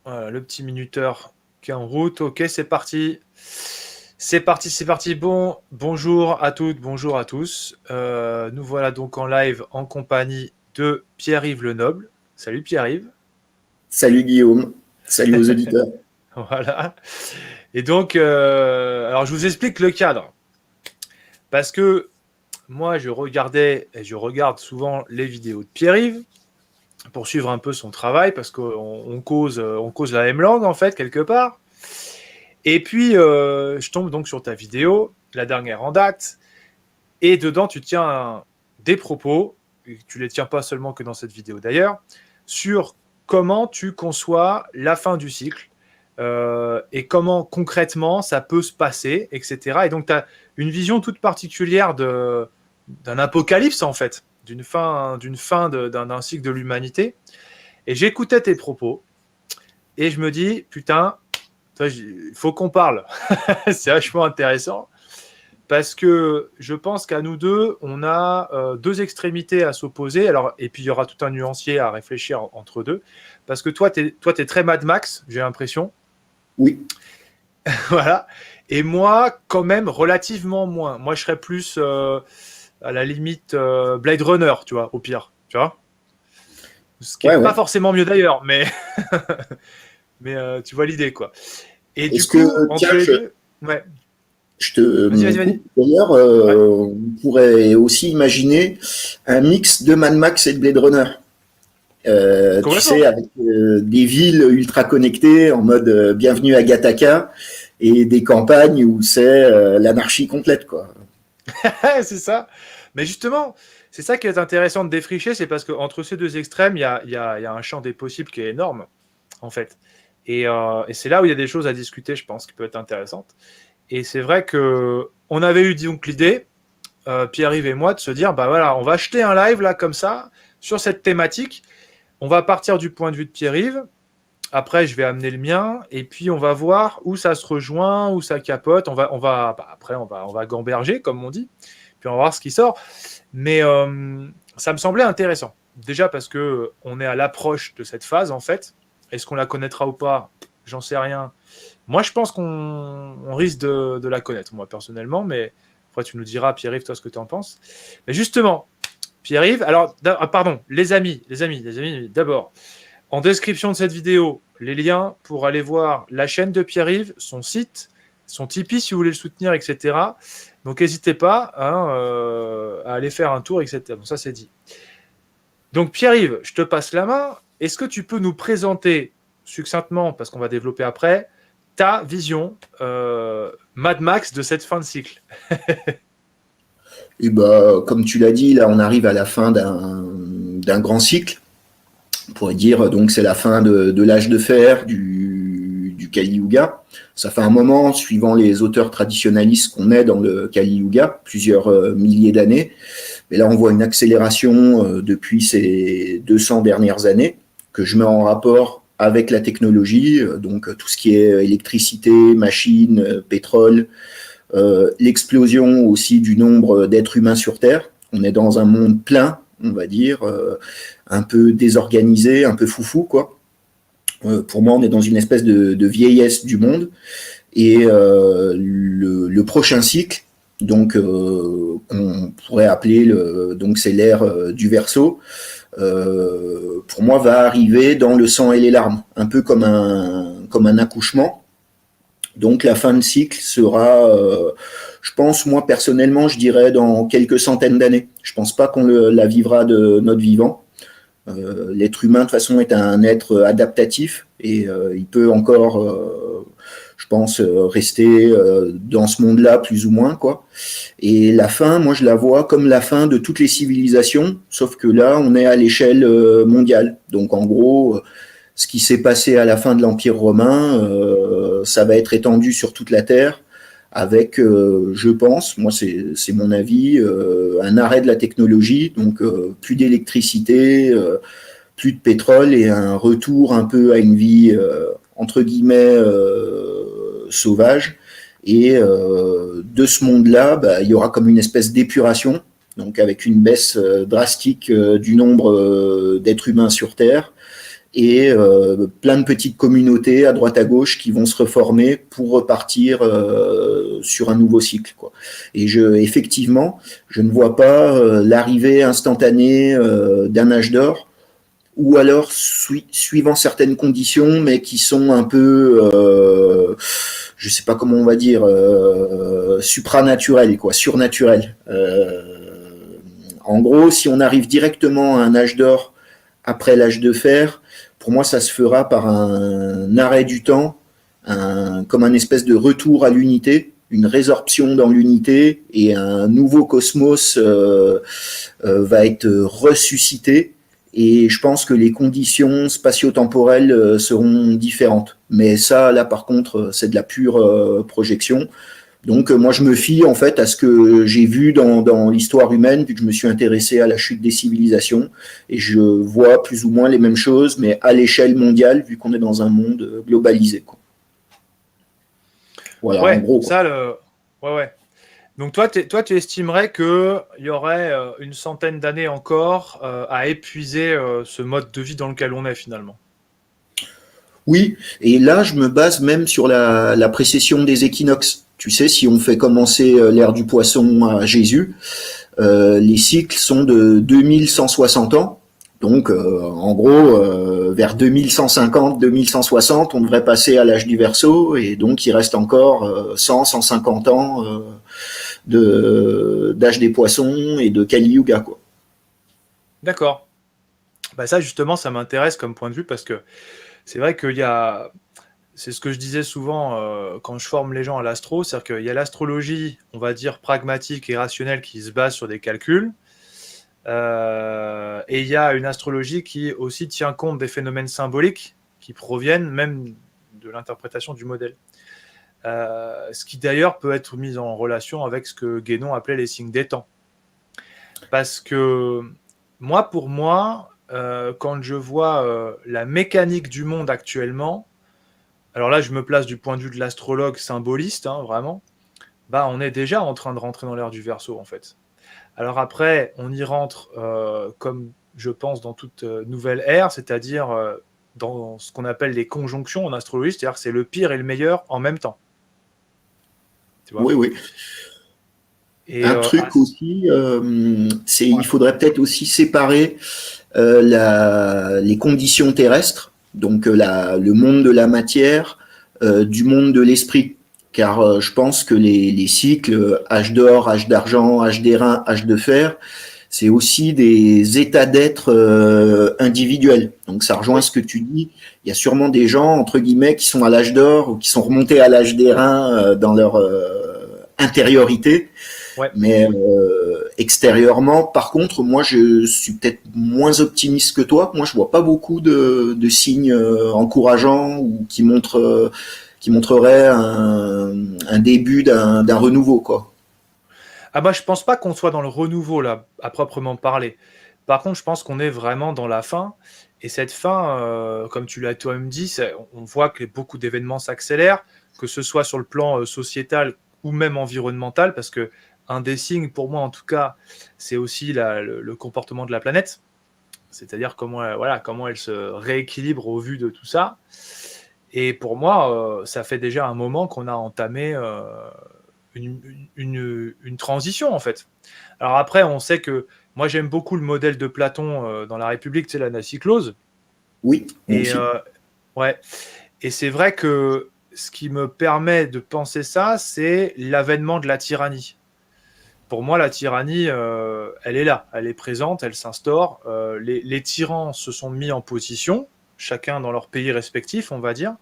Voilà, le petit minuteur qui est en route. Ok, c'est parti. C'est parti. Bonjour à toutes, bonjour à tous. Nous voilà donc en live en compagnie de Pierre-Yves Lenoble. Salut Pierre-Yves. Salut Guillaume, salut aux auditeurs. Voilà. Et donc, alors je vous explique le cadre. Parce que moi, je regardais et je regarde souvent les vidéos de Pierre-Yves pour suivre un peu son travail, parce qu'on cause la même langue, en fait, quelque part. Et puis, je tombe donc sur ta vidéo, la dernière en date, et dedans, tu tiens des propos, et tu les tiens pas seulement que dans cette vidéo d'ailleurs, sur comment tu conçois la fin du cycle, et comment concrètement ça peut se passer, etc. Et donc, tu as une vision toute particulière d'un apocalypse, en fait, d'un cycle de l'humanité. Et j'écoutais tes propos, et je me dis, putain, il faut qu'on parle. C'est vachement intéressant. Parce que je pense qu'à nous deux, on a deux extrémités à s'opposer. Alors, et puis, il y aura tout un nuancier à réfléchir entre deux. Parce que toi, tu es très Mad Max, j'ai l'impression. Oui, Voilà. Et moi, quand même, relativement moins. Moi, je serais plus, à la limite, Blade Runner, tu vois, au pire. Tu vois. Ce qui est ouais, pas ouais. forcément mieux d'ailleurs, mais, mais tu vois l'idée, quoi. Et du Est-ce coup, que, tiens, entre les deux, ouais. je te Vas-y, vas-y, vas-y. coupe. D'ailleurs, Ouais. on pourrait aussi imaginer un mix de Mad Max et de Blade Runner. Tu sais, Complètement. avec des villes ultra connectées en mode bienvenue à Gattaca et des campagnes où c'est l'anarchie complète, quoi. C'est ça. Mais justement, c'est ça qui est intéressant de défricher, c'est parce qu'entre ces deux extrêmes, il y a un champ des possibles qui est énorme, en fait. Et c'est là où il y a des choses à discuter, je pense, qui peuvent être intéressantes. Et c'est vrai que on avait eu donc l'idée, Pierre-Yves et moi, de se dire, bah voilà, on va acheter un live là comme ça sur cette thématique. On va partir du point de vue de Pierre-Yves. Après, je vais amener le mien, et puis on va voir où ça se rejoint, où ça capote. Après, on va gamberger, comme on dit, puis on va voir ce qui sort. Mais ça me semblait intéressant. Déjà parce que on est à l'approche de cette phase, en fait. Est-ce qu'on la connaîtra ou pas? J'en sais rien. Moi, je pense qu'on risque de la connaître, moi, personnellement. Mais après, tu nous diras, Pierre-Yves, toi, ce que tu en penses. Mais justement, Pierre-Yves, alors, pardon, les amis, d'abord, en description de cette vidéo, les liens pour aller voir la chaîne de Pierre-Yves, son site, son Tipeee si vous voulez le soutenir, etc. Donc n'hésitez pas, hein, à aller faire un tour, etc. Bon, ça c'est dit. Donc Pierre-Yves, je te passe la main. Est-ce que tu peux nous présenter succinctement, parce qu'on va développer après, ta vision Mad Max de cette fin de cycle? Et bah, comme tu l'as dit, là, on arrive à la fin d'un grand cycle. On pourrait dire donc c'est la fin de l'âge de fer du Kali Yuga. Ça fait un moment, suivant les auteurs traditionnalistes, qu'on est dans le Kali Yuga, plusieurs milliers d'années. Mais là, on voit une accélération depuis ces 200 dernières années que je mets en rapport avec la technologie, donc tout ce qui est électricité, machines, pétrole, l'explosion aussi du nombre d'êtres humains sur Terre. On est dans un monde plein, on va dire, un peu désorganisé, un peu foufou, quoi. Pour moi, on est dans une espèce de vieillesse du monde. Et le prochain cycle, donc on pourrait appeler donc c'est l'ère du Verseau, pour moi va arriver dans le sang et les larmes, un peu comme un accouchement. Donc la fin de cycle sera, je pense, moi personnellement, je dirais dans quelques centaines d'années. Je pense pas qu'on la vivra de notre vivant. L'être humain de toute façon est un être adaptatif et il peut encore, je pense, rester dans ce monde-là plus ou moins, quoi. Et la fin, moi je la vois comme la fin de toutes les civilisations, sauf que là on est à l'échelle mondiale. Donc en gros, ce qui s'est passé à la fin de l'Empire romain, ça va être étendu sur toute la Terre avec, je pense, moi c'est mon avis, un arrêt de la technologie, donc plus d'électricité, plus de pétrole et un retour un peu à une vie entre guillemets sauvage. Et de ce monde-là, bah, il y aura comme une espèce d'épuration, donc avec une baisse drastique du nombre d'êtres humains sur Terre et plein de petites communautés à droite à gauche qui vont se reformer pour repartir sur un nouveau cycle, quoi. Et effectivement, je ne vois pas l'arrivée instantanée d'un âge d'or, ou alors suivant certaines conditions, mais qui sont un peu, je sais pas comment on va dire, supranaturelles, quoi, surnaturelles. En gros, si on arrive directement à un âge d'or après l'âge de fer, pour moi, ça se fera par un arrêt du temps, comme un espèce de retour à l'unité, une résorption dans l'unité, et un nouveau cosmos va être ressuscité. Et je pense que les conditions spatio-temporelles seront différentes. Mais ça, là, par contre, c'est de la pure projection. Donc, moi, je me fie en fait à ce que j'ai vu dans l'histoire humaine, vu que je me suis intéressé à la chute des civilisations, et je vois plus ou moins les mêmes choses, mais à l'échelle mondiale, vu qu'on est dans un monde globalisé, quoi. Voilà, en gros, quoi. Ouais. Donc toi, tu estimerais qu'il y aurait une centaine d'années encore à épuiser ce mode de vie dans lequel on est finalement. Oui, et là, je me base même sur la précession des équinoxes. Tu sais, si on fait commencer l'ère du poisson à Jésus, les cycles sont de 2160 ans. Donc, en gros, vers 2150, 2160, on devrait passer à l'âge du Verseau, et donc il reste encore 100, 150 ans d'âge des poissons et de Kali Yuga, quoi. D'accord. Bah ça, justement, ça m'intéresse comme point de vue parce que c'est vrai qu'il y a... C'est ce que je disais souvent quand je forme les gens à l'astro, c'est-à-dire qu'il y a l'astrologie, on va dire, pragmatique et rationnelle qui se base sur des calculs, et il y a une astrologie qui aussi tient compte des phénomènes symboliques qui proviennent même de l'interprétation du modèle. Ce qui d'ailleurs peut être mis en relation avec ce que Guénon appelait les signes des temps. Parce que pour moi, quand je vois la mécanique du monde actuellement, alors là je me place du point de vue de l'astrologue symboliste, hein, vraiment, bah on est déjà en train de rentrer dans l'ère du Verseau en fait. Alors après, on y rentre comme je pense dans toute nouvelle ère, c'est-à-dire dans ce qu'on appelle les conjonctions en astrologie, c'est-à-dire que c'est le pire et le meilleur en même temps. Tu vois ? Oui, oui. Et Un truc aussi, il faudrait peut-être aussi séparer les conditions terrestres, donc le monde de la matière, du monde de l'esprit. Car je pense que les cycles, âge d'or, âge d'argent, âge d'airain, âge de fer, c'est aussi des états d'être individuels. Donc ça rejoint ce que tu dis. Il y a sûrement des gens, entre guillemets, qui sont à l'âge d'or ou qui sont remontés à l'âge d'airain dans leur intériorité. ouais. Mais extérieurement, par contre, moi, je suis peut-être moins optimiste que toi. Moi, je vois pas beaucoup de signes encourageants ou qui montreraient un début d'un renouveau, quoi. Ah bah je pense pas qu'on soit dans le renouveau là, à proprement parler. Par contre, je pense qu'on est vraiment dans la fin. Et cette fin, comme tu l'as toi-même dit, on voit que beaucoup d'événements s'accélèrent, que ce soit sur le plan sociétal ou même environnemental, parce que un des signes, pour moi en tout cas, c'est aussi le comportement de la planète. C'est-à-dire comment elle se rééquilibre au vu de tout ça. Et pour moi, ça fait déjà un moment qu'on a entamé une transition en fait. Alors après, on sait que moi j'aime beaucoup le modèle de Platon dans La République, c'est l'anacyclose. Oui, moi Et aussi. ouais, et c'est vrai que ce qui me permet de penser ça, c'est l'avènement de la tyrannie. Pour moi, la tyrannie, elle est là, elle est présente, elle s'instaure. Les tyrans se sont mis en position, chacun dans leur pays respectif, on va dire.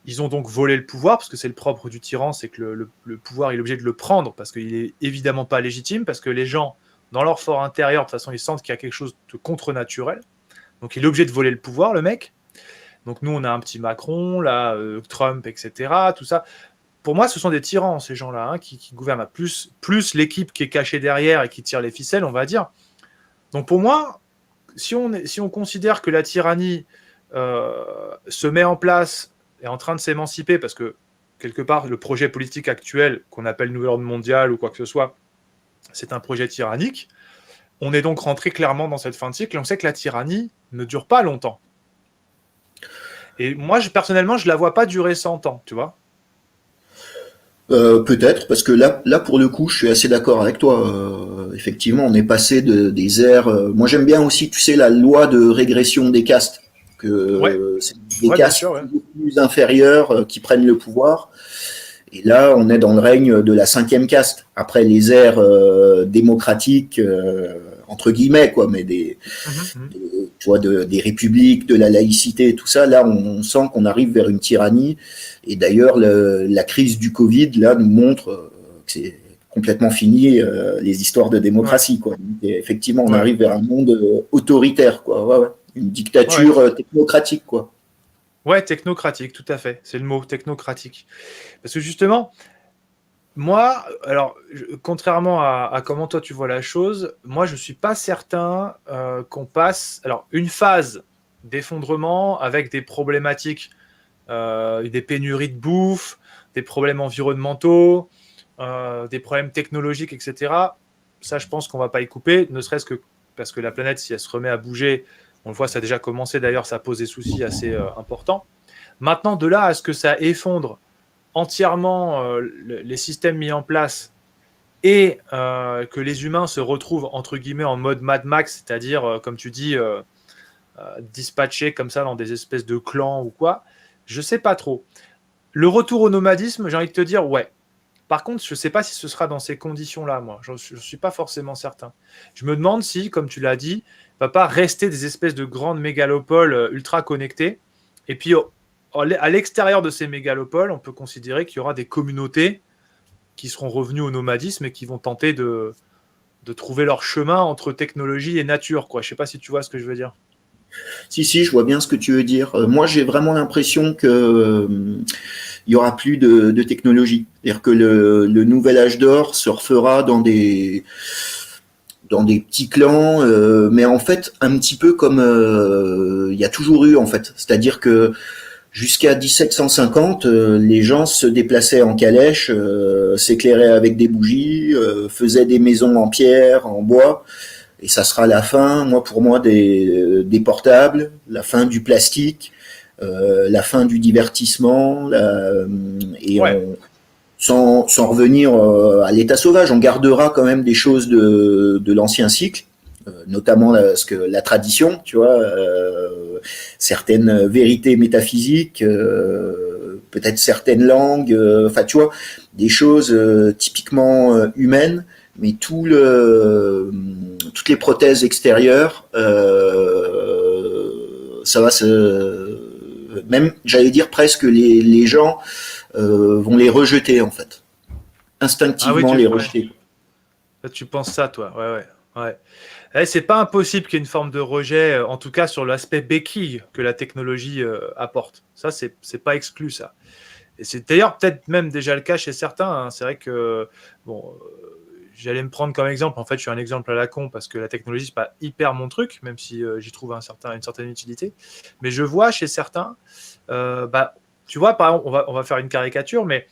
Ils ont donc volé le pouvoir, parce que c'est le propre du tyran, c'est que le pouvoir, il est obligé de le prendre, parce qu'il est évidemment pas légitime, parce que les gens, dans leur fort intérieur, de toute façon, ils sentent qu'il y a quelque chose de contre-naturel. Donc il est obligé de voler le pouvoir, le mec. Donc nous, on a un petit Macron, là, Trump, etc., tout ça. Pour moi, ce sont des tyrans, ces gens-là, hein, qui gouvernent. Plus l'équipe qui est cachée derrière et qui tire les ficelles, on va dire. Donc pour moi, si on considère que la tyrannie se met en place, est en train de s'émanciper, parce que quelque part, le projet politique actuel, qu'on appelle Nouvel Ordre Mondial ou quoi que ce soit, c'est un projet tyrannique. On est donc rentré clairement dans cette fin de cycle, et on sait que la tyrannie ne dure pas longtemps. Et moi, personnellement, je la vois pas durer 100 ans, tu vois. Peut-être, parce que là, pour le coup, je suis assez d'accord avec toi. Effectivement, on est passé des ères. Moi, j'aime bien aussi, tu sais, la loi de régression des castes, que Ouais, c'est des ouais, bien sûr, castes ouais. toujours plus inférieures qui prennent le pouvoir. Et là, on est dans le règne de la cinquième caste. Après les ères démocratiques, entre guillemets, quoi, mais Mhm, mhm. tu vois, des républiques, de la laïcité, tout ça, là, on sent qu'on arrive vers une tyrannie. Et d'ailleurs, la crise du Covid, là, nous montre que c'est complètement fini les histoires de Ouais, démocratie, quoi. Et effectivement, on ouais, arrive vers un monde autoritaire, quoi. Ouais, ouais. Une ouais. dictature technocratique, quoi. Ouais, technocratique, tout à fait. C'est le mot, technocratique. Parce que justement, moi, alors, contrairement à comment toi tu vois la chose, moi je suis pas certain qu'on passe, alors, une phase d'effondrement avec des problématiques, des pénuries de bouffe, des problèmes environnementaux, des problèmes technologiques, etc. Ça, je pense qu'on va pas y couper, ne serait-ce que parce que la planète, si elle se remet à bouger, on le voit, ça a déjà commencé d'ailleurs, ça pose des soucis assez importants. Maintenant, de là à ce que ça effondre entièrement les systèmes mis en place et que les humains se retrouvent entre guillemets en mode Mad Max, c'est-à-dire, comme tu dis, dispatchés comme ça dans des espèces de clans ou quoi, je sais pas trop. Le retour au nomadisme, j'ai envie de te dire, ouais. Par contre, je sais pas si ce sera dans ces conditions-là, moi. Je suis pas forcément certain. Je me demande si, comme tu l'as dit, va pas rester des espèces de grandes mégalopoles ultra connectées. Et puis, à l'extérieur de ces mégalopoles, on peut considérer qu'il y aura des communautés qui seront revenues au nomadisme et qui vont tenter de trouver leur chemin entre technologie et nature, quoi. Je sais pas si tu vois ce que je veux dire. Si, si, je vois bien ce que tu veux dire. Moi, j'ai vraiment l'impression que il y aura plus de technologie. C'est-à-dire que le nouvel âge d'or se refera dans des petits clans, mais en fait un petit peu comme il y a toujours eu en fait. C'est-à-dire que jusqu'à 1750, les gens se déplaçaient en calèche, s'éclairaient avec des bougies, faisaient des maisons en pierre, en bois, et ça sera la fin, moi pour moi, des portables, la fin du plastique, la fin du divertissement, et Ouais, sans revenir à l'état sauvage, on gardera quand même des choses de l'ancien cycle, notamment la tradition, tu vois, certaines vérités métaphysiques, peut-être certaines langues, enfin tu vois, des choses typiquement humaines, mais toutes les prothèses extérieures, ça va se, même j'allais dire presque les gens vont les rejeter en fait, ah oui, instinctivement les ouais. rejeter. Tu penses ça, toi. Ouais, ouais. Ouais. C'est pas impossible qu'il y ait une forme de rejet, en tout cas sur l'aspect béquille que la technologie apporte. Ça, c'est pas exclu, ça. Et c'est d'ailleurs peut-être même déjà le cas chez certains, hein. C'est vrai que, bon, j'allais me prendre comme exemple. En fait, je suis un exemple à la con parce que la technologie, c'est pas hyper mon truc, même si j'y trouve une certaine utilité. Mais je vois chez certains, bah, tu vois, par exemple, on va faire une caricature, mais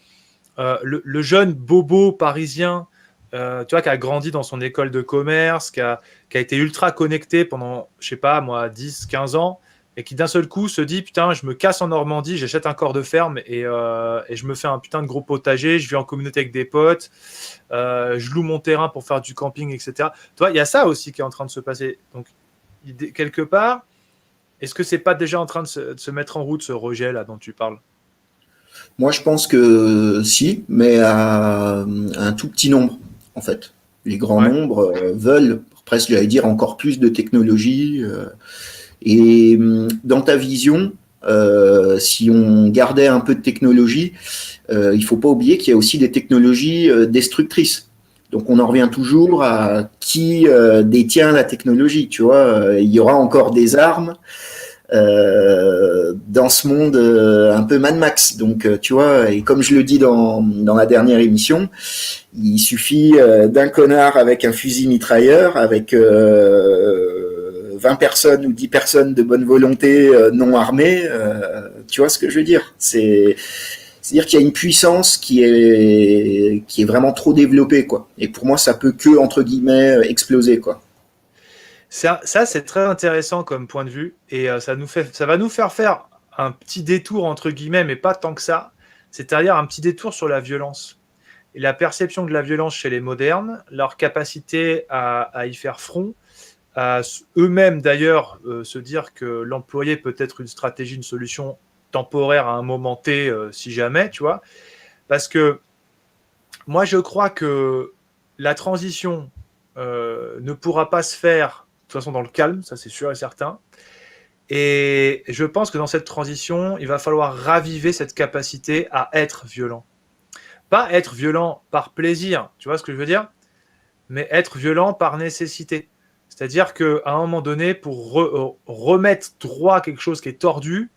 le jeune bobo parisien, tu vois, qui a grandi dans son école de commerce, qui a été ultra connecté pendant, je sais pas, moi, 10, 15 ans, et qui d'un seul coup se dit, putain, je me casse en Normandie, j'achète un corps de ferme et je me fais un putain de gros potager, je vis en communauté avec des potes, je loue mon terrain pour faire du camping, etc. Tu vois, il y a ça aussi qui est en train de se passer. Donc, quelque part, est-ce que c'est pas déjà en train de se mettre en route, ce rejet là dont tu parles? Moi, je pense que si, mais à un tout petit nombre, en fait. Les grands Ouais. nombres veulent, presque, j'allais dire, encore plus de technologie. Et dans ta vision, si on gardait un peu de technologie, il faut pas oublier qu'il y a aussi des technologies destructrices. Donc on en revient toujours à qui détient la technologie, tu vois. Il y aura encore des armes dans ce monde un peu Mad Max. Donc, tu vois, et comme je le dis dans la dernière émission, il suffit d'un connard avec un fusil mitrailleur, avec 20 personnes ou 10 personnes de bonne volonté non armées. Tu vois ce que je veux dire? C'est-à-dire qu'il y a une puissance qui est vraiment trop développée, quoi. Et pour moi, ça peut que, entre guillemets, exploser, quoi. Ça, c'est très intéressant comme point de vue et ça va nous faire faire un petit détour, entre guillemets, mais pas tant que ça, c'est-à-dire un petit détour sur la violence. Et la perception de la violence chez les modernes, leur capacité à y faire front, à eux-mêmes d'ailleurs se dire que l'employé peut être une stratégie, une solution temporaire à un moment T, si jamais, tu vois. Parce que moi, je crois que la transition ne pourra pas se faire, de toute façon, dans le calme, ça c'est sûr et certain. Et je pense que dans cette transition, il va falloir raviver cette capacité à être violent. Pas être violent par plaisir, tu vois ce que je veux dire? Mais être violent par nécessité. C'est-à-dire qu'à un moment donné, pour remettre droit quelque chose qui est tordu,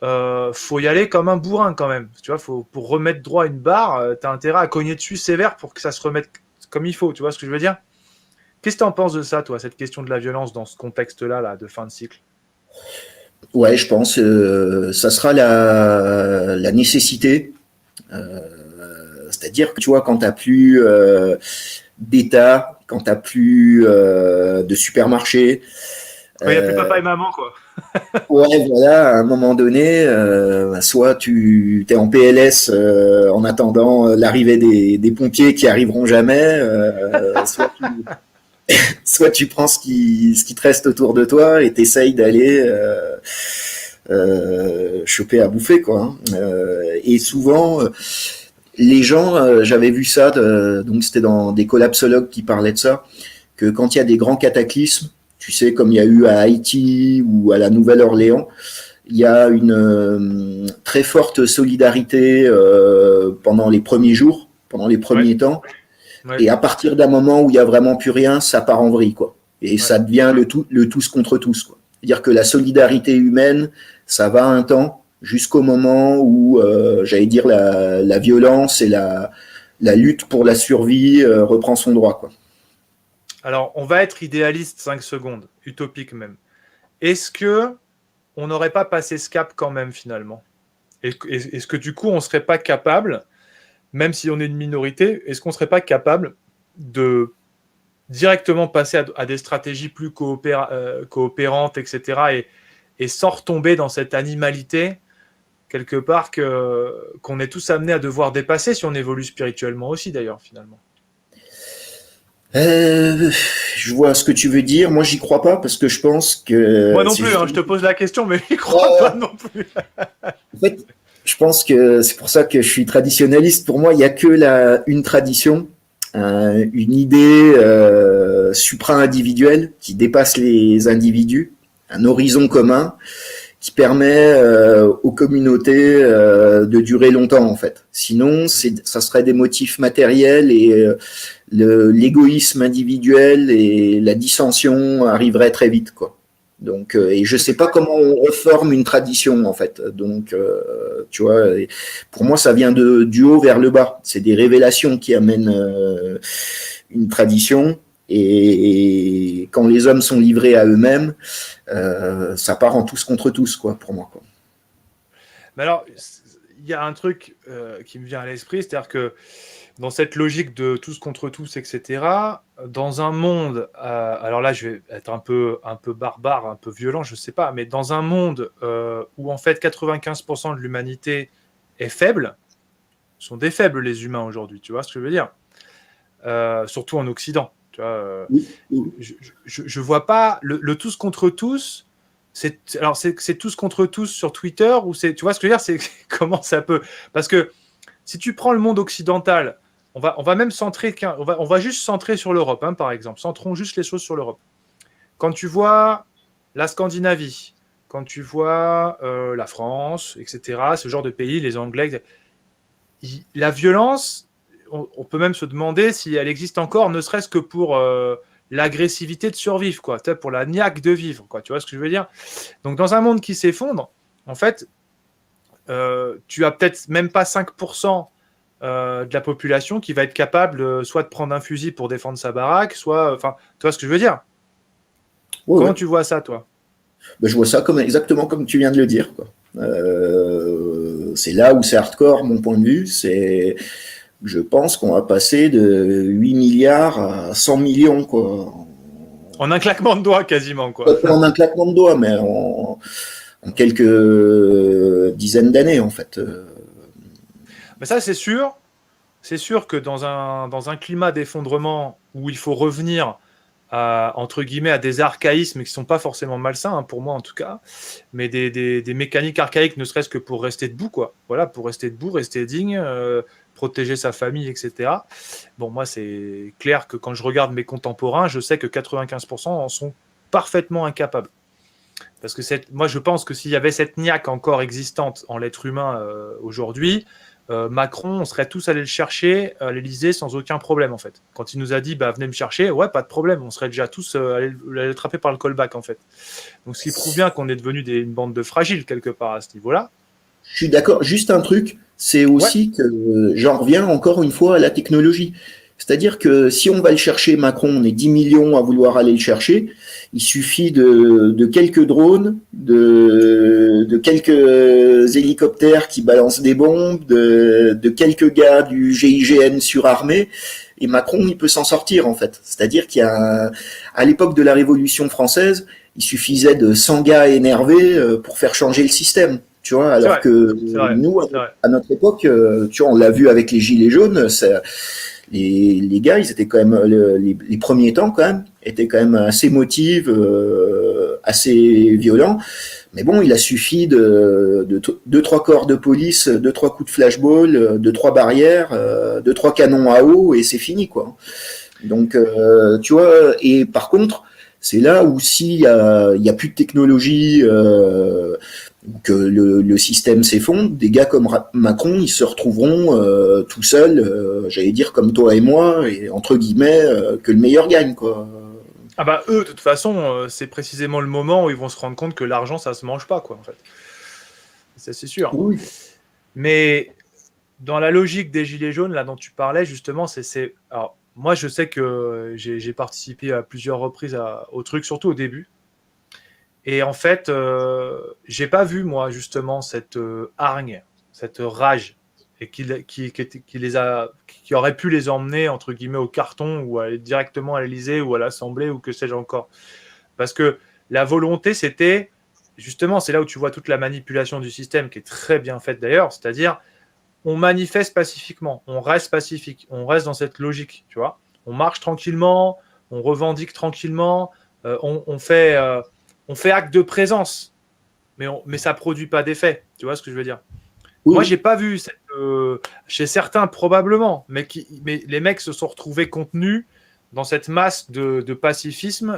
faut y aller comme un bourrin quand même. Tu vois, pour remettre droit une barre, t'as intérêt à cogner dessus sévère pour que ça se remette comme il faut. Tu vois ce que je veux dire? Qu'est-ce que t'en penses de ça, toi, cette question de la violence dans ce contexte-là, là, de fin de cycle? Ouais, je pense ça sera la nécessité. Euh, C'est-à-dire que tu vois, quand t'as plus d'État, quand t'as plus de supermarché, Quand il n'y a plus papa et maman, quoi. ouais, voilà, à un moment donné, soit tu es en PLS en attendant l'arrivée des pompiers qui arriveront jamais, soit tu prends ce qui te reste autour de toi et t'essayes d'aller choper à bouffer, quoi. Hein. Et souvent, les gens, j'avais vu ça, donc c'était dans des collapsologues qui parlaient de ça, que quand il y a des grands cataclysmes, tu sais, comme il y a eu à Haïti ou à la Nouvelle-Orléans, il y a une très forte solidarité pendant les premiers jours, pendant les premiers Ouais, temps, ouais, et à partir d'un moment où il y a vraiment plus rien, ça part en vrille, quoi. Et ouais. ça devient le tous contre tous, quoi. C'est-à-dire que la solidarité humaine, ça va un temps jusqu'au moment où, j'allais dire, la violence et la lutte pour la survie reprend son droit, quoi. Alors, on va être idéaliste 5 secondes, utopique même. Est-ce que on n'aurait pas passé ce cap quand même, finalement? Est-ce que du coup, on ne serait pas capable, même si on est une minorité, est-ce qu'on ne serait pas capable de directement passer à des stratégies plus coopérantes, etc., et sans retomber dans cette animalité, quelque part, qu'on est tous amenés à devoir dépasser si on évolue spirituellement aussi, d'ailleurs, finalement. Euh, je vois ce que tu veux dire. Moi, j'y crois pas parce que je pense Moi que non c'est plus, hein, juste. je te pose la question, mais je crois Ouais, pas non plus. en fait, je pense que c'est pour ça que je suis traditionnaliste. Pour moi, il n'y a que une tradition, une idée supra-individuelle qui dépasse les individus, un horizon commun qui permet aux communautés de durer longtemps en fait. Sinon, ça serait des motifs matériels et l'égoïsme individuel et la dissension arriveraient très vite quoi. Donc, et je sais pas comment on reforme une tradition en fait. Donc, tu vois, pour moi, ça vient du haut vers le bas. C'est des révélations qui amènent une tradition. Et quand les hommes sont livrés à eux-mêmes, ça part en tous contre tous, quoi, pour moi. Quoi. Mais alors, il y a un truc qui me vient à l'esprit, c'est-à-dire que dans cette logique de tous contre tous, etc., dans un monde, alors là je vais être un peu barbare, un peu violent, je sais pas, mais dans un monde où en fait 95% de l'humanité est faible, sont des faibles les humains aujourd'hui, tu vois ce que je veux dire? Surtout en Occident, tu vois, Oui, oui. je vois pas le tous contre tous. Alors c'est tous contre tous sur Twitter ou c'est, tu vois ce que je veux dire, c'est comment ça peut, parce que si tu prends le monde occidental, on va même centrer, on va juste centrer sur l'Europe, hein, par exemple. Centrons juste les choses sur l'Europe. Quand tu vois la Scandinavie, quand tu vois la France, etc., ce genre de pays, les Anglais, la violence, on peut même se demander si elle existe encore, ne serait-ce que pour l'agressivité de survivre, quoi, pour la niaque de vivre, quoi. Tu vois ce que je veux dire? Donc, dans un monde qui s'effondre, en fait, tu as peut-être même pas 5% de la population qui va être capable soit de prendre un fusil pour défendre sa baraque, soit. Enfin, tu vois ce que je veux dire? Ouais, Comment ouais. tu vois ça, toi? Ben, je vois ça comme, exactement comme tu viens de le dire. Quoi. C'est là où c'est hardcore, mon point de vue. Je pense qu'on va passer de 8 milliards à 100 millions. Quoi. En un claquement de doigts, quasiment, quoi. Pas en un claquement de doigts, mais en quelques dizaines d'années, en fait. Mais ça, c'est sûr. C'est sûr que dans un climat d'effondrement où il faut revenir entre guillemets à des archaïsmes qui ne sont pas forcément malsains, hein, pour moi en tout cas, mais des mécaniques archaïques, ne serait-ce que pour rester debout, quoi. Voilà, pour rester debout, rester digne, protéger sa famille, etc. Bon, moi, c'est clair que quand je regarde mes contemporains, je sais que 95% en sont parfaitement incapables. Parce que moi, je pense que s'il y avait cette niaque encore existante en l'être humain aujourd'hui, Macron, on serait tous allés le chercher à l'Élysée sans aucun problème, en fait. Quand il nous a dit, bah, venez me chercher, ouais, pas de problème, on serait déjà tous allés l'attraper par le callback, en fait. Donc, ce qui prouve bien qu'on est devenu une bande de fragiles, quelque part, à ce niveau-là. Je suis d'accord. Juste un truc, c'est Ouais, aussi que j'en reviens encore une fois à la technologie. C'est-à-dire que si on va le chercher, Macron, on est 10 millions à vouloir aller le chercher, il suffit de quelques drones, de quelques hélicoptères qui balancent des bombes, de quelques gars du GIGN surarmés, et Macron, il peut s'en sortir en fait. C'est-à-dire à l'époque de la Révolution française, il suffisait de 100 gars énervés pour faire changer le système. Tu vois, c'est alors vrai, que c'est vrai, nous, c'est vrai. à notre époque, tu vois, on l'a vu avec les gilets jaunes, les gars, ils étaient quand même les premiers temps quand même étaient quand même assez motifs, assez violents. Mais bon, il a suffi de deux trois corps de police, deux trois coups de flashball, deux trois barrières, deux trois canons à eau et c'est fini quoi. Donc tu vois. Et par contre, c'est là où s'il y a plus de technologie. Que le système s'effondre, des gars comme Macron, ils se retrouveront tout seuls, j'allais dire comme toi et moi, et entre guillemets, que le meilleur gagne, quoi. Ah bah eux, de toute façon, c'est précisément le moment où ils vont se rendre compte que l'argent, ça se mange pas, quoi, en fait. Ça, c'est sûr. Oui. Mais dans la logique des Gilets jaunes, là dont tu parlais, justement, Alors, moi, je sais que j'ai participé à plusieurs reprises au truc, surtout au début. Et en fait, j'ai pas vu, moi, justement, cette hargne, cette rage, et qui aurait pu les emmener, entre guillemets, au carton, ou aller directement à l'Élysée, ou à l'Assemblée, ou que sais-je encore. Parce que la volonté, c'était, justement, c'est là où tu vois toute la manipulation du système, qui est très bien faite d'ailleurs, c'est-à-dire, on manifeste pacifiquement, on reste pacifique, on reste dans cette logique, tu vois. On marche tranquillement, on revendique tranquillement, on fait acte de présence, mais ça produit pas d'effet, tu vois ce que je veux dire. Moi, Oui. j'ai pas vu chez certains probablement, mais les mecs se sont retrouvés contenus dans cette masse de pacifisme,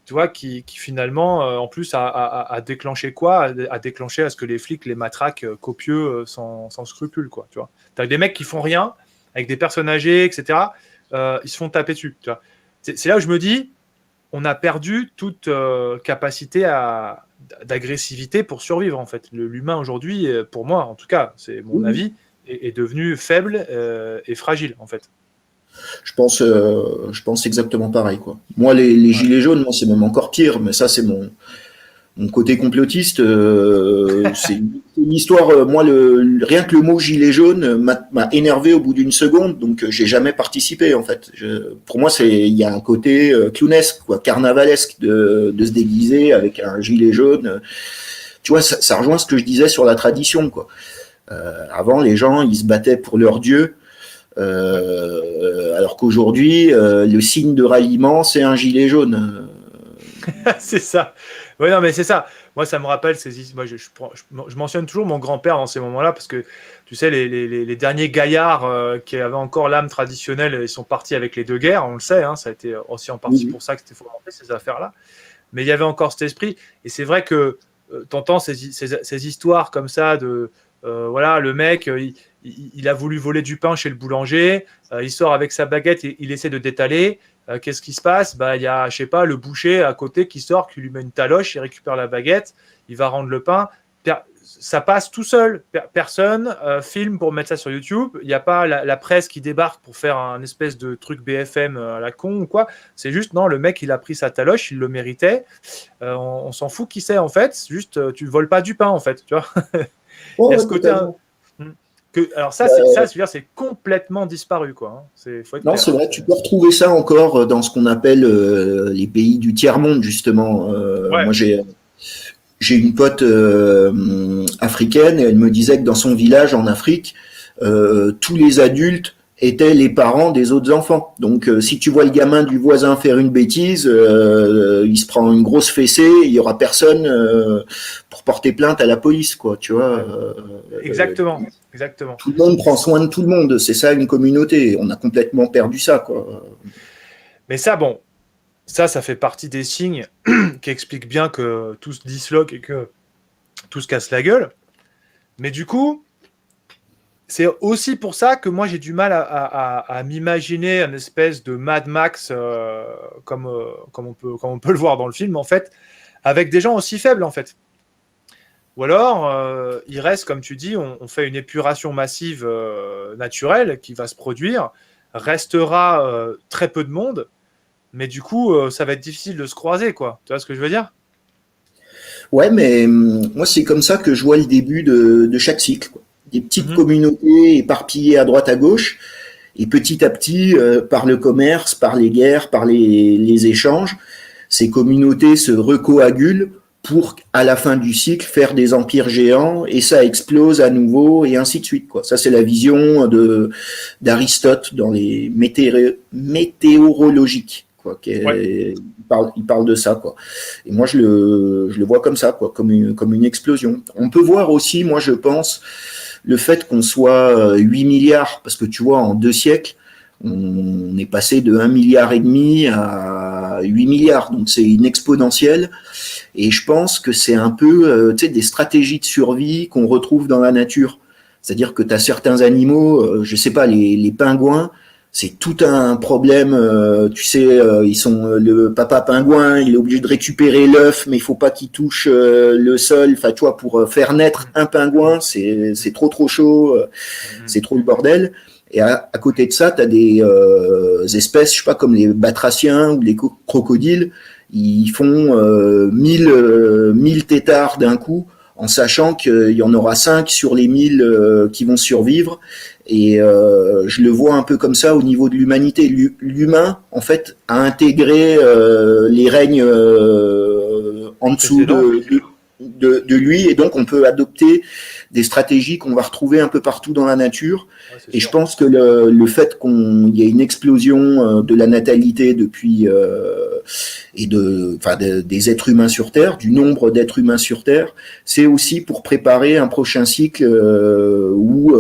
tu vois, qui finalement, en plus, a déclenché quoi? A déclenché à ce que les flics les matraquent copieux sans scrupule, quoi, tu vois. T'as des mecs qui font rien, avec des personnes âgées, etc. Ils se font taper dessus, tu vois. C'est là où je me dis, on a perdu toute capacité d'agressivité pour survivre, en fait. L'humain aujourd'hui, pour moi, en tout cas, c'est mon Oui. avis, est devenu faible et fragile, en fait. Je pense exactement pareil, quoi. Moi, les Ouais. gilets jaunes, moi, c'est même encore pire, mais ça, c'est mon côté complotiste. C'est une histoire. Moi, rien que le mot gilet jaune m'a énervé au bout d'une seconde, donc j'ai jamais participé, en fait. Pour moi, il y a un côté clownesque, quoi, carnavalesque de se déguiser avec un gilet jaune. Tu vois, ça rejoint ce que je disais sur la tradition, quoi. Avant, les gens, ils se battaient pour leur dieu. Ouais. Alors qu'aujourd'hui, le signe de ralliement, c'est un gilet jaune. C'est ça. Ouais, non, mais c'est ça. Moi, ça me rappelle moi, je mentionne toujours mon grand-père dans ces moments-là parce que, tu sais, les derniers gaillards qui avaient encore l'âme traditionnelle, ils sont partis avec les deux guerres, on le sait, hein, ça a été aussi en partie Oui, pour ça que c'était fomenté, ces affaires-là. Mais il y avait encore cet esprit. Et c'est vrai que tu entends ces histoires comme ça de, voilà, le mec, il a voulu voler du pain chez le boulanger, il sort avec sa baguette et il essaie de détaler. Qu'est-ce qui se passe? Bah, il y a, je sais pas, le boucher à côté qui sort, qui lui met une taloche, il récupère la baguette, il va rendre le pain. Ça passe tout seul. Personne filme pour mettre ça sur YouTube. Il n'y a pas la presse qui débarque pour faire un espèce de truc BFM à la con ou quoi. C'est juste, non, le mec, il a pris sa taloche, il le méritait. On s'en fout qui c'est, en fait. C'est juste, tu ne voles pas du pain, en fait. Tu vois. Il y a ouais, ce côté. totalement. Alors, c'est complètement disparu, quoi. Faut être Non, clair. c'est vrai, tu peux retrouver ça encore dans ce qu'on appelle les pays du tiers-monde, justement. Ouais. Moi, j'ai une pote africaine et elle me disait que dans son village en Afrique, tous les adultes étaient les parents des autres enfants. Donc si tu vois le gamin du voisin faire une bêtise, il se prend une grosse fessée, il y aura personne pour porter plainte à la police, quoi. Tu vois. Exactement. Tout le monde prend soin de tout le monde. C'est ça une communauté. On a complètement perdu ça, quoi. Mais ça, bon, ça fait partie des signes qui expliquent bien que tout se disloque et que tout se casse la gueule. Mais du coup, c'est aussi pour ça que moi j'ai du mal à m'imaginer une espèce de Mad Max comme on peut le voir dans le film en fait, avec des gens aussi faibles en fait. Ou alors il reste, comme tu dis, on fait une épuration massive naturelle qui va se produire, restera très peu de monde, mais du coup ça va être difficile de se croiser quoi. Tu vois ce que je veux dire? Ouais, mais moi, c'est comme ça que je vois le début de chaque cycle, quoi. Des petites Mhm. communautés éparpillées à droite à gauche, et petit à petit, par le commerce, par les guerres, par les échanges, ces communautés se recoagulent pour, à la fin du cycle, faire des empires géants, et ça explose à nouveau, et ainsi de suite, quoi. Ça, c'est la vision d'Aristote dans les météorologiques, quoi. Ouais. Il parle de ça, quoi. Et moi, je le vois comme ça, quoi, comme une explosion. On peut voir aussi, moi, je pense, le fait qu'on soit 8 milliards, parce que tu vois, en 2 siècles, on est passé de 1,5 milliard à 8 milliards, donc c'est une exponentielle. Et je pense que c'est un peu des stratégies de survie qu'on retrouve dans la nature. C'est-à-dire que tu as certains animaux, je sais pas, les pingouins, c'est tout un problème. Tu sais, le papa pingouin, il est obligé de récupérer l'œuf, mais il faut pas qu'il touche le sol. Enfin, tu vois, pour faire naître un pingouin, c'est trop chaud, c'est trop le bordel. Et à côté de ça, tu as des espèces, je sais pas, comme les batraciens ou les crocodiles, ils font 1000 têtards d'un coup, en sachant qu'il y en aura 5 sur les 1000 qui vont survivre. Et je le vois un peu comme ça au niveau de l'humanité. L'humain, en fait, a intégré les règnes en dessous Précédent. de lui, et donc on peut adopter des stratégies qu'on va retrouver un peu partout dans la nature. Ouais, c'est Et je sûr. pense que le fait qu'il y ait une explosion de la natalité depuis et des êtres humains sur Terre, du nombre d'êtres humains sur Terre, c'est aussi pour préparer un prochain cycle où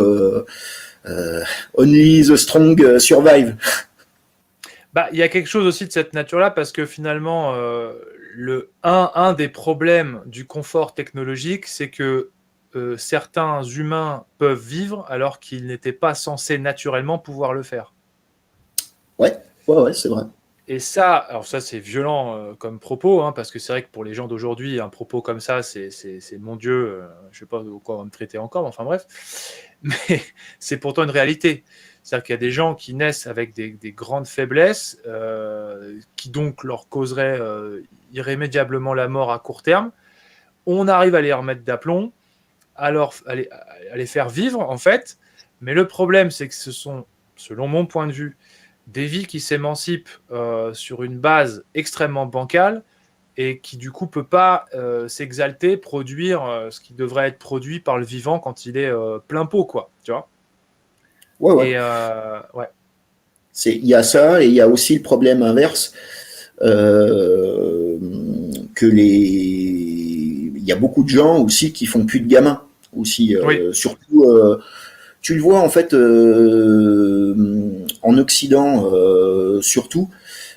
only the strong survive. Bah, il y a quelque chose aussi de cette nature-là parce que finalement, un des problèmes du confort technologique, c'est que certains humains peuvent vivre alors qu'ils n'étaient pas censés naturellement pouvoir le faire. Ouais, c'est vrai. Et ça, alors ça c'est violent comme propos, hein, parce que c'est vrai que pour les gens d'aujourd'hui, un propos comme ça, c'est mon Dieu, je sais pas de quoi on va me traiter encore, mais enfin bref. Mais c'est pourtant une réalité. C'est-à-dire qu'il y a des gens qui naissent avec des grandes faiblesses, qui donc leur causeraient irrémédiablement la mort à court terme. On arrive à les remettre d'aplomb, à les faire vivre en fait. Mais le problème, c'est que ce sont, selon mon point de vue, des vies qui s'émancipent sur une base extrêmement bancale et qui du coup peut pas s'exalter, produire ce qui devrait être produit par le vivant quand il est plein pot, quoi. Tu vois. Ouais. Et ouais. Il y a ça, et il y a aussi le problème inverse, euh, il y a beaucoup de gens aussi qui font plus de gamins aussi, Oui. surtout. Tu le vois en fait en Occident surtout,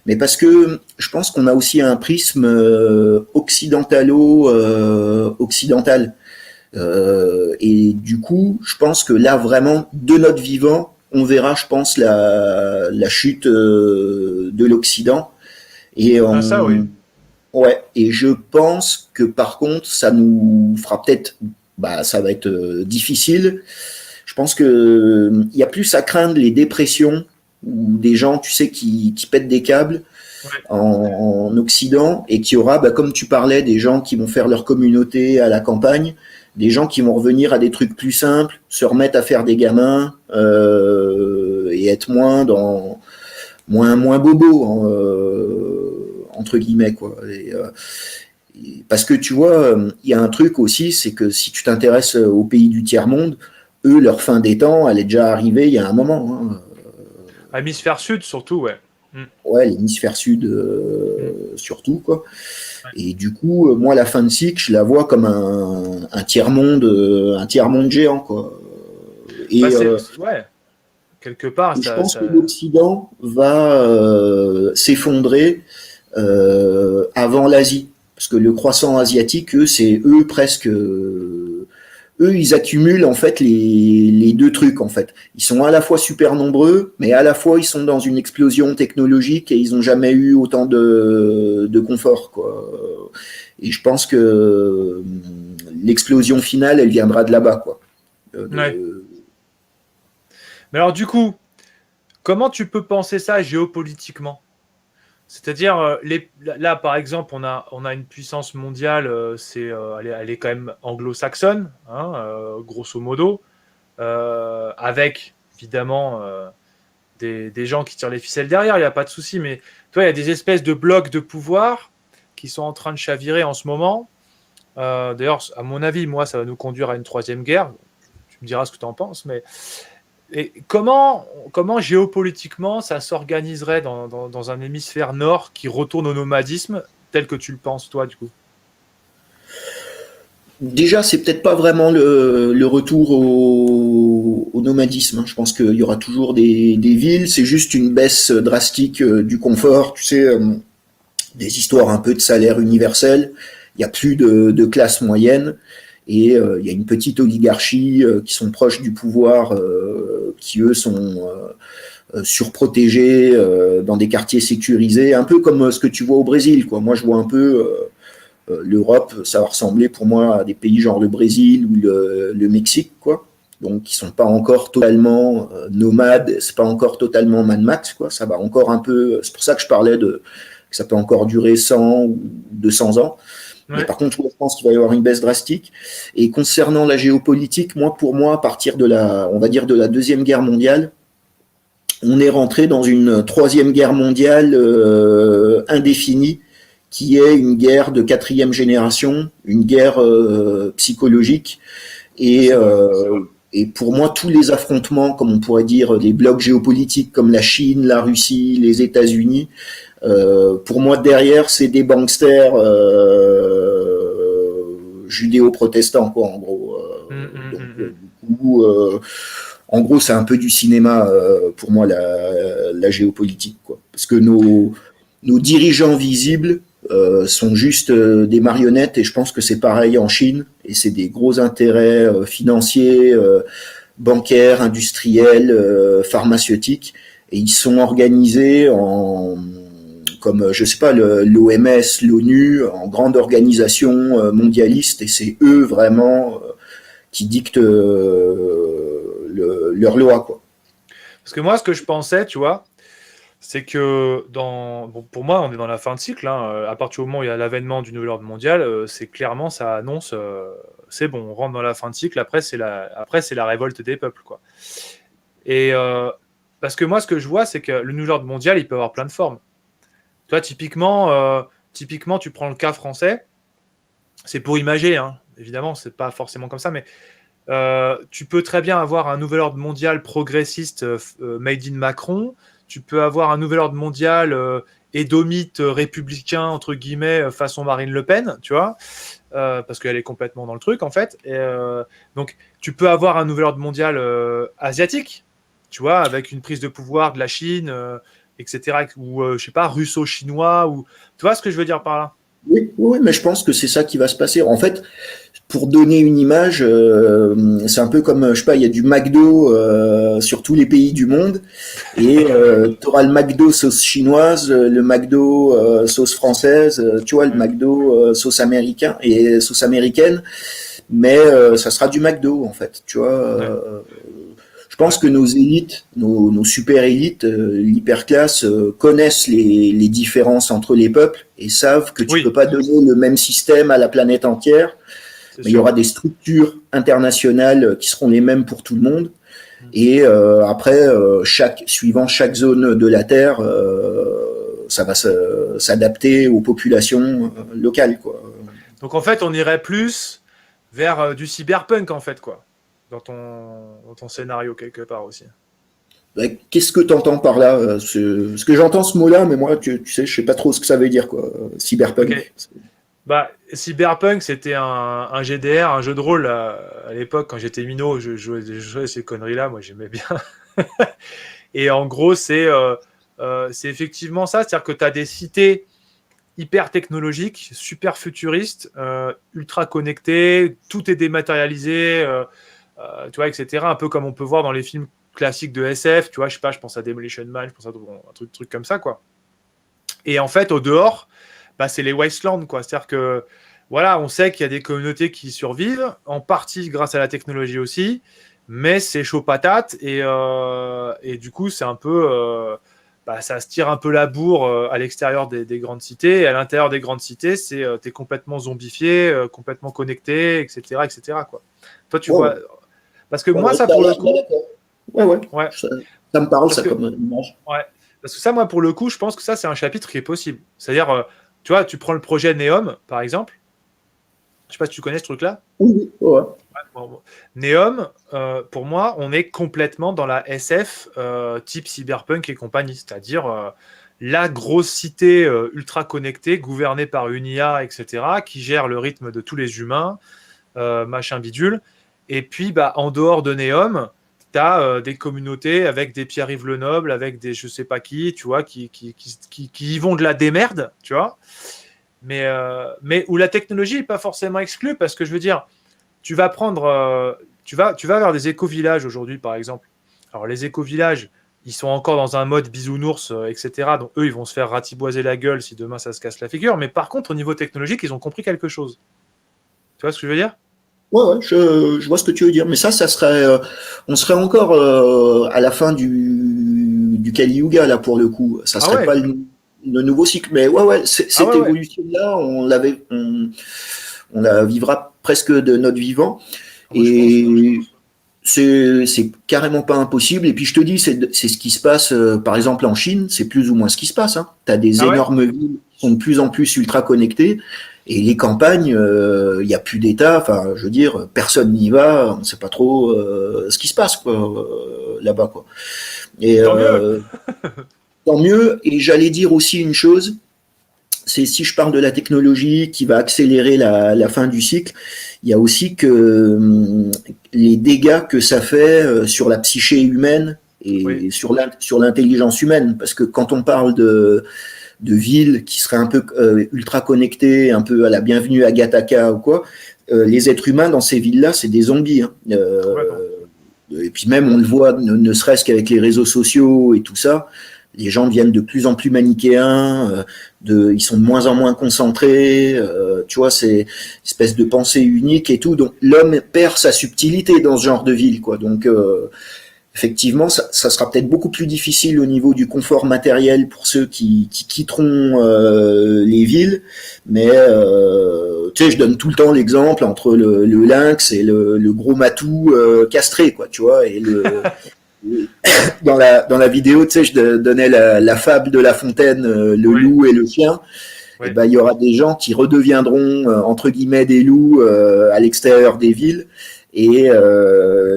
mais parce que je pense qu'on a aussi un prisme occidental. Et du coup, je pense que là vraiment, de notre vivant, on verra, je pense, la chute de l'Occident. Et Ah, ça, oui. ouais, et je pense que par contre, ça nous fera peut-être, bah, ça va être difficile. Je pense que il y a plus à craindre les dépressions ou des gens, tu sais, qui pètent des câbles Ouais. en Occident, et qu'il y aura, bah, comme tu parlais, des gens qui vont faire leur communauté à la campagne, des gens qui vont revenir à des trucs plus simples, se remettre à faire des gamins et être moins bobo entre guillemets, quoi. Parce que tu vois, il y a un truc aussi, c'est que si tu t'intéresses aux pays du tiers-monde, eux, leur fin des temps, elle est déjà arrivée il y a un moment. Hein. Hémisphère sud, surtout, ouais. Mm. Ouais, l'hémisphère sud Mm. surtout, quoi. Ouais. Et du coup, moi, la fin de cycle, je la vois comme un tiers-monde géant, quoi. Bah, Et, ouais, quelque part, et je pense que ça... l'Occident va s'effondrer avant l'Asie. Parce que le croissant asiatique, eux, c'est eux presque. Eux, ils accumulent en fait les deux trucs en fait. Ils sont à la fois super nombreux, mais à la fois ils sont dans une explosion technologique et ils n'ont jamais eu autant de confort, quoi. Et je pense que l'explosion finale, elle viendra de là-bas, quoi. Ouais. Mais alors, du coup, comment tu peux penser ça géopolitiquement? C'est-à-dire, là, par exemple, on a une puissance mondiale, elle est quand même anglo-saxonne, hein, grosso modo, avec évidemment des gens qui tirent les ficelles derrière, il n'y a pas de souci, mais toi, il y a des espèces de blocs de pouvoir qui sont en train de chavirer en ce moment. D'ailleurs, à mon avis, moi, ça va nous conduire à une troisième guerre. Tu me diras ce que tu en penses, mais et comment géopolitiquement ça s'organiserait dans un hémisphère nord qui retourne au nomadisme tel que tu le penses, toi, du coup? Déjà, c'est peut-être pas vraiment le retour au nomadisme. Hein. Je pense qu'il y aura toujours des villes. C'est juste une baisse drastique du confort. Tu sais, des histoires un peu de salaire universel. Il y a plus de classe moyenne et il y a une petite oligarchie qui sont proches du pouvoir, qui eux sont surprotégés dans des quartiers sécurisés, un peu comme ce que tu vois au Brésil, quoi. Moi, je vois un peu l'Europe, ça va ressembler pour moi à des pays genre le Brésil ou le Mexique, quoi. Donc, qui sont pas encore totalement nomades, c'est pas encore totalement Mad Max, quoi. Ça va encore un peu. C'est pour ça que je parlais de que ça peut encore durer 100 ou 200 ans. Mais Ouais. par contre, je pense qu'il va y avoir une baisse drastique. Et concernant la géopolitique, pour moi, à partir de on va dire de la Deuxième Guerre mondiale, on est rentré dans une Troisième Guerre mondiale indéfinie, qui est une guerre de quatrième génération, une guerre psychologique. Et, C'est vrai. et pour moi, tous les affrontements, comme on pourrait dire, des blocs géopolitiques comme la Chine, la Russie, les États-Unis, pour moi, derrière, c'est des banksters judéo-protestants, quoi, en gros. Du coup, en gros, c'est un peu du cinéma pour moi, la géopolitique, quoi. Parce que nos dirigeants visibles sont juste des marionnettes, et je pense que c'est pareil en Chine, et c'est des gros intérêts financiers, bancaires, industriels, pharmaceutiques, et ils sont organisés comme je sais pas l'OMS, l'ONU, en grande organisation mondialiste, et c'est eux vraiment qui dictent leur loi, quoi. Parce que moi, ce que je pensais, tu vois, c'est que bon, pour moi, on est dans la fin de cycle, hein. À partir du moment où il y a l'avènement du nouvel ordre mondial, c'est clairement, ça annonce, c'est bon, on rentre dans la fin de cycle. Après, c'est la révolte des peuples, quoi. Et parce que moi, ce que je vois, c'est que le nouvel ordre mondial, il peut avoir plein de formes. Toi, typiquement, tu prends le cas français. C'est pour imager, hein. Évidemment, c'est pas forcément comme ça, mais tu peux très bien avoir un nouvel ordre mondial progressiste made in Macron. Tu peux avoir un nouvel ordre mondial édomite républicain entre guillemets façon Marine Le Pen, tu vois, parce qu'elle est complètement dans le truc en fait. Et, donc tu peux avoir un nouvel ordre mondial asiatique, tu vois, avec une prise de pouvoir de la Chine, etc. Ou je sais pas, russo-chinois, ou tu vois ce que je veux dire par là. Oui, oui, mais je pense que c'est ça qui va se passer. En fait, pour donner une image, c'est un peu comme, je sais pas, il y a du McDo sur tous les pays du monde, et tu auras le McDo sauce chinoise, le McDo sauce française, tu vois, le Ouais. McDo sauce américain et sauce américaine, mais ça sera du McDo en fait, tu vois. Ouais. Je pense Ouais. que nos élites, nos super élites, l'hyperclasse, connaissent les différences entre les peuples et savent que tu peux Oui, pas donner le même système à la planète entière, c'est mais il y sûr. aura des structures internationales qui seront les mêmes pour tout le monde. Mm. Et après, suivant chaque zone de la Terre, ça va s'adapter aux populations locales, quoi. Donc en fait, on irait plus vers du cyberpunk en fait, quoi, dans ton scénario quelque part aussi. Qu'est-ce que tu entends par là Parce que j'entends ce mot-là, mais moi, tu sais, je sais pas trop ce que ça veut dire, quoi. Ok. Cyberpunk. Bah, cyberpunk, c'était un GDR, un jeu de rôle à l'époque quand j'étais minot, je jouais à ces conneries-là, moi j'aimais bien. Et en gros, c'est effectivement ça, c'est-à-dire que tu as des cités hyper technologiques, super futuristes, ultra connectées, tout est dématérialisé, tu vois, etc. Un peu comme on peut voir dans les films classiques de SF, tu vois, je sais pas, je pense à Demolition Man, je pense à un truc comme ça, quoi. Et en fait, au dehors, bah, c'est les wastelands, quoi. C'est-à-dire que, voilà, on sait qu'il y a des communautés qui survivent, en partie grâce à la technologie aussi, mais c'est chaud patate, et du coup, c'est un peu, bah, ça se tire un peu la bourre à l'extérieur des grandes cités, et à l'intérieur des grandes cités, t'es complètement zombifié, complètement connecté, etc., etc., quoi. Toi, tu Ouais, vois, ouais. parce que Ouais, moi, ouais, ça, ça a pour le l'air- ouais, coup, d'accord. Ouais, ouais. ouais, Ça me parle, parce ça, que comme image. Ouais. Parce que ça, moi, pour le coup, je pense que ça, c'est un chapitre qui est possible. C'est-à-dire, tu vois, tu prends le projet Neom, par exemple. Je sais pas si tu connais ce truc-là. Oui, oui, ouais. Bon. Neom, pour moi, on est complètement dans la SF type cyberpunk et compagnie. C'est-à-dire la grosse cité ultra connectée, gouvernée par une IA, etc., qui gère le rythme de tous les humains, machin bidule. Et puis, bah, en dehors de Neom, tu as des communautés avec des Pierre-Yves Lenoble, avec des je sais pas qui, tu vois, qui y vont de la démerde, tu vois. Mais où la technologie n'est pas forcément exclue, parce que je veux dire, tu vas prendre, tu vas vers des éco-villages aujourd'hui, par exemple. Alors, les éco-villages, ils sont encore dans un mode bisounours, etc. Donc, eux, ils vont se faire ratiboiser la gueule si demain ça se casse la figure. Mais par contre, au niveau technologique, ils ont compris quelque chose. Tu vois ce que je veux dire? Ouais, ouais, je vois ce que tu veux dire. Mais ça serait, on serait encore à la fin du Kali Yuga, là, pour le coup. Ça Ah serait pas ouais, le nouveau cycle. Mais ouais, ouais, ah cette ouais, ouais. évolution-là, on la vivra presque de notre vivant. Ah, moi, je pense. Et c'est carrément pas impossible. Et puis je te dis, c'est ce qui se passe, par exemple en Chine, c'est plus ou moins ce qui se passe. Hein. Tu as des Ah ouais? énormes villes qui sont de plus en plus ultra connectées. Et les campagnes, il n'y a plus d'État. Enfin, je veux dire, personne n'y va. On ne sait pas trop ce qui se passe quoi, là-bas. Quoi. Et Tant mieux. tant mieux. Et j'allais dire aussi une chose, c'est si je parle de la technologie qui va accélérer la fin du cycle, il y a aussi que les dégâts que ça fait sur la psyché humaine Oui. et sur l'intelligence humaine. Parce que quand on parle de villes qui seraient un peu ultra connectées, un peu à la bienvenue à Gataka ou quoi, les êtres humains dans ces villes-là, c'est des zombies. Hein. Complètement. Et puis même, on le voit, ne serait-ce qu'avec les réseaux sociaux et tout ça, les gens deviennent de plus en plus manichéens, ils sont de moins en moins concentrés, tu vois, c'est une espèce de pensée unique et tout. Donc l'homme perd sa subtilité dans ce genre de ville, quoi. Donc effectivement, ça sera peut-être beaucoup plus difficile au niveau du confort matériel pour ceux qui quitteront les villes. Mais tu sais, je donne tout le temps l'exemple entre le lynx et le gros matou castré, quoi, tu vois, et dans la vidéo, tu sais, je donnais la fable de La Fontaine, le Oui. loup et le chien. Et Oui. ben, il y aura des gens qui redeviendront entre guillemets des loups à l'extérieur des villes, et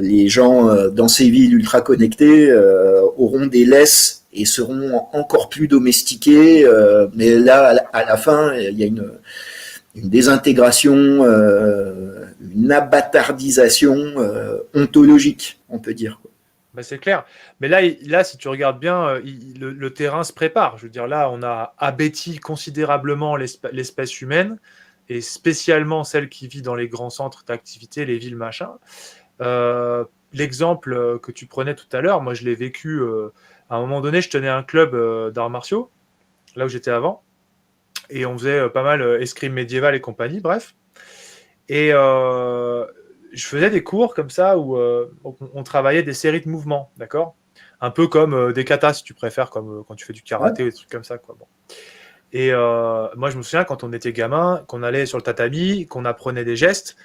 les gens dans ces villes ultra connectées auront des laisses et seront encore plus domestiqués. Mais là, à la fin, il y a une désintégration, une abattardisation ontologique, on peut dire. Bah, c'est clair. Mais là, si tu regardes bien, le terrain se prépare. Je veux dire, là, on a abêti considérablement l'espèce humaine, et spécialement celle qui vit dans les grands centres d'activité, les villes, machin. L'exemple que tu prenais tout à l'heure, moi, je l'ai vécu. À un moment donné, je tenais un club d'arts martiaux, là où j'étais avant, et on faisait pas mal escrime médiévale et compagnie, bref. Et je faisais des cours comme ça où on travaillait des séries de mouvements, d'accord? Un peu comme des katas, si tu préfères, comme quand tu fais du Ouais. karaté ou des trucs comme ça, quoi. Bon. Et moi, je me souviens quand on était gamin, qu'on allait sur le tatami, qu'on apprenait des gestes,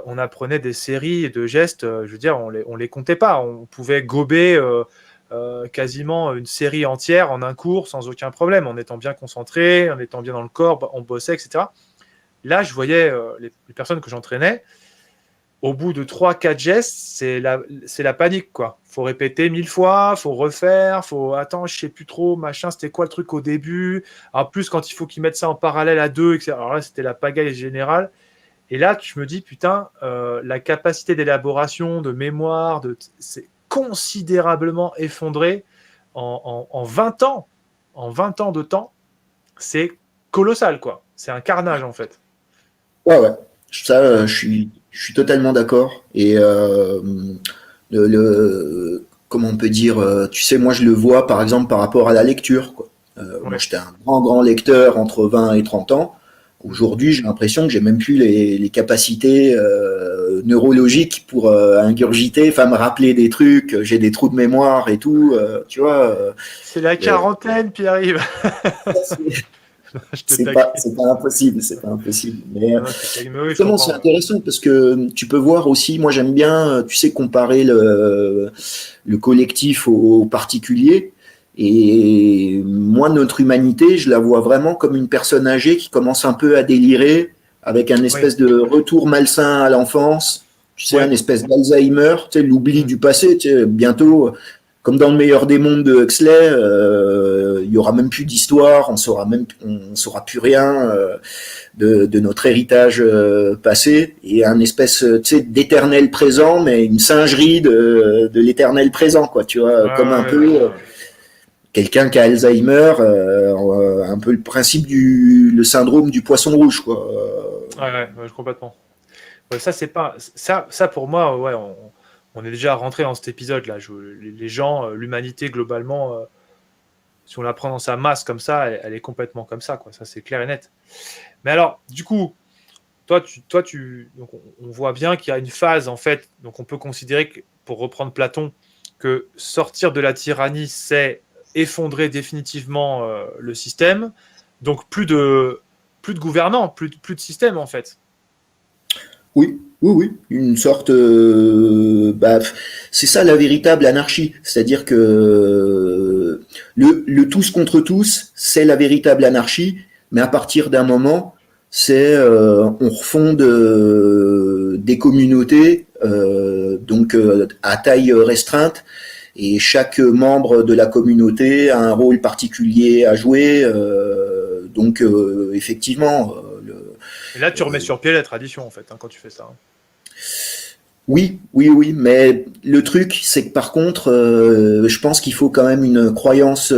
on apprenait des séries de gestes, je veux dire, on les comptait pas. On pouvait gober quasiment une série entière en un cours sans aucun problème, en étant bien concentré, en étant bien dans le corps, on bossait, etc. là, je voyais les personnes que j'entraînais, au bout de 3-4 gestes, c'est la panique, quoi. Faut répéter 1000 fois, faut refaire, faut attends, je sais plus trop, machin, c'était quoi le truc au début. En plus, quand il faut qu'ils mettent ça en parallèle à deux, etc. Alors là, c'était la pagaille générale. Et là, je me dis, putain, la capacité d'élaboration, de mémoire, c'est considérablement effondré en 20 ans. En 20 ans de temps, c'est colossal, quoi. C'est un carnage, en fait. Ouais, ouais. Ça, je suis totalement d'accord. Et comment on peut dire, tu sais, moi je le vois par exemple par rapport à la lecture, quoi. Moi Ouais. j'étais un grand lecteur entre 20 et 30 ans. Aujourd'hui, j'ai l'impression que j'ai même plus les capacités neurologiques pour ingurgiter, enfin me rappeler des trucs. J'ai des trous de mémoire et tout. Tu vois, C'est la euh, quarantaine, Pierre-Yves. c'est Je te c'est pas, taquine. c'est pas impossible, c'est pas impossible. Mais Non, non, je te taquine. Mais oui, je justement, c'est comprends. Ouais. intéressant parce que tu peux voir aussi, moi j'aime bien, tu sais, comparer le collectif au particulier. Et moi, notre humanité, je la vois vraiment comme une personne âgée qui commence un peu à délirer, avec un Oui, espèce de retour malsain à l'enfance, tu sais, un ouais. espèce d'Alzheimer, tu sais, l'oubli Mm. du passé, tu sais, bientôt, comme dans le meilleur des mondes de Huxley, il y aura même plus d'histoire, on saura plus rien de notre héritage passé, et un espèce, tu sais, d'éternel présent, mais une singerie de l'éternel présent, quoi, tu Ouais, vois, comme un ouais, peu ouais. quelqu'un qui a Alzheimer, un peu le principe le syndrome du poisson rouge, quoi. Ouais, ouais, ouais, complètement. Ouais, ça, c'est pas. Ça, pour moi, ouais, on est déjà rentré dans cet épisode-là. Les gens, l'humanité, globalement, si on la prend dans sa masse comme ça, elle est complètement comme ça, quoi. Ça, c'est clair et net. Mais alors, du coup, donc on voit bien qu'il y a une phase, en fait, donc on peut considérer que, pour reprendre Platon, que sortir de la tyrannie, c'est effondrer définitivement le système. Donc plus de gouvernants, plus de système, en fait. Oui, oui, oui, une sorte, c'est ça la véritable anarchie, c'est-à-dire que le tous contre tous, c'est la véritable anarchie, mais à partir d'un moment, c'est on refonde des communautés, donc à taille restreinte, et chaque membre de la communauté a un rôle particulier à jouer, donc effectivement. Et là, tu remets sur pied la tradition, en fait, hein, quand tu fais ça. Hein. Oui, oui, oui, mais le truc, c'est que par contre, je pense qu'il faut quand même une croyance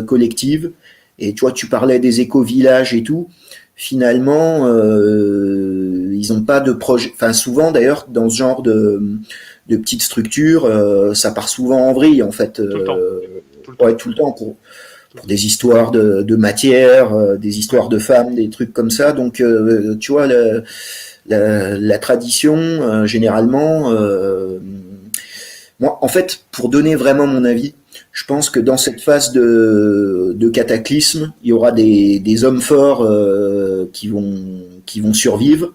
collective. Et tu vois, tu parlais des éco-villages et tout. Finalement, ils n'ont pas de projet. Enfin, souvent d'ailleurs, dans ce genre de petites structures, ça part souvent en vrille, en fait. Tout le temps. Tout le Ouais, temps. tout le temps Tout le pour temps. des histoires de matière, des Ouais. histoires de femmes, des trucs comme ça. Donc, tu vois, la tradition, généralement, moi, en fait, pour donner vraiment mon avis, je pense que dans cette phase de cataclysme, il y aura des hommes forts qui vont survivre,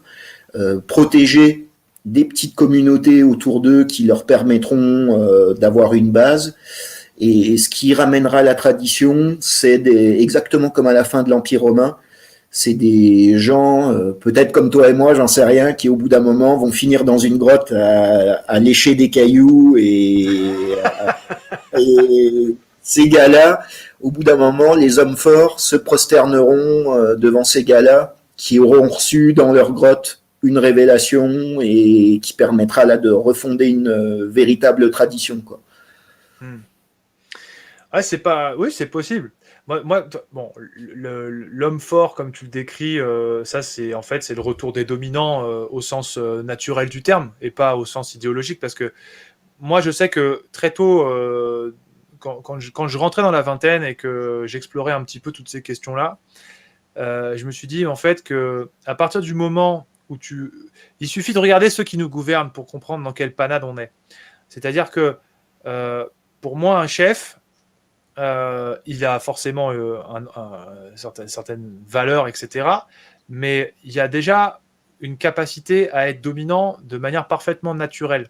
protéger des petites communautés autour d'eux qui leur permettront d'avoir une base. Et ce qui ramènera la tradition, c'est exactement comme à la fin de l'Empire romain, c'est des gens, peut-être comme toi et moi, j'en sais rien, qui au bout d'un moment vont finir dans une grotte à lécher des cailloux et ces gars-là, au bout d'un moment, les hommes forts se prosterneront devant ces gars-là qui auront reçu dans leur grotte une révélation et qui permettra là de refonder une véritable tradition, quoi. Hmm. Ah, c'est pas. Oui, c'est possible. Bon, l'homme fort, comme tu le décris, ça, c'est en fait, c'est le retour des dominants au sens naturel du terme et pas au sens idéologique. Parce que moi, je sais que très tôt, quand je rentrais dans la vingtaine et que j'explorais un petit peu toutes ces questions-là, je me suis dit en fait que à partir du moment où il suffit de regarder ceux qui nous gouvernent pour comprendre dans quelle panade on est. C'est-à-dire que euh, pour moi, un chef, il a forcément certaines valeurs, etc. Mais il y a déjà une capacité à être dominant de manière parfaitement naturelle.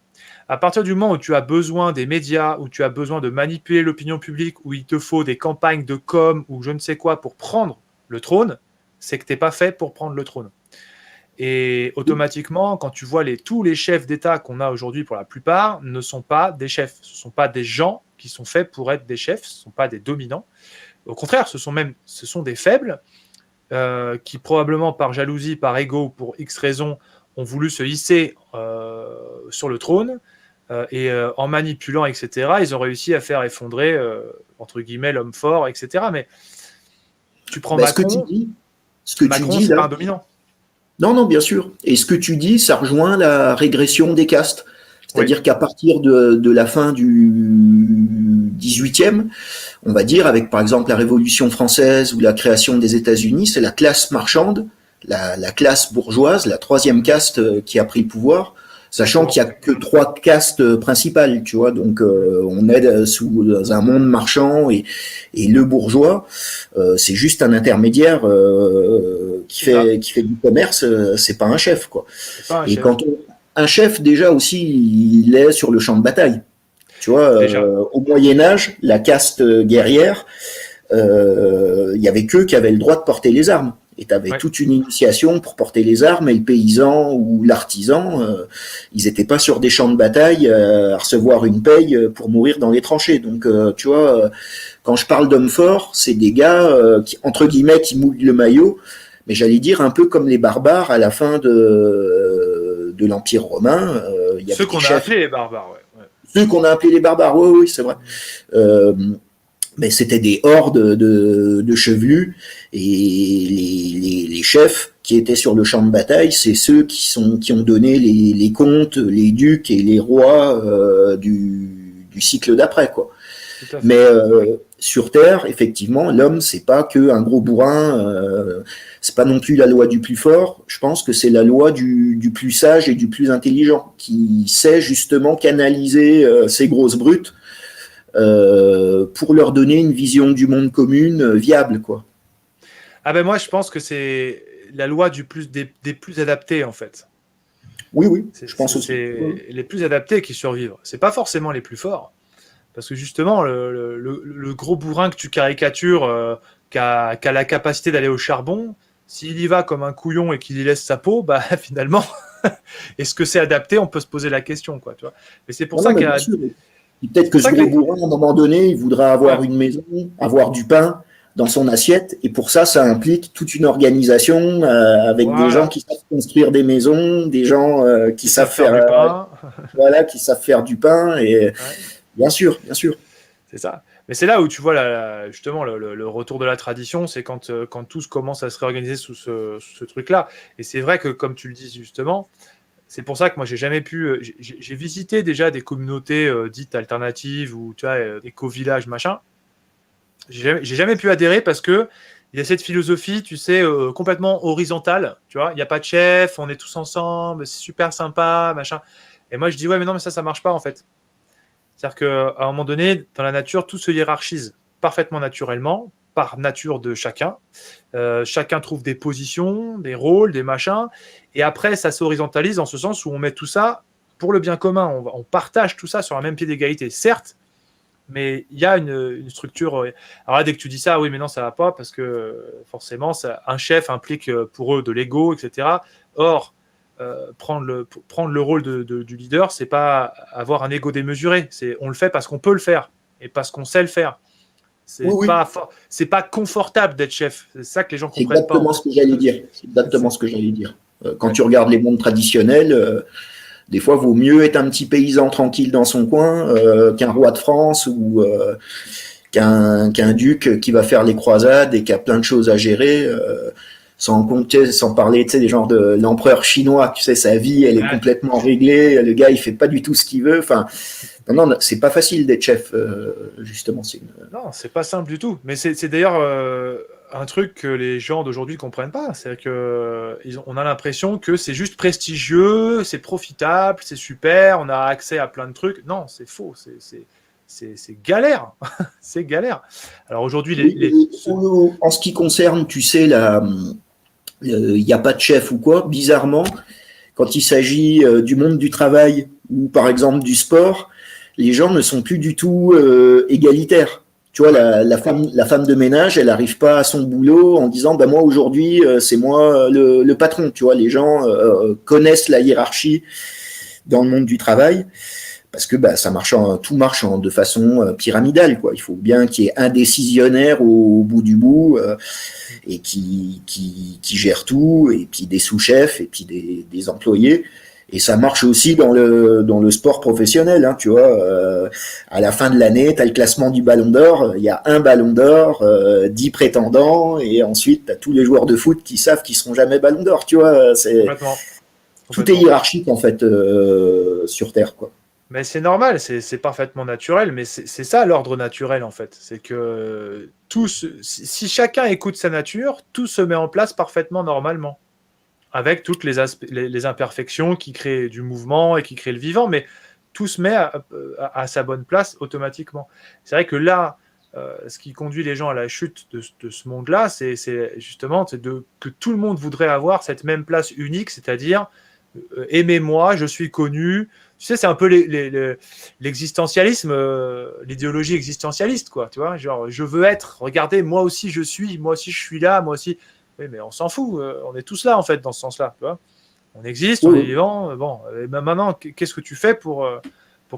À partir du moment où tu as besoin des médias, où tu as besoin de manipuler l'opinion publique, où il te faut des campagnes de com ou je ne sais quoi pour prendre le trône, c'est que tu n'es pas fait pour prendre le trône. Et automatiquement, quand tu vois tous les chefs d'État qu'on a aujourd'hui, pour la plupart, ne sont pas des chefs. Ce ne sont pas des gens qui sont faits pour être des chefs, ce ne sont pas des dominants. Au contraire, ce sont des faibles qui, probablement par jalousie, par ego, pour X raisons, ont voulu se hisser sur le trône et en manipulant, etc., ils ont réussi à faire effondrer, entre guillemets, l'homme fort, etc. Mais tu prends Macron, Macron, c'est pas un dominant. Non, bien sûr. Et ce que tu dis, ça rejoint la régression des castes. C'est-à-dire qu'à partir de la fin du 18e, on va dire, avec par exemple la Révolution française ou la création des États-Unis, c'est la classe marchande, la classe bourgeoise, la troisième caste qui a pris le pouvoir, sachant qu'il n'y a que 3 castes principales, tu vois. Donc on est sous un monde marchand et le bourgeois, c'est juste un intermédiaire qui fait du commerce, c'est pas un chef, quoi. Et quand un chef, déjà aussi, il est sur le champ de bataille. Tu vois, au Moyen-Âge, la caste guerrière, il y avait qu'eux qui avaient le droit de porter les armes. Et tu avais toute une initiation pour porter les armes, et le paysan ou l'artisan, ils n'étaient pas sur des champs de bataille à recevoir une paye pour mourir dans les tranchées. Donc, tu vois, quand je parle d'hommes forts, c'est des gars qui, entre guillemets, qui mouillent le maillot, mais j'allais dire un peu comme les barbares à la fin de l'Empire romain. Ceux qu'on a appelés les barbares, Ceux qu'on a appelés les barbares, oui, c'est vrai. Mais c'était des hordes de chevelus, et les chefs qui étaient sur le champ de bataille, c'est ceux qui ont donné les comtes, les ducs et les rois du cycle d'après, quoi. Mais sur Terre, effectivement, l'homme, c'est pas que un gros bourrin, c'est pas non plus la loi du plus fort. Je pense que c'est la loi du plus sage et du plus intelligent, qui sait justement canaliser ces grosses brutes pour leur donner une vision du monde commune viable, quoi. Ah ben moi, je pense que c'est la loi des plus adaptés, en fait. Oui, je pense aussi. C'est les plus adaptés qui survivent. C'est pas forcément les plus forts. Parce que justement, le gros bourrin que tu caricatures, qui a la capacité d'aller au charbon, s'il y va comme un couillon et qu'il y laisse sa peau, bah finalement, est-ce que c'est adapté? On peut se poser la question, quoi. Tu vois. Mais c'est pour ça qu'il y a... Peut-être que ce gros bourrin, à un moment donné, il voudra avoir une maison, avoir du pain dans son assiette, et pour ça, ça implique toute une organisation avec des gens qui savent construire des maisons, des gens qui savent faire du pain. Qui savent faire du pain, et bien sûr. C'est ça. Mais c'est là où tu vois justement le retour de la tradition, c'est quand tous commencent à se réorganiser sous ce truc-là. Et c'est vrai que, comme tu le dis justement, c'est pour ça que moi, j'ai jamais pu... J'ai visité déjà des communautés dites alternatives ou tu vois, éco-villages, machin. J'ai jamais pu adhérer parce que il y a cette philosophie, tu sais, complètement horizontale. Tu vois, il n'y a pas de chef, on est tous ensemble, c'est super sympa, machin. Et moi, je dis, ouais, mais non, mais ça marche pas, en fait. C'est-à-dire qu'à un moment donné, dans la nature, tout se hiérarchise parfaitement naturellement, par nature de chacun. Chacun trouve des positions, des rôles, des machins. Et après, ça s'horizontalise en ce sens où on met tout ça pour le bien commun. On partage tout ça sur un même pied d'égalité, certes, mais il y a une structure. Alors là, dès que tu dis ça, oui, mais non, ça va pas, parce que forcément, un chef implique pour eux de l'ego, etc. Or, prendre le rôle du leader, c'est pas avoir un ego démesuré. On le fait parce qu'on peut le faire et parce qu'on sait le faire. C'est pas confortable d'être chef. C'est ça que les gens comprennent pas. C'est exactement ce que j'allais dire. Quand tu regardes les mondes traditionnels, des fois, vaut mieux être un petit paysan tranquille dans son coin qu'un roi de France ou qu'un duc qui va faire les croisades et qui a plein de choses à gérer. Sans parler, tu sais, des genres de l'empereur chinois, tu sais, sa vie, elle est complètement réglée, le gars, il fait pas du tout ce qu'il veut, enfin, non, c'est pas facile d'être chef, justement. Non, c'est pas simple du tout, mais c'est d'ailleurs un truc que les gens d'aujourd'hui comprennent pas, c'est on a l'impression que c'est juste prestigieux, c'est profitable, c'est super, on a accès à plein de trucs. Non, c'est faux, c'est galère, c'est galère. Alors aujourd'hui, en ce qui concerne, tu sais, il n'y a pas de chef ou quoi, bizarrement, quand il s'agit du monde du travail ou par exemple du sport, les gens ne sont plus du tout égalitaires. Tu vois, la femme de ménage, elle n'arrive pas à son boulot en disant bah, moi aujourd'hui, c'est moi le patron. Tu vois, les gens connaissent la hiérarchie dans le monde du travail parce que bah, tout marche de façon pyramidale. Quoi. Il faut bien qu'il y ait un décisionnaire au bout du bout et qui gère tout, et puis des sous-chefs, et puis des employés. Et ça marche aussi dans le sport professionnel, hein, tu vois. À la fin de l'année, tu as le classement du Ballon d'Or, il y a un Ballon d'Or, 10 prétendants, et ensuite tu as tous les joueurs de foot qui savent qu'ils seront jamais Ballon d'Or, tu vois. Tout est hiérarchique en fait sur Terre, quoi. Mais c'est normal, c'est parfaitement naturel, mais c'est ça l'ordre naturel en fait. C'est que si chacun écoute sa nature, tout se met en place parfaitement normalement, avec toutes les imperfections qui créent du mouvement et qui créent le vivant, mais tout se met à sa bonne place automatiquement. C'est vrai que là, ce qui conduit les gens à la chute de ce monde-là, c'est justement que tout le monde voudrait avoir cette même place unique, c'est-à-dire aimez-moi, je suis connu. Tu sais, c'est un peu l'existentialisme, l'idéologie existentialiste, quoi. Tu vois, genre, je veux être, regardez, moi aussi je suis là, moi aussi. Oui, mais on s'en fout, on est tous là, en fait, dans ce sens-là. Tu vois, on existe, on est vivant. Bon, maintenant, qu'est-ce que tu fais pour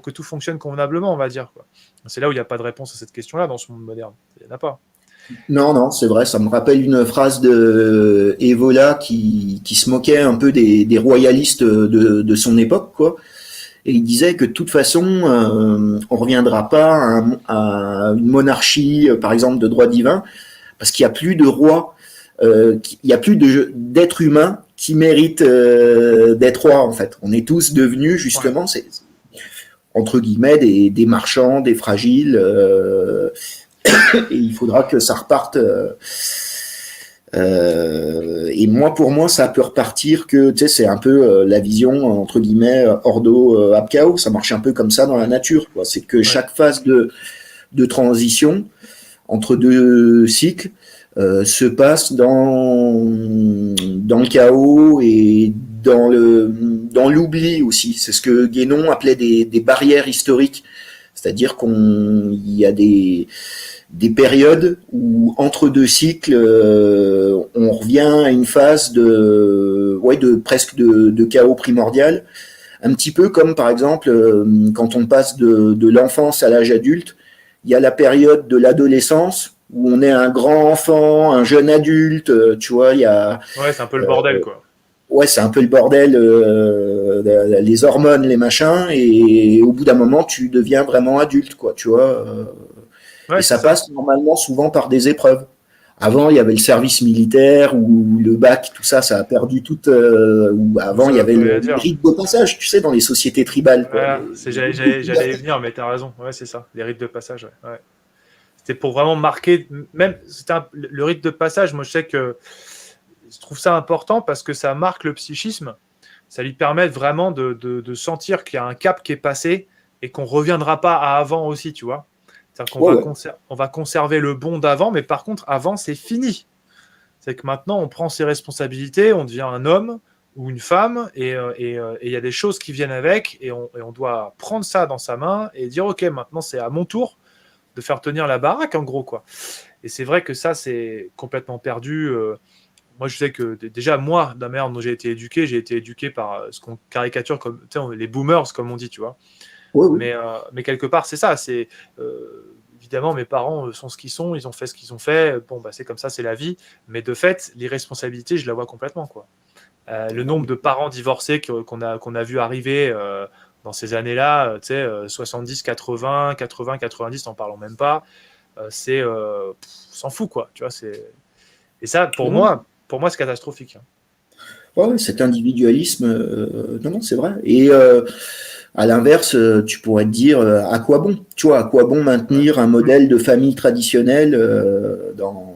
que tout fonctionne convenablement, on va dire, quoi. C'est là où il n'y a pas de réponse à cette question-là dans ce monde moderne. Il n'y en a pas. Non, c'est vrai, ça me rappelle une phrase de Evola qui se moquait un peu des royalistes de son époque, quoi. Et il disait que de toute façon, on reviendra pas à une monarchie, par exemple, de droit divin, parce qu'il n'y a plus de roi, il n'y a plus d'êtres humains qui méritent d'être rois, en fait. On est tous devenus, justement, c'est entre guillemets, des marchands, des fragiles, et il faudra que ça reparte. Et pour moi, ça peut repartir que, tu sais, c'est un peu la vision, entre guillemets, ordo ab chaos. Ça marche un peu comme ça dans la nature, quoi. C'est que chaque phase de transition entre deux cycles se passe dans le chaos et dans l'oubli aussi. C'est ce que Guénon appelait des barrières historiques. C'est-à-dire qu'il y a des périodes où entre deux cycles, on revient à une phase presque de chaos primordial, un petit peu comme par exemple quand on passe de l'enfance à l'âge adulte, il y a la période de l'adolescence où on est un grand enfant, un jeune adulte, tu vois, il y a... Ouais, c'est un peu le bordel, quoi. Ouais, c'est un peu le bordel, les hormones, les machins, et au bout d'un moment, tu deviens vraiment adulte, quoi, tu vois. Et ça passe normalement souvent par des épreuves. Avant, il y avait le service militaire ou le bac, tout ça, ça a perdu toute. Avant, il y avait le rite de passage, tu sais, dans les sociétés tribales. Voilà, j'allais y venir, mais t'as raison. Ouais, c'est ça, les rites de passage. Ouais. C'était pour vraiment marquer, même le rite de passage. Moi, je sais que je trouve ça important parce que ça marque le psychisme. Ça lui permet vraiment de sentir qu'il y a un cap qui est passé et qu'on ne reviendra pas à avant aussi, tu vois. C'est-à-dire qu'on on va conserver le bon d'avant, mais par contre, avant, c'est fini. C'est que maintenant, on prend ses responsabilités, on devient un homme ou une femme, et il y a des choses qui viennent avec, et on doit prendre ça dans sa main et dire, OK, maintenant, c'est à mon tour de faire tenir la baraque, en gros, quoi. Et c'est vrai que ça, c'est complètement perdu. Moi, je sais que déjà, moi, de la manière dont j'ai été éduqué par ce qu'on caricature comme les boomers, comme on dit, tu vois. Oui. Mais quelque part, c'est ça. C'est évidemment, mes parents sont ce qu'ils sont, ils ont fait ce qu'ils ont fait. Bon, bah, c'est comme ça, c'est la vie. Mais de fait, l'irresponsabilité, je la vois complètement, quoi. Le nombre de parents divorcés qu'on a vu arriver dans ces années-là, tu sais, 70, 80, 80, 90, n'en parlons même pas. C'est s'en fout, quoi. Tu vois, et ça, pour moi, c'est catastrophique. Ouais, cet individualisme, non, c'est vrai. Et à l'inverse, tu pourrais te dire à quoi bon? Tu vois, à quoi bon maintenir un modèle de famille traditionnelle dans.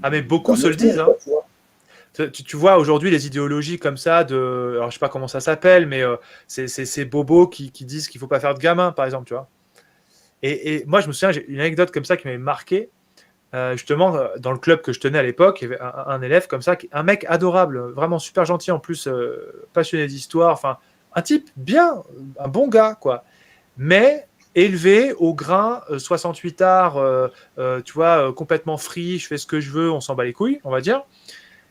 Ah, mais beaucoup se le disent, hein. Tu vois, aujourd'hui, les idéologies comme ça, alors je sais pas comment ça s'appelle, mais c'est ces bobos qui disent qu'il faut pas faire de gamins, par exemple, tu vois. Et moi, je me souviens, j'ai une anecdote comme ça qui m'avait marqué. Justement, dans le club que je tenais à l'époque, il y avait un élève comme ça, un mec adorable, vraiment super gentil, en plus passionné d'histoire, enfin, un type bien, un bon gars, quoi. Mais élevé au grain, 68 arts, tu vois, complètement free, je fais ce que je veux, on s'en bat les couilles, on va dire.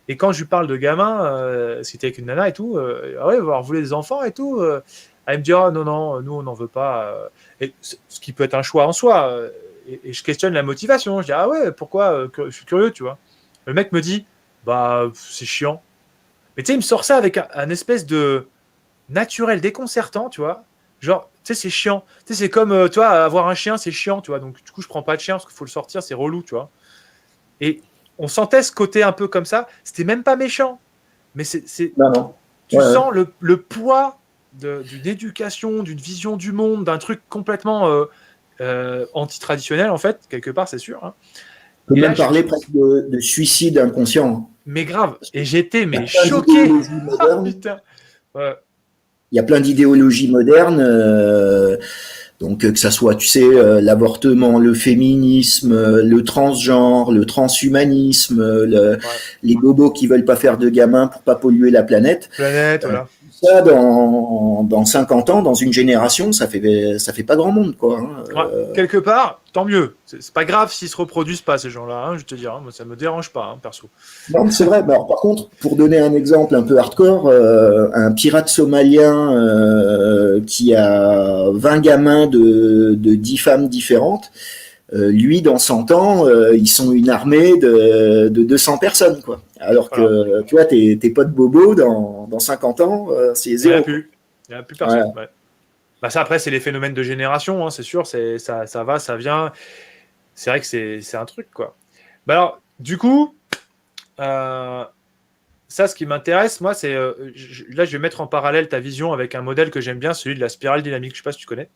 Et quand je lui parle de gamin, c'était avec une nana et tout, ah ouais, alors, vous voulez des enfants et tout, elle me dit, oh non, non, nous on n'en veut pas. Et ce qui peut être un choix en soi. Et je questionne la motivation. Je dis, ah ouais, pourquoi je suis curieux, tu vois. Le mec me dit, bah, c'est chiant. Mais tu sais, il me sort ça avec un espèce de naturel déconcertant, tu vois. Genre, tu sais, c'est chiant. Tu sais, c'est comme, tu vois, avoir un chien, c'est chiant, tu vois. Donc, du coup, je prends pas de chien parce qu'il faut le sortir, c'est relou, tu vois. Et on sentait ce côté un peu comme ça. C'était même pas méchant. Mais Non. tu sens le poids d'une éducation, d'une vision du monde, d'un truc complètement anti-traditionnel, en fait, quelque part, c'est sûr. Hein. On peut Et là, même parler presque de suicide inconscient. mais grave. Et j'étais Il y a mais plein choqué. d'idéologies modernes. Putain. Ouais. Il y a plein d'idéologies modernes. Donc que ça soit, tu sais, l'avortement, le féminisme, le transgenre, le transhumanisme, les bobos qui veulent pas faire de gamins pour pas polluer la planète. Planète, voilà. Ça, dans 50 ans, dans une génération, ça fait pas grand monde, quoi. Hein. Ouais, quelque part, tant mieux. C'est pas grave s'ils se reproduisent pas, ces gens-là, hein, je te dis. Hein, moi, ça me dérange pas, hein, perso. Non, c'est vrai. Alors, par contre, pour donner un exemple un peu hardcore, un pirate somalien qui a 20 gamins de 10 femmes différentes, lui, dans 100 ans, ils sont une armée de 200 personnes, quoi. Alors que, voilà. Tu vois, tes potes bobos, dans 50 ans, c'est zéro. Il n'y a plus personne. Ouais. Ouais. Bah ça, après, c'est les phénomènes de génération, hein, c'est sûr. Ça va, ça vient. C'est vrai que c'est un truc, quoi. Bah alors, du coup, ça, ce qui m'intéresse, moi, c'est... là, je vais mettre en parallèle ta vision avec un modèle que j'aime bien, celui de la spirale dynamique. Je ne sais pas si tu connais.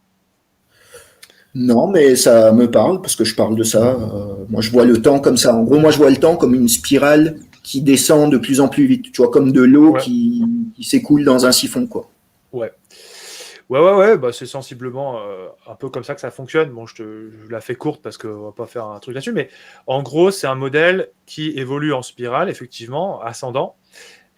Non, mais ça me parle, parce que je parle de ça. Moi, je vois le temps comme ça. En gros, moi, je vois le temps comme une spirale qui descend de plus en plus vite. Tu vois, comme de l'eau qui s'écoule dans un siphon, quoi. Ouais. Ouais, bah, c'est sensiblement un peu comme ça que ça fonctionne. Bon, je la fais courte parce qu'on va pas faire un truc là-dessus, mais en gros, c'est un modèle qui évolue en spirale, effectivement, ascendant,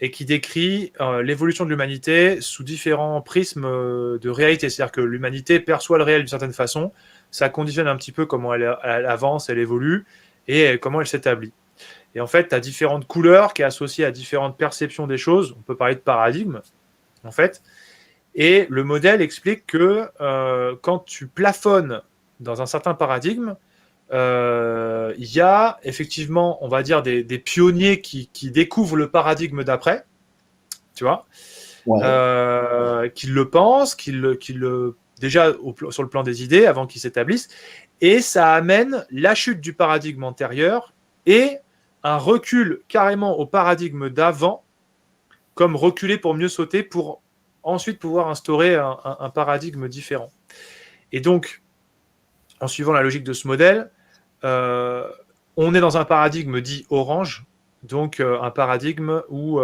et qui décrit l'évolution de l'humanité sous différents prismes de réalité. C'est-à-dire que l'humanité perçoit le réel d'une certaine façon, ça conditionne un petit peu comment elle avance, elle évolue, et comment elle s'établit. Et en fait, tu as différentes couleurs qui sont associées à différentes perceptions des choses. On peut parler de paradigme, en fait. Et le modèle explique que quand tu plafonnes dans un certain paradigme, il y a effectivement, on va dire, des pionniers qui découvrent le paradigme d'après, tu vois, qui le pensent, déjà sur le plan des idées, avant qu'ils s'établissent, et ça amène la chute du paradigme antérieur et un recul carrément au paradigme d'avant, comme reculer pour mieux sauter, pour ensuite pouvoir instaurer un paradigme différent. Et donc, en suivant la logique de ce modèle, on est dans un paradigme dit orange, donc un paradigme où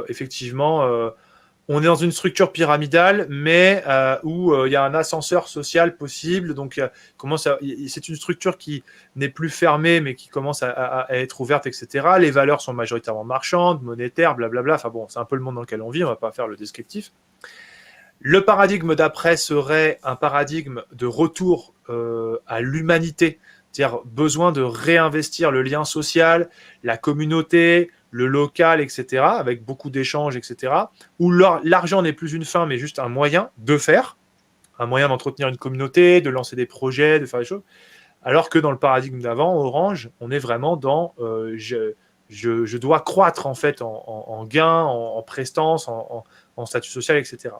effectivement on est dans une structure pyramidale, mais où il y a un ascenseur social possible. Donc c'est une structure qui n'est plus fermée, mais qui commence à être ouverte, etc. Les valeurs sont majoritairement marchandes, monétaires, blablabla. Enfin bon, c'est un peu le monde dans lequel on vit, on ne va pas faire le descriptif. Le paradigme d'après serait un paradigme de retour à l'humanité, c'est-à-dire besoin de réinvestir le lien social, la communauté, le local, etc., avec beaucoup d'échanges, etc., où l'argent n'est plus une fin, mais juste un moyen de faire, un moyen d'entretenir une communauté, de lancer des projets, de faire des choses, alors que dans le paradigme d'avant, Orange, on est vraiment dans je dois croître en fait en gain, en prestance, en statut social, etc.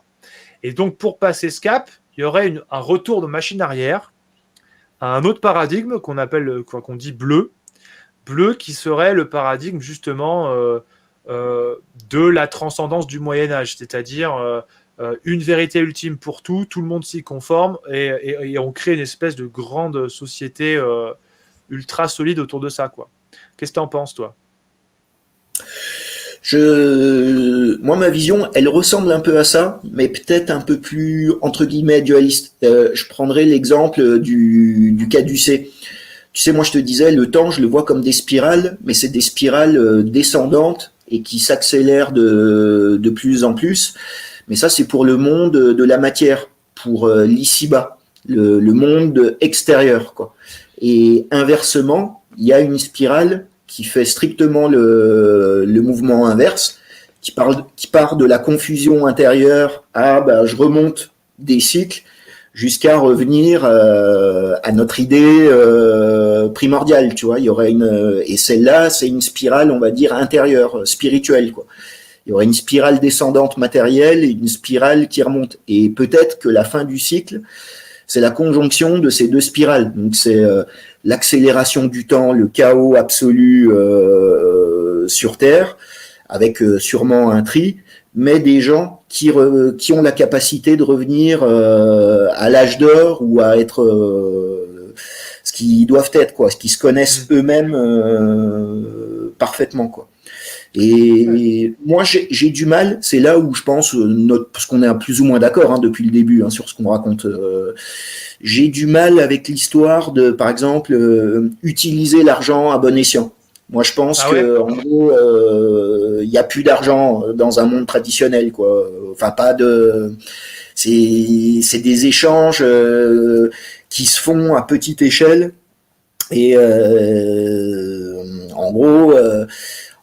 Et donc, pour passer ce cap, il y aurait un retour de machine arrière à un autre paradigme qu'on appelle, qu'on dit bleu, qui serait le paradigme justement de la transcendance du Moyen-Âge, c'est-à-dire une vérité ultime pour tout le monde s'y conforme et on crée une espèce de grande société ultra solide autour de ça, quoi. Qu'est-ce que tu en penses, toi ? Moi, ma vision, elle ressemble un peu à ça, mais peut-être un peu plus, entre guillemets, dualiste. Je prendrai l'exemple du caducée. Tu sais, moi, je te disais, le temps, je le vois comme des spirales, mais c'est des spirales descendantes et qui s'accélèrent de plus en plus. Mais ça, c'est pour le monde de la matière, pour l'ici-bas. le monde extérieur, quoi. Et inversement, il y a une spirale qui fait strictement le mouvement inverse, qui part de la confusion intérieure à je remonte des cycles jusqu'à revenir à notre idée primordiale, tu vois. Il y aurait et celle-là, c'est une spirale, on va dire, intérieure, spirituelle, quoi. Il y aurait une spirale descendante matérielle et une spirale qui remonte. Et peut-être que la fin du cycle, c'est la conjonction de ces deux spirales. Donc c'est l'accélération du temps, le chaos absolu sur Terre, avec sûrement un tri, mais des gens qui ont la capacité de revenir à l'âge d'or ou à être ce qu'ils doivent être, quoi, ce qu'ils se connaissent eux-mêmes parfaitement, quoi. Et moi, j'ai du mal, c'est là où je pense, parce qu'on est plus ou moins d'accord depuis le début sur ce qu'on raconte, j'ai du mal avec l'histoire de, par exemple, utiliser l'argent à bon escient. Moi, je pense en gros, il n'y a plus d'argent dans un monde traditionnel, quoi. Enfin, pas de... C'est des échanges qui se font à petite échelle. Et en gros...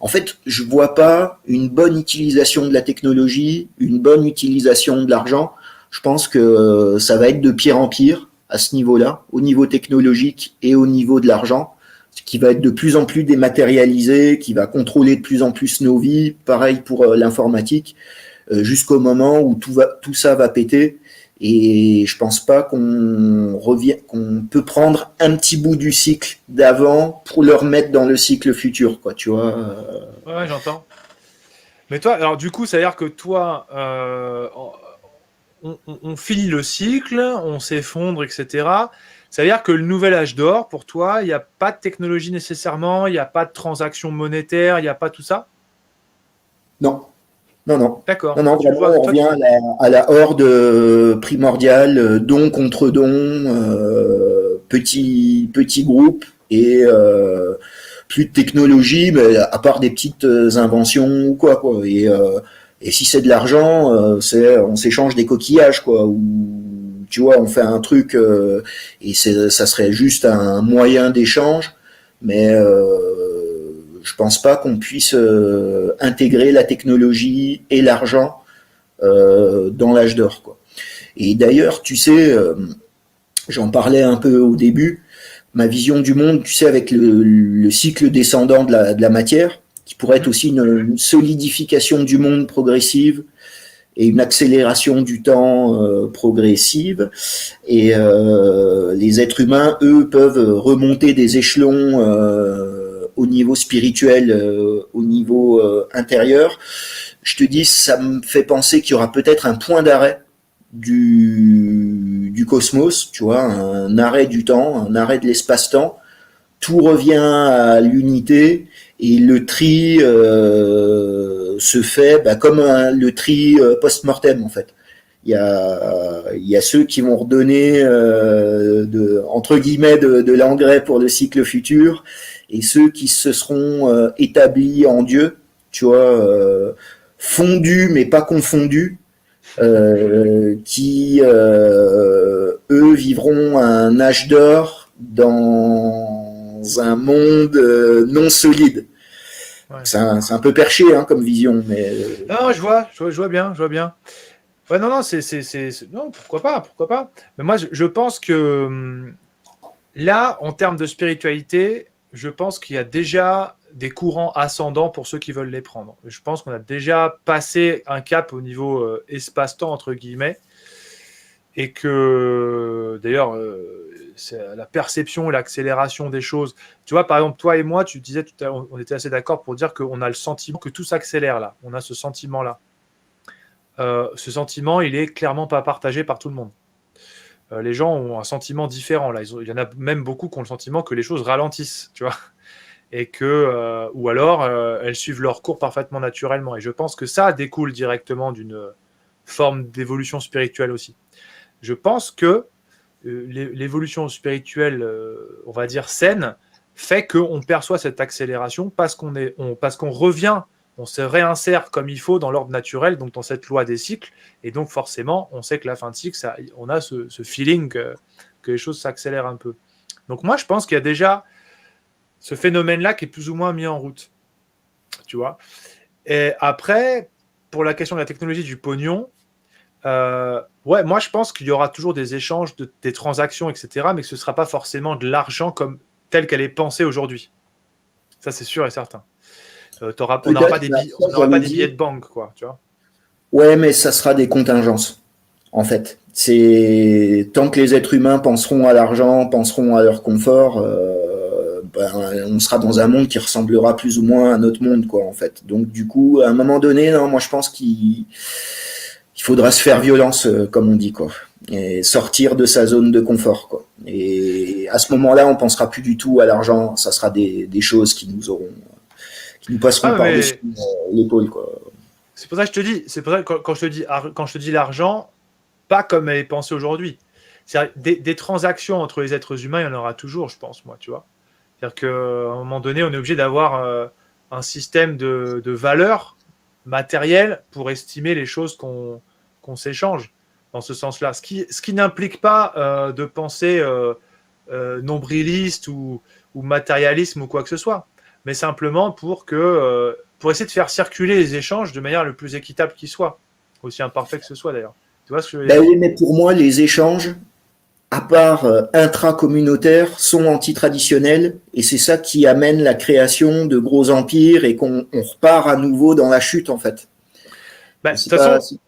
en fait, je vois pas une bonne utilisation de la technologie, une bonne utilisation de l'argent. Je pense que ça va être de pire en pire à ce niveau-là, au niveau technologique et au niveau de l'argent, qui va être de plus en plus dématérialisé, qui va contrôler de plus en plus nos vies. Pareil pour l'informatique, jusqu'au moment où tout ça va péter. Et je pense pas qu'on peut prendre un petit bout du cycle d'avant pour le remettre dans le cycle futur, quoi, tu vois. Ouais, j'entends. Mais toi, alors du coup, ça veut dire que toi, on finit le cycle, on s'effondre, etc. Ça veut dire que le nouvel âge d'or, pour toi, il n'y a pas de technologie nécessairement, il n'y a pas de transaction monétaire, il n'y a pas tout ça? Non. Non. D'accord. Non, vraiment, on revient à la horde primordiale, don contre don, petit groupe et plus de technologie, mais à part des petites inventions ou quoi. Et si c'est de l'argent, on s'échange des coquillages, quoi. Ou tu vois, on fait un truc et ça serait juste un moyen d'échange, mais je pense pas qu'on puisse intégrer la technologie et l'argent dans l'âge d'or, quoi. Et d'ailleurs, tu sais, j'en parlais un peu au début, ma vision du monde, tu sais, avec le cycle descendant de la matière, qui pourrait être aussi une solidification du monde progressive et une accélération du temps progressive. Et les êtres humains, eux, peuvent remonter des échelons au niveau spirituel, au niveau intérieur. Je te dis, ça me fait penser qu'il y aura peut-être un point d'arrêt du cosmos, tu vois, un arrêt du temps, un arrêt de l'espace-temps. Tout revient à l'unité et le tri se fait comme le tri post-mortem, en fait. Il y a ceux qui vont redonner entre guillemets de l'engrais pour le cycle futur et ceux qui se seront établis en Dieu, tu vois, fondus mais pas confondus, qui eux vivront un âge d'or dans un monde non solide. Ouais. C'est un peu perché comme vision, mais non, je vois bien. Ouais, non, non, pourquoi pas. Mais moi, je pense que là, en termes de spiritualité, je pense qu'il y a déjà des courants ascendants pour ceux qui veulent les prendre. Je pense qu'on a déjà passé un cap au niveau espace-temps, entre guillemets, et que, d'ailleurs, c'est la perception et l'accélération des choses. Tu vois, par exemple, toi et moi, tu disais tout à l'heure, on était assez d'accord pour dire qu'on a le sentiment que tout s'accélère là. On a ce sentiment-là. Ce sentiment, il est clairement pas partagé par tout le monde. Les gens ont un sentiment différent là. Il y en a même beaucoup qui ont le sentiment que les choses ralentissent, tu vois, et que ou alors elles suivent leur cours parfaitement naturellement. Et je pense que ça découle directement d'une forme d'évolution spirituelle aussi. Je pense que l'évolution spirituelle, on va dire saine, fait qu'on perçoit cette accélération parce qu'on revient on se réinsère comme il faut dans l'ordre naturel, donc dans cette loi des cycles, et donc forcément, on sait que la fin de cycle, on a ce feeling que les choses s'accélèrent un peu. Donc moi, je pense qu'il y a déjà ce phénomène-là qui est plus ou moins mis en route, tu vois. Et après, pour la question de la technologie du pognon, ouais, moi je pense qu'il y aura toujours des échanges, des transactions, etc., mais que ce ne sera pas forcément de l'argent comme telle qu'elle est pensée aujourd'hui. Ça, c'est sûr et certain. On n'aura pas des billets de banque, quoi, tu vois. Ouais, mais ça sera des contingences, en fait. C'est tant que les êtres humains penseront à l'argent, penseront à leur confort, on sera dans un monde qui ressemblera plus ou moins à notre monde, quoi, en fait. Donc, du coup, à un moment donné, non, moi, je pense qu'il faudra se faire violence, comme on dit, quoi, et sortir de sa zone de confort, quoi. Et à ce moment-là, on pensera plus du tout à l'argent. Ça sera des choses qui nous passeront par-dessus l'épaule, quoi. C'est pour ça que je te dis, c'est pour ça que quand je te dis l'argent, pas comme elle est pensée aujourd'hui. Des transactions entre les êtres humains, il y en aura toujours, je pense, moi, tu vois. C'est-à-dire qu'à un moment donné, on est obligé d'avoir un système de valeurs matérielles pour estimer les choses qu'on s'échange dans ce sens-là. Ce qui n'implique pas de pensée nombriliste ou matérialisme ou quoi que ce soit, mais simplement pour essayer de faire circuler les échanges de manière le plus équitable qui soit, aussi imparfait que ce soit d'ailleurs. Tu vois ce que je veux dire ? Oui, mais pour moi, les échanges, à part intra-communautaires, sont anti-traditionnels, et c'est ça qui amène la création de gros empires et qu'on repart à nouveau dans la chute, en fait. Bah, façon...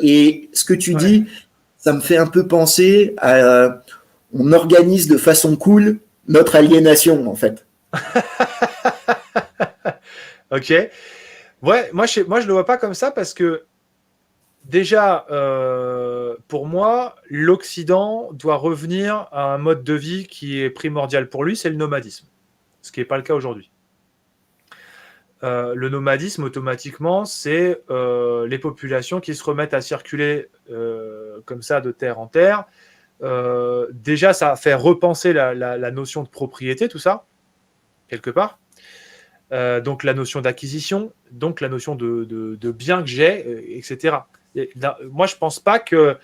Et ce que tu dis, ça me fait un peu penser à on organise de façon cool notre aliénation, en fait. Ok. Ouais, moi je le vois pas comme ça parce que déjà, pour moi, l'Occident doit revenir à un mode de vie qui est primordial pour lui, c'est le nomadisme. Ce qui n'est pas le cas aujourd'hui. Le nomadisme, automatiquement, c'est les populations qui se remettent à circuler comme ça de terre en terre. Déjà, ça fait repenser la notion de propriété, tout ça, quelque part. Donc la notion d'acquisition, donc la notion de bien que j'ai, etc. Et là, moi, je pense pas que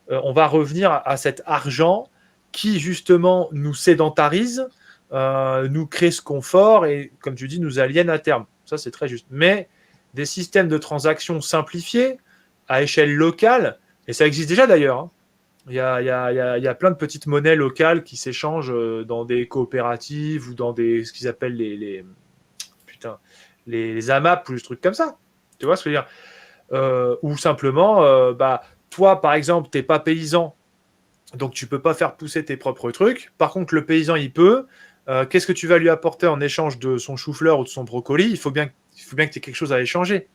on va revenir à cet argent qui justement nous sédentarise, nous crée ce confort et, comme tu dis, nous aliène à terme. Ça, c'est très juste. Mais des systèmes de transactions simplifiés à échelle locale, et ça existe déjà d'ailleurs, hein. Il y a plein de petites monnaies locales qui s'échangent dans des coopératives ou dans ce qu'ils appellent les AMAP ou des trucs comme ça. Tu vois ce que je veux dire ? Ou simplement, toi, par exemple, tu n'es pas paysan, donc tu ne peux pas faire pousser tes propres trucs. Par contre, le paysan, il peut. Qu'est-ce que tu vas lui apporter en échange de son chou-fleur ou de son brocoli ? Il faut bien que tu aies quelque chose à échanger.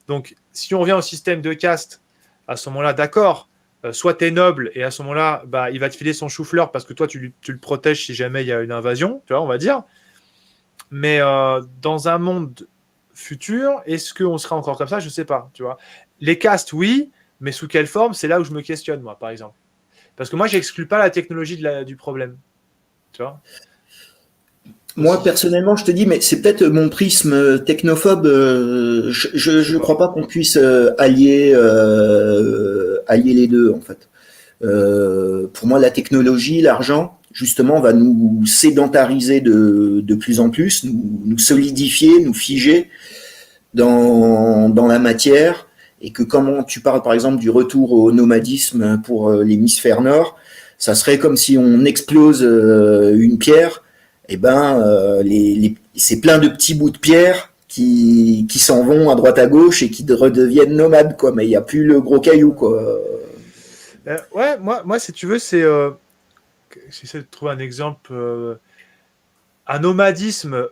Donc, si on revient au système de caste, à ce moment-là, d'accord, soit tu es noble et à ce moment-là, il va te filer son chou-fleur parce que toi, tu le protèges si jamais il y a une invasion, tu vois, on va dire. Mais dans un monde futur, est-ce qu'on sera encore comme ça ? Je ne sais pas, tu vois. Les castes, oui, mais sous quelle forme ? C'est là où je me questionne, moi, par exemple. Parce que moi, j'exclus pas la technologie du problème. Tu vois ? Moi, personnellement, je te dis, mais c'est peut-être mon prisme technophobe. Je crois pas qu'on puisse allier les deux, en fait. Pour moi, la technologie, l'argent, justement, va nous sédentariser de plus en plus, nous solidifier, nous figer dans la matière, et que comme tu parles, par exemple, du retour au nomadisme pour l'hémisphère nord, ça serait comme si on explose une pierre. Et c'est plein de petits bouts de pierre qui s'en vont à droite à gauche et qui redeviennent nomades, quoi. Mais il n'y a plus le gros caillou, quoi. Ouais, moi, si tu veux, j'essaie de trouver un exemple. Un nomadisme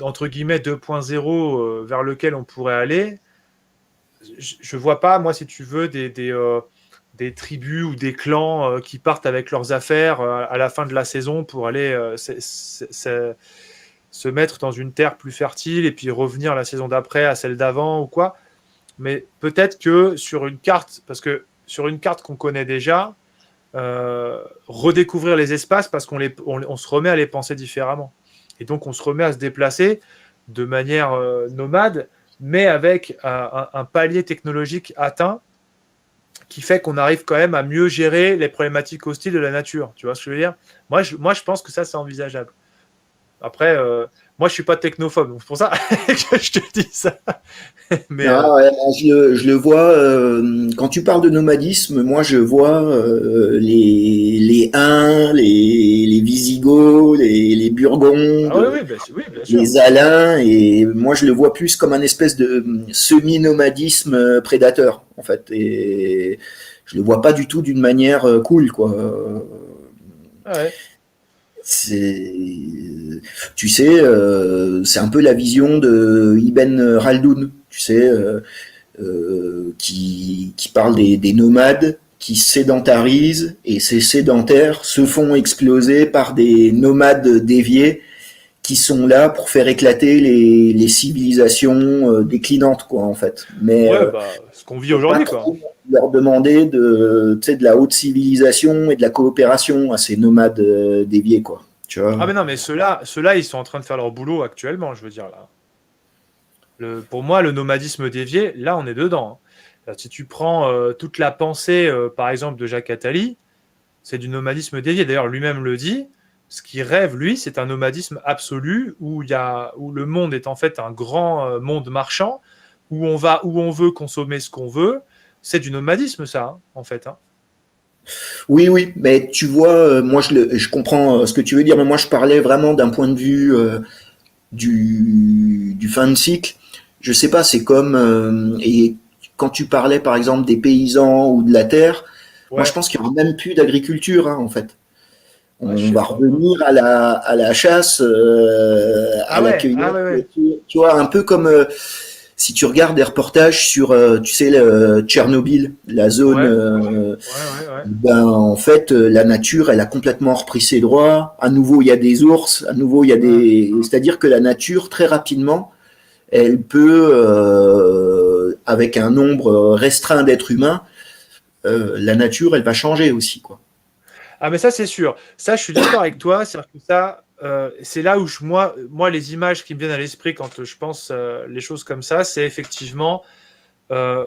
entre guillemets 2.0 vers lequel on pourrait aller. Je vois pas, moi, si tu veux, des tribus ou des clans qui partent avec leurs affaires à la fin de la saison pour aller se mettre dans une terre plus fertile et puis revenir la saison d'après à celle d'avant ou quoi. Mais peut-être que sur une carte, parce que sur une carte qu'on connaît déjà, redécouvrir les espaces parce qu'on se remet à les penser différemment. Et donc on se remet à se déplacer de manière nomade, mais avec un palier technologique atteint qui fait qu'on arrive quand même à mieux gérer les problématiques hostiles de la nature. Tu vois ce que je veux dire? Je pense que ça, c'est envisageable. Après, moi, je suis pas technophobe, donc c'est pour ça que je te dis ça. Mais Ah ouais, je le vois, quand tu parles de nomadisme, moi je vois les Huns, les Visigoths, les ah oui, Burgondes, oui, bien sûr. les Alains, et moi je le vois plus comme un espèce de semi-nomadisme prédateur, en fait. Et je le vois pas du tout d'une manière cool, quoi. Ah ouais. C'est, tu sais, c'est un peu la vision de Ibn Khaldoun, tu sais, qui parle des nomades qui sédentarisent et ces sédentaires se font exploser par des nomades déviés qui sont là pour faire éclater les civilisations déclinantes, quoi, en fait. Mais Ouais, bah, ce qu'on vit faut pas aujourd'hui, quoi. trop leur demander de la haute civilisation et de la coopération à ces nomades déviés, quoi. Tu vois. Ah, mais non, mais ceux-là, ils sont en train de faire leur boulot actuellement, je veux dire, là. Pour moi, le nomadisme dévié, là, on est dedans, hein. Si tu prends toute la pensée, par exemple, de Jacques Attali, c'est du nomadisme dévié. D'ailleurs, lui-même le dit. Ce qu'il rêve, lui, c'est un nomadisme absolu où le monde est en fait un grand monde marchand, où on va où on veut consommer ce qu'on veut. C'est du nomadisme, ça, hein, en fait, hein. Oui, oui, mais tu vois, moi je comprends ce que tu veux dire, mais moi je parlais vraiment d'un point de vue du fin de cycle. Je sais pas, c'est comme et quand tu parlais par exemple des paysans ou de la terre, moi je Ouais. pense qu'il y aura même plus d'agriculture, hein, en fait. Ouais, je On sais va pas, moi. revenir à la chasse, à la Ah cueillette. ouais, ouais. Tu vois, un peu comme si tu regardes des reportages sur, tu sais, Tchernobyl, la zone, Ouais, ouais. ben en fait, la nature, elle a complètement repris ses droits. À nouveau, il y a des ours. À nouveau, il y a Hum. des, c'est-à-dire que la nature, très rapidement, elle peut, avec un nombre restreint d'êtres humains, la nature, elle va changer aussi, quoi. Ah, mais ça, c'est sûr. Ça, je suis d'accord avec toi. C'est-à-dire que ça, c'est là où moi, les images qui me viennent à l'esprit quand je pense les choses comme ça, c'est effectivement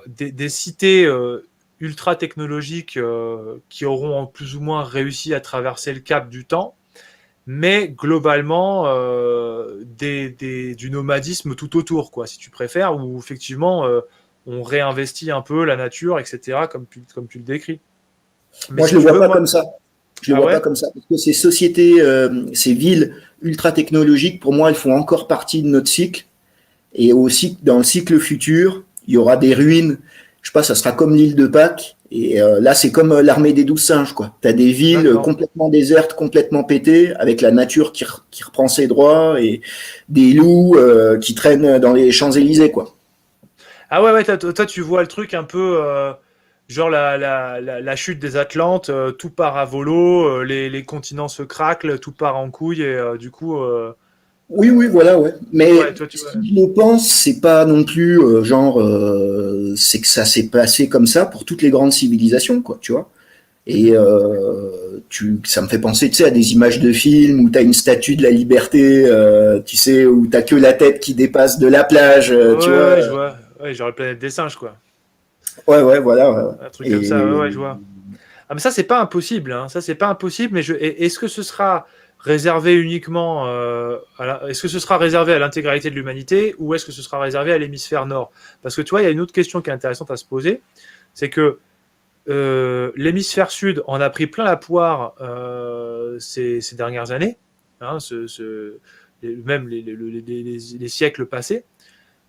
des cités ultra technologiques qui auront plus ou moins réussi à traverser le cap du temps, mais globalement du nomadisme tout autour, quoi, si tu préfères, où effectivement on réinvestit un peu la nature, etc., comme tu le décris. Mais Moi, je si le tu vois veux, pas moi. comme ça. Je le Ah vois pas ouais? comme ça parce que ces sociétés, ces villes ultra technologiques, pour moi, elles font encore partie de notre cycle. Et aussi, dans le cycle futur, il y aura des ruines. Je sais pas, ça sera comme l'île de Pâques. Et là, c'est comme l'armée des 12 singes, quoi. T'as des villes D'accord. complètement désertes, complètement pétées, avec la nature qui reprend ses droits et des loups qui traînent dans les Champs-Élysées, quoi. Ah ouais, ouais, toi, tu vois le truc un peu genre la chute des Atlantes, tout part à volo, les continents se craquent, tout part en couille, et du coup, Oui, oui, voilà, ouais. ouais, Mais toi, tu vois. si je le pense, c'est pas non plus genre, c'est que ça s'est passé comme ça pour toutes les grandes civilisations, quoi, tu vois. Et ça me fait penser, tu sais, à des images de films où t'as une statue de la liberté, tu sais, où t'as que la tête qui dépasse de la plage, Ouais, tu ouais, vois. ouais, je vois. Ouais, genre la planète des singes, quoi. Ouais, ouais, voilà. Ouais. Un truc comme ça, ouais, Et ouais, je vois. Ah, mais ça, c'est pas impossible, hein. Ça, c'est pas impossible, mais est-ce que ce sera réservé uniquement est-ce que ce sera réservé à l'intégralité de l'humanité ou est-ce que ce sera réservé à l'hémisphère nord? Parce que tu vois, il y a une autre question qui est intéressante à se poser, c'est que l'hémisphère sud en a pris plein la poire ces dernières années, hein, même les siècles passés.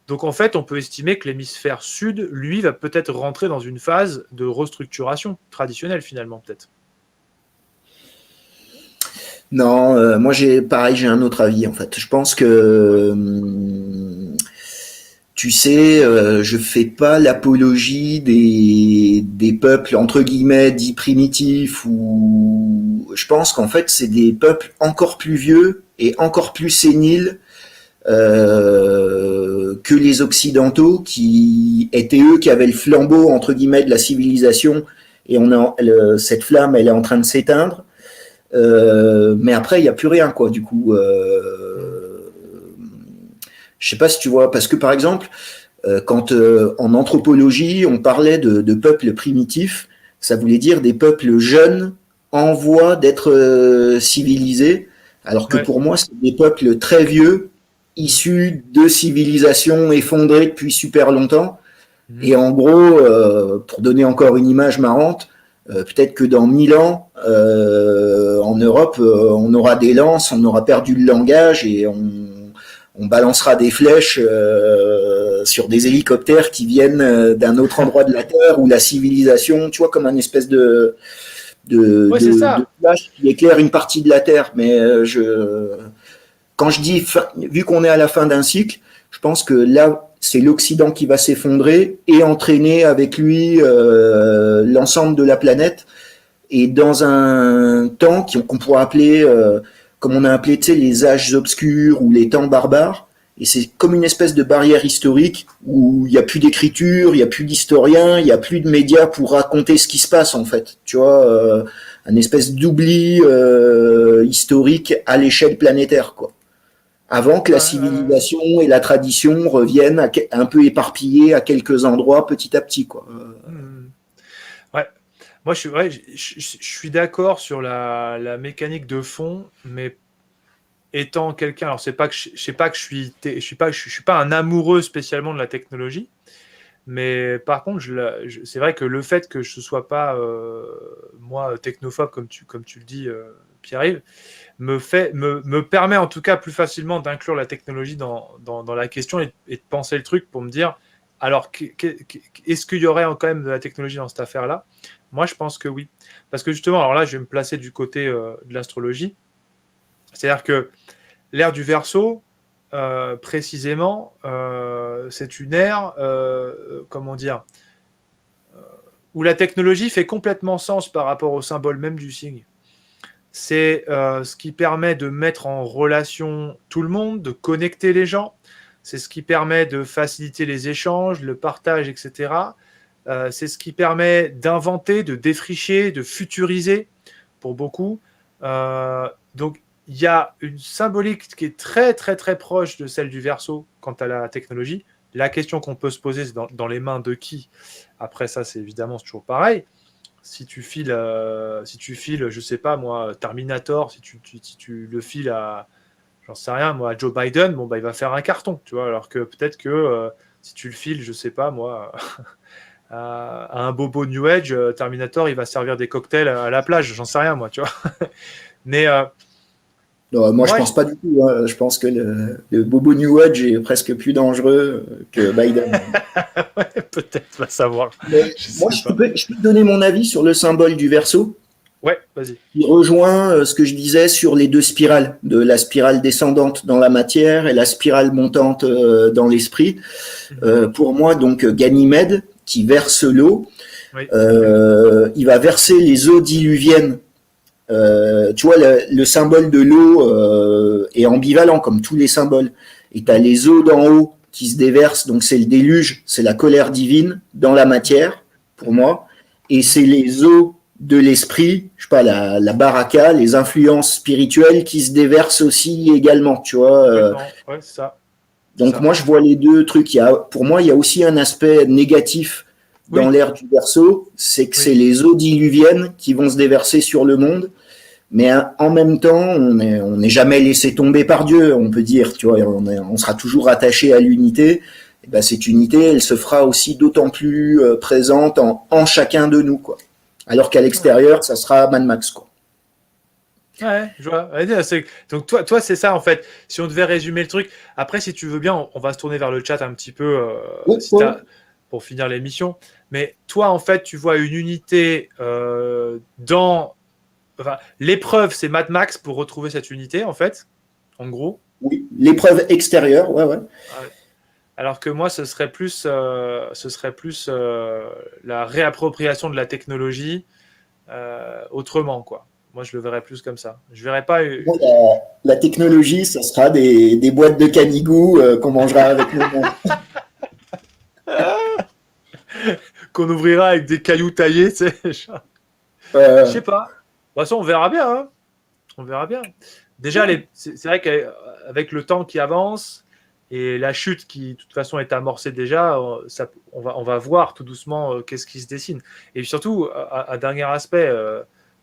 Donc en fait, on peut estimer que l'hémisphère sud, lui, va peut-être rentrer dans une phase de restructuration traditionnelle finalement, peut-être. non, moi pareil, j'ai un autre avis en fait. Je pense que Ouais. tu sais, je fais pas l'apologie des peuples entre guillemets dits primitifs ou je pense qu'en fait c'est des peuples encore plus vieux et encore plus séniles que les occidentaux qui étaient eux qui avaient le flambeau entre guillemets de la civilisation et cette flamme elle est en train de s'éteindre. Mais après il n'y a plus rien quoi du coup. Mm. Je sais pas si tu vois, parce que par exemple, quand en anthropologie, on parlait de peuples primitifs, ça voulait dire des peuples jeunes en voie d'être civilisés, alors que Ouais. pour moi, c'est des peuples très vieux, Mhm. issus de civilisations effondrées depuis super longtemps. Mhm. Et en gros, pour donner encore une image marrante, peut-être que dans 1000 ans, en Europe, on aura des lances, on aura perdu le langage et on balancera des flèches sur des hélicoptères qui viennent d'un autre endroit de la Terre où la civilisation, tu vois, comme un espèce Ouais, c'est ça. flash qui éclaire une partie de la Terre. Mais quand je dis, vu qu'on est à la fin d'un cycle, je pense que là, c'est l'Occident qui va s'effondrer et entraîner avec lui l'ensemble de la planète. Et dans un temps qu'on pourrait appeler, comme on a appelé, tu sais, les âges obscurs ou les temps barbares. Et c'est comme une espèce de barrière historique où il n'y a plus d'écriture, il n'y a plus d'historiens, il n'y a plus de médias pour raconter ce qui se passe en fait. Tu vois, un espèce d'oubli historique à l'échelle planétaire, quoi. Avant que Ouais, la ouais, civilisation et la tradition reviennent un peu éparpillées à quelques endroits petit à petit, quoi. ouais. Mhm. Ouais. Moi, je suis d'accord sur la mécanique de fond, mais étant quelqu'un, alors c'est pas que je sais pas que je suis pas un amoureux spécialement de la technologie, mais par contre, c'est vrai que le fait que je ne sois pas moi technophobe comme tu le dis, Pierre-Yves, me permet en tout cas plus facilement d'inclure la technologie dans la question et de penser le truc pour me dire, alors est-ce qu'il y aurait quand même de la technologie dans cette affaire-là? Moi, je pense que oui, parce que justement, alors là, je vais me placer du côté de l'astrologie, c'est-à-dire que l'ère du Verseau, précisément, c'est une ère, comment dire, où la technologie fait complètement sens par rapport au symbole même du signe. C'est ce qui permet de mettre en relation tout le monde, de connecter les gens. C'est ce qui permet de faciliter les échanges, le partage, etc. C'est ce qui permet d'inventer, de défricher, de futuriser pour beaucoup. Donc, il y a une symbolique qui est très, très, très proche de celle du Verseau quant à la technologie. La question qu'on peut se poser, c'est dans les mains de qui? Après ça, c'est évidemment toujours pareil. Si tu files, je sais pas moi, Terminator, si tu le files à, j'en sais rien, moi, à Joe Biden, bon, bah, il va faire un carton, tu vois, alors que peut-être que si tu le files, je sais pas moi, à un bobo New Age, Terminator, il va servir des cocktails à la plage, j'en sais rien, moi, tu vois. Mais Non, moi, je moi, pense pas du tout, hein. Je pense que le bobo New Age est presque plus dangereux que Biden. ouais, peut-être, va savoir, Mais je moi, sais pas. je peux te donner mon avis sur le symbole du Verseau, Ouais, vas-y. qui rejoint ce que je disais sur les deux spirales, de la spirale descendante dans la matière et la spirale montante dans l'esprit. Mhm. Pour moi, donc, Ganymède, qui verse l'eau, Oui. il va verser les eaux diluviennes. Tu vois, le symbole de l'eau est ambivalent, comme tous les symboles. Et tu as Mhm. les eaux d'en haut qui se déversent, donc c'est le déluge, c'est la colère divine dans la matière, pour Mhm. moi. Et Mhm. c'est les eaux de l'esprit, je sais pas, la baraka, les influences spirituelles qui se déversent aussi également, tu vois. Complètement, ouais, c'est ça. C'est Donc ça. moi, je vois les deux trucs. Pour moi, il y a aussi un aspect négatif dans Oui, l'ère du Verseau, c'est que c'est oui. les eaux diluviennes qui vont se déverser sur le monde. Mais en même temps, on n'est jamais laissé tomber par Dieu, on peut dire. Tu vois, on sera toujours attaché à l'unité. Et ben, cette unité, elle se fera aussi d'autant plus présente en chacun de nous, quoi. Alors qu'à Ouais. l'extérieur, ça sera Mad Max, quoi. Ouais, je vois. Ouais, donc toi, c'est ça en fait. Si on devait résumer le truc, après, si tu veux bien, on va se tourner vers le chat un petit peu, Oui, si oui. t'as, pour finir l'émission. Mais toi, en fait, tu vois une unité dans, enfin, l'épreuve, c'est Mad Max pour retrouver cette unité, en fait, en gros. Oui. L'épreuve extérieure, ouais, ouais. Ouais. Alors que moi, ce serait plus la réappropriation de la technologie autrement, quoi. Moi, je le verrais plus comme ça. Je verrais pas. Bon, la technologie, ça sera des boîtes de canigou qu'on mangera avec nos mains. Qu'on ouvrira avec des cailloux taillés, tu sais. Je Euh, sais pas. De toute façon, on verra bien. On verra bien. Déjà, ouais. c'est vrai qu'avec le temps qui avance, Et la chute qui, de toute façon, est amorcée déjà, on va voir tout doucement qu'est-ce qui se dessine. Et surtout, un dernier aspect,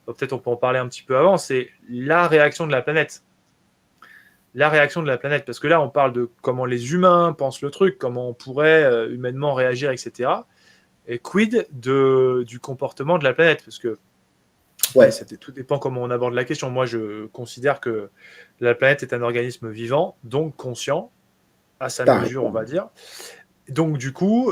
peut-être on peut en parler un petit peu avant, c'est la réaction de la planète. La réaction de la planète, parce que là, on parle de comment les humains pensent le truc, comment on pourrait humainement réagir, etc. Et quid du comportement de la planète, parce que Ouais, tout dépend comment on aborde la question. Moi, je considère que la planète est un organisme vivant, donc conscient, à sa pareil. mesure, on va dire. Donc, du coup,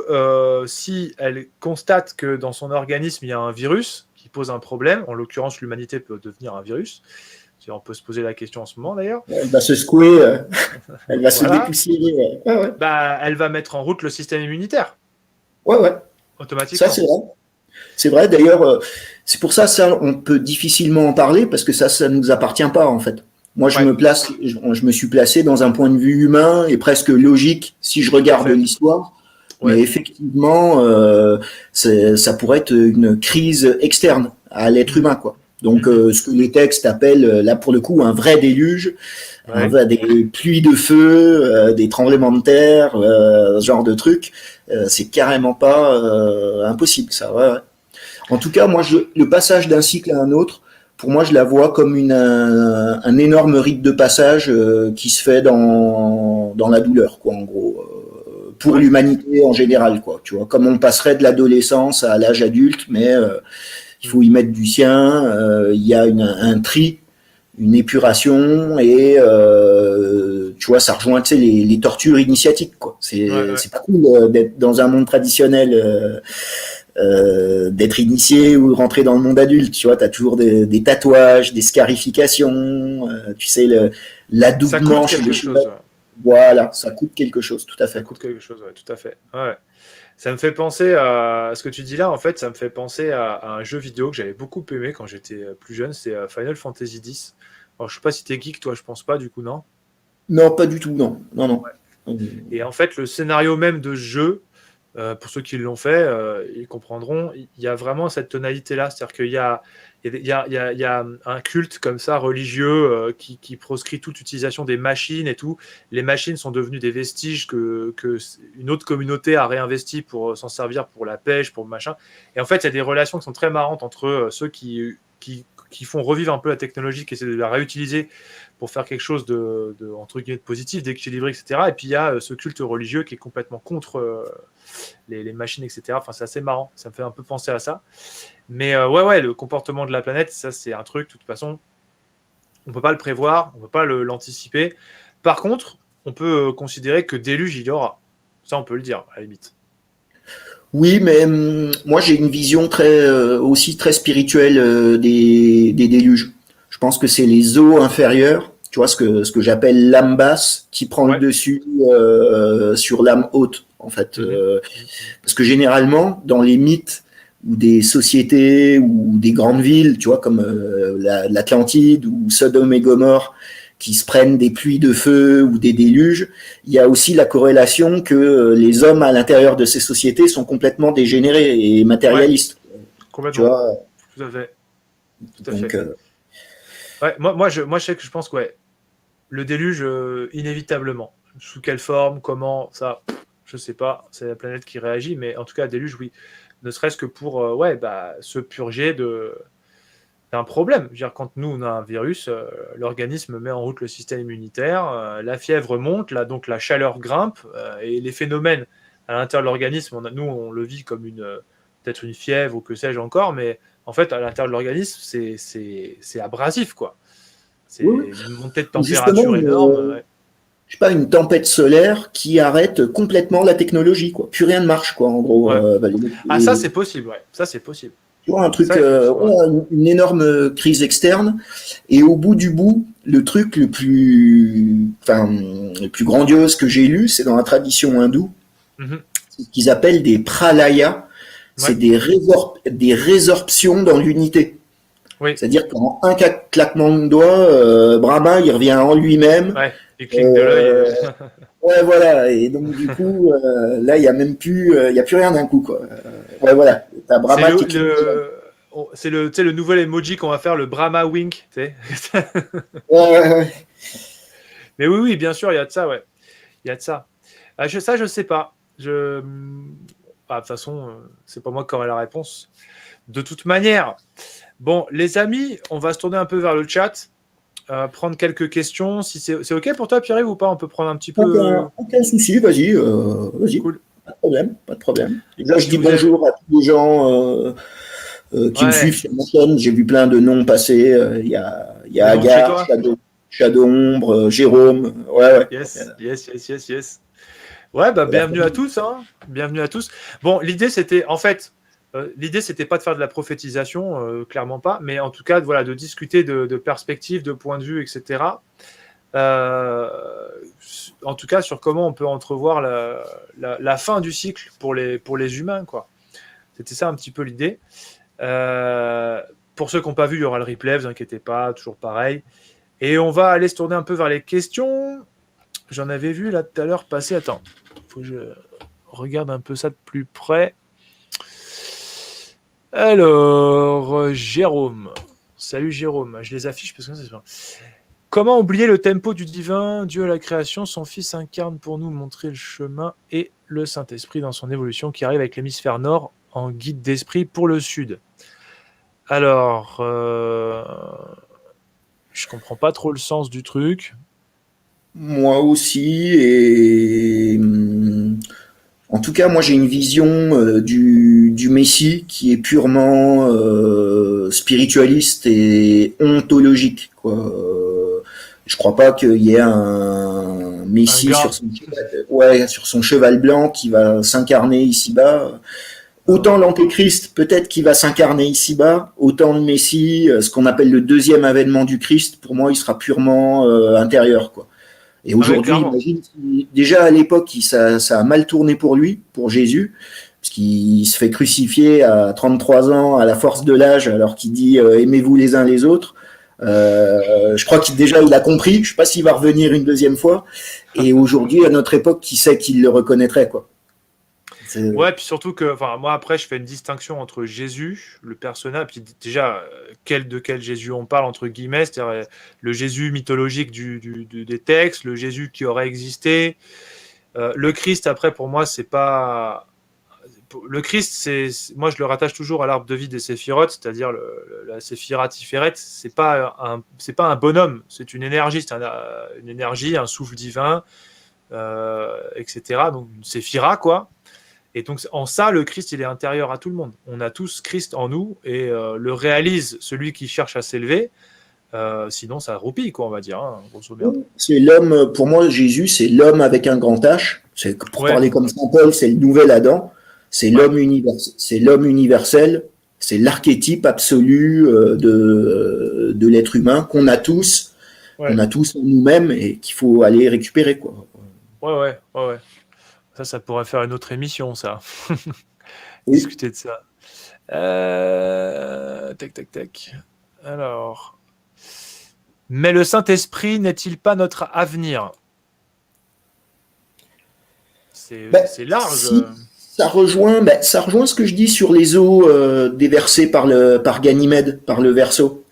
si elle constate que dans son organisme, il y a un virus qui pose un problème, en l'occurrence, l'humanité peut devenir un virus. On peut se poser la question en ce moment, d'ailleurs. Elle va se secouer, elle va se Voilà. dépoussiérer. Ouais, ouais. Bah, elle va mettre en route le système immunitaire, Ouais, ouais. Ça, automatiquement. c'est vrai. C'est vrai, d'ailleurs, c'est pour ça, ça, on peut difficilement en parler parce que ça ne nous appartient pas, en fait. Moi, Ouais, je me suis placé dans un point de vue humain et presque logique si je tout à regarde fait. l'histoire. Mais Ouais. effectivement, ça pourrait être une crise externe à l'être Mhm. humain, quoi. Donc, Mhm. ce que les textes appellent, là, pour le coup, un vrai déluge, Ouais. des pluies de feu, des tremblements de terre, ce genre de trucs, c'est carrément pas impossible, ça. Ouais, ouais. En tout cas, le passage d'un cycle à un autre, pour moi, je la vois comme un énorme rite de passage qui se fait dans la douleur, quoi, en gros, pour Ouais. l'humanité en général, quoi. Tu vois, comme on passerait de l'adolescence à l'âge adulte, mais il faut Mhm. y mettre du sien. Il y a un tri, une épuration et tu vois, ça rejoint, tu sais, les tortures initiatiques, quoi. Ouais, ouais. C'est pas cool d'être dans un monde traditionnel. D'être initié ou rentrer dans le monde adulte. Tu vois, tu as toujours des tatouages, des scarifications, tu sais, Ça coûte l'adoubement chez les quelque chevaux. chose. Ouais. Voilà, ça coûte quelque chose, tout à Ça fait. coûte quelque chose, ouais, tout à fait. Ouais. Ça me fait penser à ce que tu dis là, en fait, ça me fait penser à un jeu vidéo que j'avais beaucoup aimé quand j'étais plus jeune, c'est Final Fantasy X. Alors, je sais pas si t'es geek, toi, je pense pas, du coup, non? Non, pas du tout, non. Non, non. Ouais. Et en fait, le scénario même de ce jeu, pour ceux qui l'ont fait, ils comprendront, il y a vraiment cette tonalité-là. C'est-à-dire qu'il y a, il y a un culte comme ça, religieux, qui proscrit toute utilisation des machines et tout. Les machines sont devenues des vestiges que une autre communauté a réinvesti pour s'en servir pour la pêche, pour le machin. Et en fait, il y a des relations qui sont très marrantes entre ceux qui font revivre un peu la technologie, qui essaient de la réutiliser pour faire quelque chose entre guillemets, de positif, d'équilibré, etc. Et puis il y a ce culte religieux qui est complètement contre les machines, etc. Enfin, c'est assez marrant. Ça me fait un peu penser à ça. Mais ouais, le comportement de la planète, ça, c'est un truc, de toute façon, on peut pas le prévoir, on peut pas l'anticiper. Par contre, on peut considérer que déluge, il y aura. Ça, on peut le dire, à la limite. Oui, mais moi j'ai une vision aussi très spirituelle des déluges. Je pense que c'est les eaux inférieures, tu vois, ce que j'appelle l'âme basse, qui prend le Ouais. dessus sur l'âme haute, en fait. Mhm. Mhm. Parce que généralement, dans les mythes ou des sociétés ou des grandes villes, tu vois, comme l'Atlantide ou Sodome et Gomorre, qui se prennent des pluies de feu ou des déluges, il y a aussi la corrélation que les hommes à l'intérieur de ces sociétés sont complètement dégénérés et Ouais, matérialistes. Tu complètement. vois, Tout à fait. Tout à donc fait. Ouais, moi, je sais que je pense que ouais, le déluge, inévitablement. Sous quelle forme, comment, ça, je sais pas. C'est la planète qui réagit, mais en tout cas, déluge, oui. Ne serait-ce que pour ouais, bah, se purger d'un problème. Je veux dire, quand nous, on a un virus, l'organisme met en route le système immunitaire, la fièvre monte, là, donc la chaleur grimpe, et les phénomènes à l'intérieur de l'organisme, nous, on le vit comme peut-être une fièvre ou que sais-je encore, mais en fait, à l'intérieur de l'organisme, c'est abrasif, quoi. oui, oui. C'est une montée de Justement, température énorme. Ouais. je sais pas, une tempête solaire qui arrête complètement la technologie, quoi. Plus rien ne marche, quoi, en gros. Ouais. Ah, ça, Et, c'est possible, ouais. Ça, c'est possible. tu vois, un truc, Ça, effectivement, ouais. ouais, une énorme crise externe. Et au bout du bout, le truc le plus grandiose que j'ai lu, c'est dans la tradition hindoue, Mhm. ce qu'ils appellent des pralayas. C'est Ouais. des résorptions dans l'unité. Oui. C'est-à-dire qu'en un claquement de doigts, Brahma, il revient en lui-même. Ouais. Il cligne de l'œil. Euh, ouais, voilà. Et donc, du coup, là, il y a même plus, il y a plus rien d'un coup, quoi. Ouais, voilà. T'as C'est Brahma qui cligne. c'est tu sais, le nouvel emoji qu'on va faire, le Brahma Wink. Tu sais. Ouais, ouais, ouais. Mais oui, oui, bien sûr, il y a de ça, ouais. Il y a de ça. Ça, je sais pas. De toute façon, c'est pas moi qui aurai la réponse. De toute manière, bon, les amis, on va se tourner un peu vers le chat, prendre quelques questions. Si c'est OK pour toi, Pierre, ou pas? On peut prendre un petit peu. Aucun souci, vas-y, vas-y. Cool. Pas de problème. Déjà, je Si dis vous avez- bonjour à tous les gens qui me Ouais. suivent sur ma chaîne. J'ai vu plein de noms passer. Il y a Des noms de chez Agar, toi? Shadow Ombre, Jérôme. Ouais. Yes. Ouais, bah, bienvenue à tous, hein. Bienvenue à tous. Bon, l'idée, c'était, en fait, l'idée, c'était pas de faire de la prophétisation, clairement pas, mais en tout cas, voilà, de discuter de perspectives, de points de vue, etc. En tout cas, sur comment on peut entrevoir la fin du cycle pour les humains, quoi. C'était ça un petit peu l'idée. Pour ceux qui n'ont pas vu, il y aura le replay, vous inquiétez pas, toujours pareil. Et on va aller se tourner un peu vers les questions. J'en avais vu là tout à l'heure passer. Attends, faut que je regarde un peu ça de plus près. Alors, Jérôme. Salut Jérôme. Je les affiche parce que c'est pas. Comment oublier le tempo du divin? Dieu à la création, son Fils incarne pour nous montrer le chemin et le Saint-Esprit dans son évolution qui arrive avec l'hémisphère nord en guide d'esprit pour le sud. Alors, je comprends pas trop le sens du truc. Moi aussi. Et en tout cas, moi, j'ai une vision du Messie qui est purement spiritualiste et ontologique, quoi. Je crois pas qu'il y ait un Messie sur son cheval blanc qui va s'incarner ici-bas. Autant l'Antéchrist, peut-être qu'il va s'incarner ici-bas, autant le Messie, ce qu'on appelle le deuxième avènement du Christ, pour moi, il sera purement intérieur, quoi. Et aujourd'hui, imagine, déjà à l'époque, ça a mal tourné pour lui, pour Jésus, parce qu'il se fait crucifier à 33 ans à la force de l'âge, alors qu'il dit aimez-vous les uns les autres. Je crois qu'il déjà il a compris. Je sais pas s'il va revenir une deuxième fois. Et aujourd'hui, à notre époque, qui sait qu'il le reconnaîtrait, quoi. Ouais, puis surtout que, moi après, je fais une distinction entre Jésus, le personnage, puis déjà, de quel Jésus on parle, entre guillemets, c'est-à-dire le Jésus mythologique des textes, le Jésus qui aurait existé. Le Christ, après, pour moi, c'est pas. Le Christ, moi, je le rattache toujours à l'arbre de vie des séphirotes, c'est-à-dire la séphira Tiferet. C'est pas un bonhomme, c'est une énergie, une énergie, un souffle divin, etc. Donc, une séphira, quoi. Et donc, en ça, le Christ, il est intérieur à tout le monde. On a tous Christ en nous et le réalise celui qui cherche à s'élever. Sinon, ça roupille, quoi, on va dire, hein, grosso modo. C'est l'homme, pour moi, Jésus, c'est l'homme avec un grand H. Pour parler comme Saint Paul, c'est le nouvel Adam. C'est l'homme universel. C'est l'archétype absolu de l'être humain qu'on a tous. Ouais. On a tous en nous-mêmes et qu'il faut aller récupérer, quoi. Ouais. Ça pourrait faire une autre émission, ça. Oui. Discuter de ça. Tac. Alors. Mais le Saint-Esprit n'est-il pas notre avenir? C'est large. Si, ça rejoint ce que je dis sur les eaux déversées par Ganymède, par le Verseau.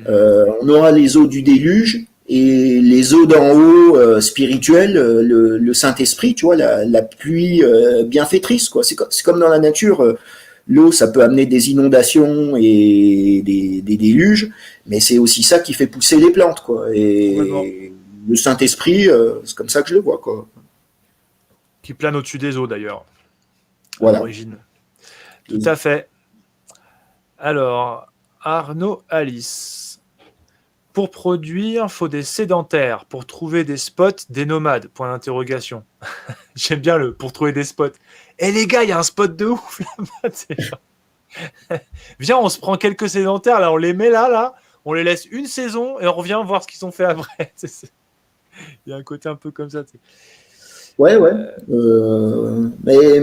On aura les eaux du déluge. Et les eaux d'en haut spirituelles, le Saint-Esprit, tu vois, la pluie bienfaitrice, quoi. C'est comme dans la nature, l'eau, ça peut amener des inondations et des déluges, mais c'est aussi ça qui fait pousser les plantes, quoi. Et le Saint-Esprit, c'est comme ça que je le vois, quoi. Qui plane au-dessus des eaux, d'ailleurs. Voilà. À l'origine. Tout à fait. Alors, Arnaud Alice. Pour produire, faut des sédentaires. Pour trouver des spots, des nomades. Point d'interrogation. J'aime bien pour trouver des spots. Eh les gars, il y a un spot de ouf là-bas. Viens, on se prend quelques sédentaires, là, on les met là, on les laisse une saison et on revient voir ce qu'ils ont fait après. Il y a un côté un peu comme ça. Ouais. Mais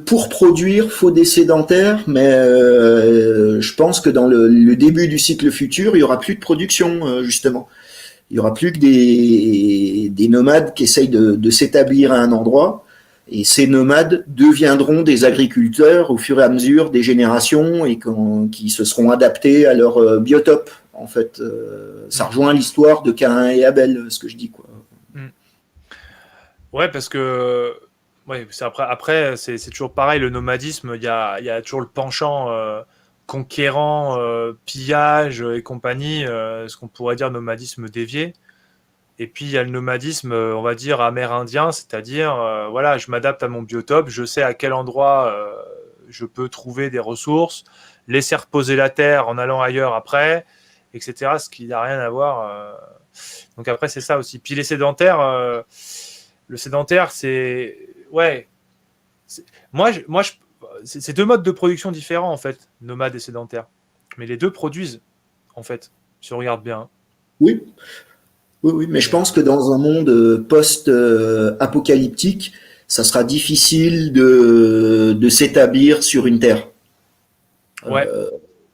pour produire, faut des sédentaires, mais je pense que dans le début du cycle futur, il y aura plus de production, justement. Il y aura plus que des nomades qui essayent de s'établir à un endroit, et ces nomades deviendront des agriculteurs au fur et à mesure des générations et qui se seront adaptés à leur biotope. En fait, ça rejoint l'histoire de Caïn et Abel, ce que je dis, quoi. Ouais, parce que ouais, c'est toujours pareil, le nomadisme, il y a toujours le penchant conquérant, pillage et compagnie, ce qu'on pourrait dire nomadisme dévié. Et puis il y a le nomadisme, on va dire amérindien, c'est-à-dire voilà, je m'adapte à mon biotope, je sais à quel endroit je peux trouver des ressources, laisser reposer la terre en allant ailleurs après, etc. Ce qui n'a rien à voir. Donc après c'est ça aussi. Puis les sédentaires, le sédentaire c'est ouais, moi c'est deux modes de production différents en fait, nomade et sédentaire. Mais les deux produisent en fait, si on regarde bien. Oui, oui, oui, mais je Mais pense que dans un monde post-apocalyptique, ça sera difficile de s'établir sur une terre. ouais,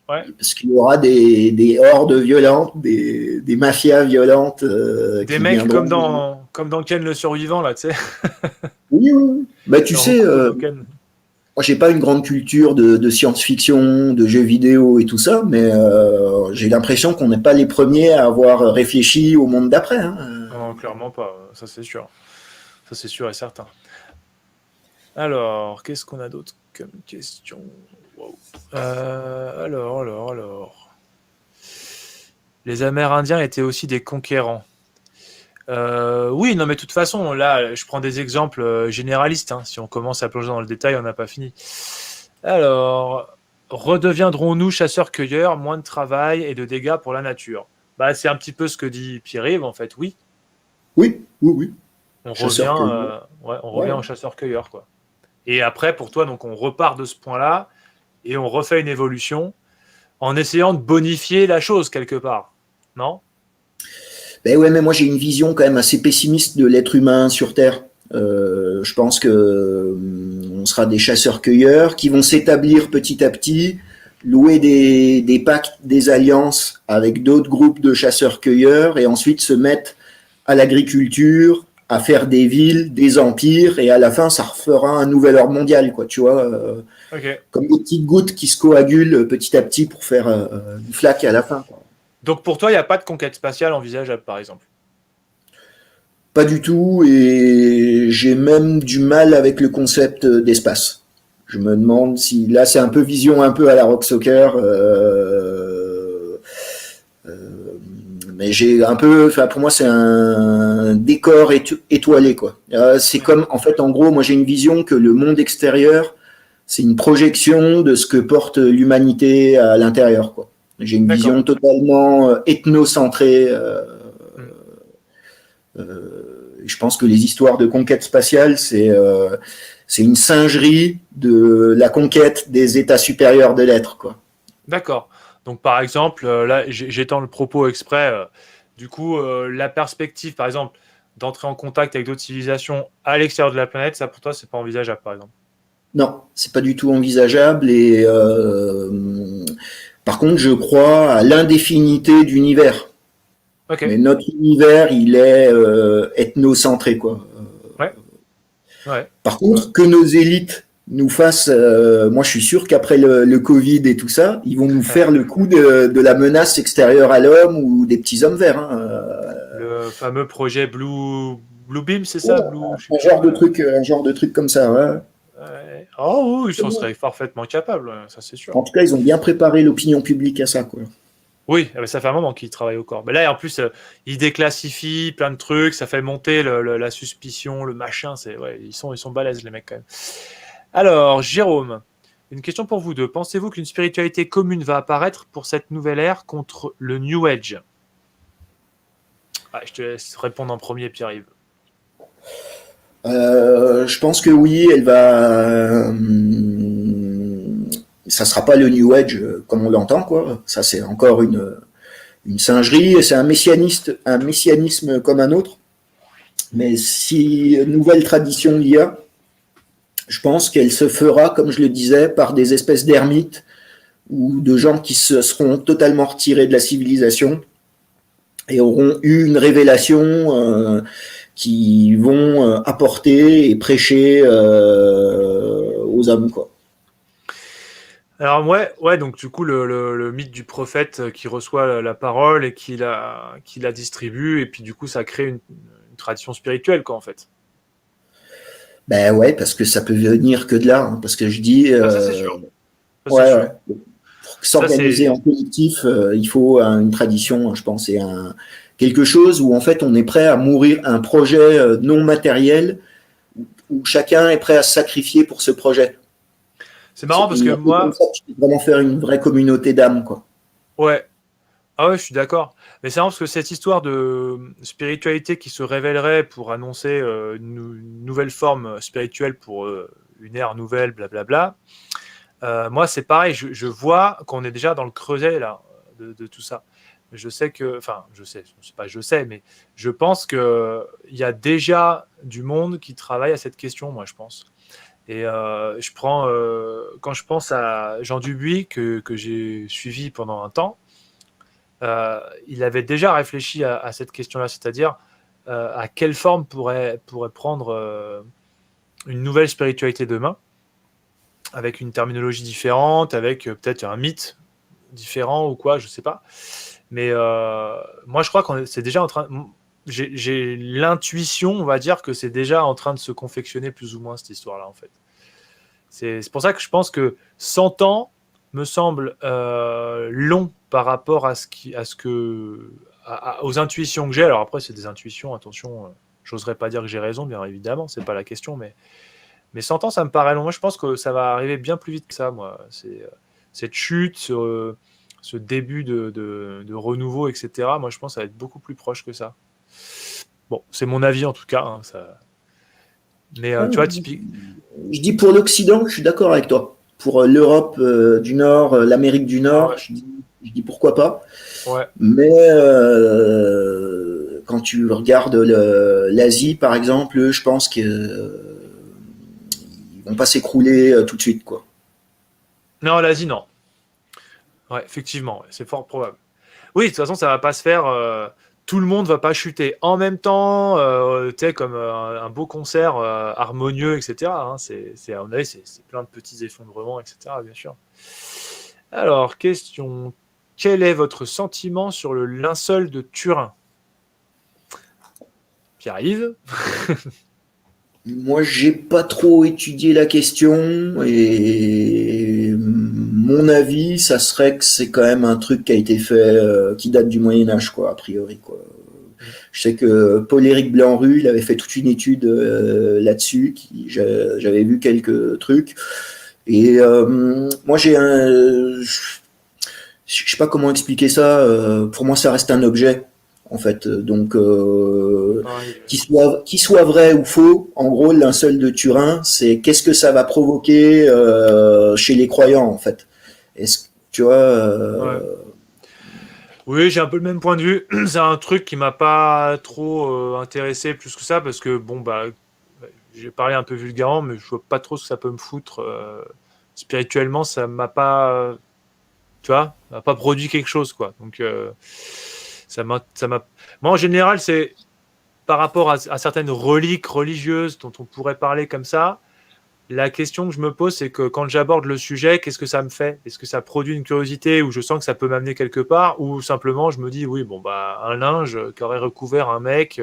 ouais. Parce qu'il y aura des hordes violentes, des mafias violentes Des qui mecs viendront. comme dans Ken le survivant, là, tu sais, Oui, oui, oui. Bah, tu dans sais, Hokuto no Ken. moi, j'ai pas une grande culture de science-fiction, de jeux vidéo et tout ça, mais j'ai l'impression qu'on n'est pas les premiers à avoir réfléchi au monde d'après. Hein. Non, clairement pas, ça c'est sûr. Ça c'est sûr et certain. Alors, qu'est-ce qu'on a d'autre comme question? Wow. Alors. Les Amérindiens étaient aussi des conquérants. Oui, non, mais de toute façon, là, je prends des exemples généralistes. Hein. Si on commence à plonger dans le détail, on n'a pas fini. Alors, redeviendrons-nous chasseurs-cueilleurs, moins de travail et de dégâts pour la nature? Bah, c'est un petit peu ce que dit Pierre-Yves, en fait, oui. Oui, oui, oui. On revient, Chasseur-cueilleur. ouais, on revient Ouais. en chasseur-cueilleur, quoi. Et après, pour toi, donc, on repart de ce point-là et on refait une évolution en essayant de bonifier la chose quelque part. Non? Ben ouais, mais moi j'ai une vision quand même assez pessimiste de l'être humain sur Terre. Je pense que on sera des chasseurs-cueilleurs qui vont s'établir petit à petit, louer des pactes, des alliances avec d'autres groupes de chasseurs-cueilleurs et ensuite se mettre à l'agriculture, à faire des villes, des empires et à la fin ça refera un nouvel ordre mondial, quoi. Tu vois, Ok. comme des petites gouttes qui se coagulent petit à petit pour faire une flaque à la fin, quoi. Donc, pour toi, il n'y a pas de conquête spatiale envisageable, par exemple. Pas du tout, et j'ai même du mal avec le concept d'espace. Je me demande si là c'est un peu vision un peu à la rock soccer, mais j'ai un peu, enfin pour moi c'est un décor étoilé quoi. C'est comme en fait en gros moi j'ai une vision que le monde extérieur c'est une projection de ce que porte l'humanité à l'intérieur quoi. J'ai une D'accord. vision totalement ethnocentrée. Hmm. Je pense que les histoires de conquête spatiale, c'est une singerie de la conquête des états supérieurs de l'être, quoi. D'accord. Donc, par exemple, là, j'étends le propos exprès. Du coup, la perspective, par exemple, d'entrer en contact avec d'autres civilisations à l'extérieur de la planète, ça, pour toi, c'est pas envisageable, par exemple. Non, c'est pas du tout envisageable. Et par contre, je crois à l'indéfinité d'univers. Ok. Mais notre univers, il est ethnocentré, quoi. Ouais. Ouais. Par Ouais. contre, que nos élites nous fassent, moi je suis sûr qu'après le Covid et tout ça, ils vont nous faire le coup de la menace extérieure à l'homme ou des petits hommes verts. Hein. Le fameux projet Blue Beam, c'est ça? Blue, je sais plus quoi, là. Un genre de truc comme ça. Ouais. Ouais. Oh, oui, ils s'en seraient parfaitement capables, ça, c'est sûr. En tout cas, ils ont bien préparé l'opinion publique à ça, quoi. Oui, ça fait un moment qu'ils travaillent au corps. Mais là, en plus, ils déclassifient plein de trucs, ça fait monter la suspicion, le machin. Ouais, ils sont balèzes, les mecs, quand même. Alors, Jérôme, une question pour vous deux. Pensez-vous qu'une spiritualité commune va apparaître pour cette nouvelle ère contre le New Age? Je te laisse répondre en premier, Pierre-Yves. Je pense que oui, elle va. Ça sera pas le New Age comme on l'entend, quoi. Ça, c'est encore une singerie, et c'est un messianisme comme un autre. Mais si nouvelle tradition il y a, je pense qu'elle se fera, comme je le disais, par des espèces d'ermites ou de gens qui se seront totalement retirés de la civilisation et auront eu une révélation qui vont apporter et prêcher aux hommes, quoi. Alors, ouais, donc du coup, le mythe du prophète qui reçoit la parole et qui la distribue, et puis du coup, ça crée une tradition spirituelle, quoi, en fait. Ben ouais, parce que ça peut venir que de là, hein, parce que je dis, Ah, ça, c'est sûr. Ça, c'est ouais, sûr. ouais. Pour Ça, s'organiser c'est... en collectif, il faut une tradition, je pense, et quelque chose où en fait on est prêt à mourir, un projet non matériel, où chacun est prêt à se sacrifier pour ce projet. C'est marrant parce que Et un peu comme moi, ça, tu peux vraiment faire une vraie communauté d'âme, quoi. ouais, ah ouais, je suis d'accord. Mais c'est marrant parce que cette histoire de spiritualité qui se révélerait pour annoncer une nouvelle forme spirituelle pour une ère nouvelle, blablabla, moi, c'est pareil. Je vois qu'on est déjà dans le creuset là de tout ça. Je sais que, enfin, je sais, c'est pas je sais, mais je pense que il y a déjà du monde qui travaille à cette question. Moi, je pense. Et quand je pense à Jean Dubuis que j'ai suivi pendant un temps, il avait déjà réfléchi à cette question-là, c'est-à-dire à quelle forme pourrait prendre une nouvelle spiritualité demain, avec une terminologie différente, avec peut-être un mythe différent ou quoi, je sais pas. Mais moi, je crois qu'on c'est déjà en train. J'ai l'intuition, on va dire, que c'est déjà en train de se confectionner plus ou moins cette histoire-là, en fait. C'est pour ça que je pense que 100 ans me semble long par rapport aux intuitions que j'ai. Alors après, c'est des intuitions, attention, j'oserais pas dire que j'ai raison, bien évidemment, c'est pas la question, mais 100 ans, ça me paraît long. Moi, je pense que ça va arriver bien plus vite que ça, moi. Cette chute, ce début de renouveau, etc. Moi, je pense que ça va être beaucoup plus proche que ça. Bon, c'est mon avis en tout cas, hein, ça. Mais Ouais, tu vois, typique. je dis pour l'Occident, je suis d'accord avec toi. Pour l'Europe du Nord, l'Amérique du Ah Nord, ouais, je dis pourquoi pas. ouais. Mais quand tu regardes l'Asie, par exemple, je pense qu'ils vont pas s'écrouler tout de suite, quoi. Non, l'Asie, non. Ouais, effectivement, ouais, c'est fort probable. Oui, de toute façon, ça va pas se faire. Tout le monde va pas chuter en même temps, tu sais, comme un beau concert harmonieux, etc. Hein, à mon avis, c'est plein de petits effondrements, etc. Bien sûr. Alors, question. Quel est votre sentiment sur le linceul de Turin? Pierre-Yves? Moi, j'ai pas trop étudié la question et mon avis, ça serait que c'est quand même un truc qui a été fait, qui date du Moyen Âge, quoi, a priori, quoi. Je sais que Paul-Éric Blanru, il avait fait toute une étude là-dessus, j'avais vu quelques trucs. Et moi, je sais pas comment expliquer ça. Pour moi, ça reste un objet, en fait. Donc, Pareil. qu'il soit vrai ou faux, en gros, le linceul de Turin, c'est qu'est-ce que ça va provoquer chez les croyants, en fait. Est-ce tu vois Ouais. Oui, j'ai un peu le même point de vue. C'est un truc qui m'a pas trop intéressé plus que ça parce que bon bah j'ai parlé un peu vulgairement, mais je vois pas trop ce que ça peut me foutre spirituellement. Ça m'a pas, tu vois, ça m'a pas produit quelque chose quoi. Donc ça m'a. Moi en général c'est par rapport à certaines reliques religieuses dont on pourrait parler comme ça. La question que je me pose, c'est que quand j'aborde le sujet, qu'est-ce que ça me fait? Est-ce que ça produit une curiosité où je sens que ça peut m'amener quelque part? Ou simplement je me dis, oui, bon, bah, un linge qui aurait recouvert un mec,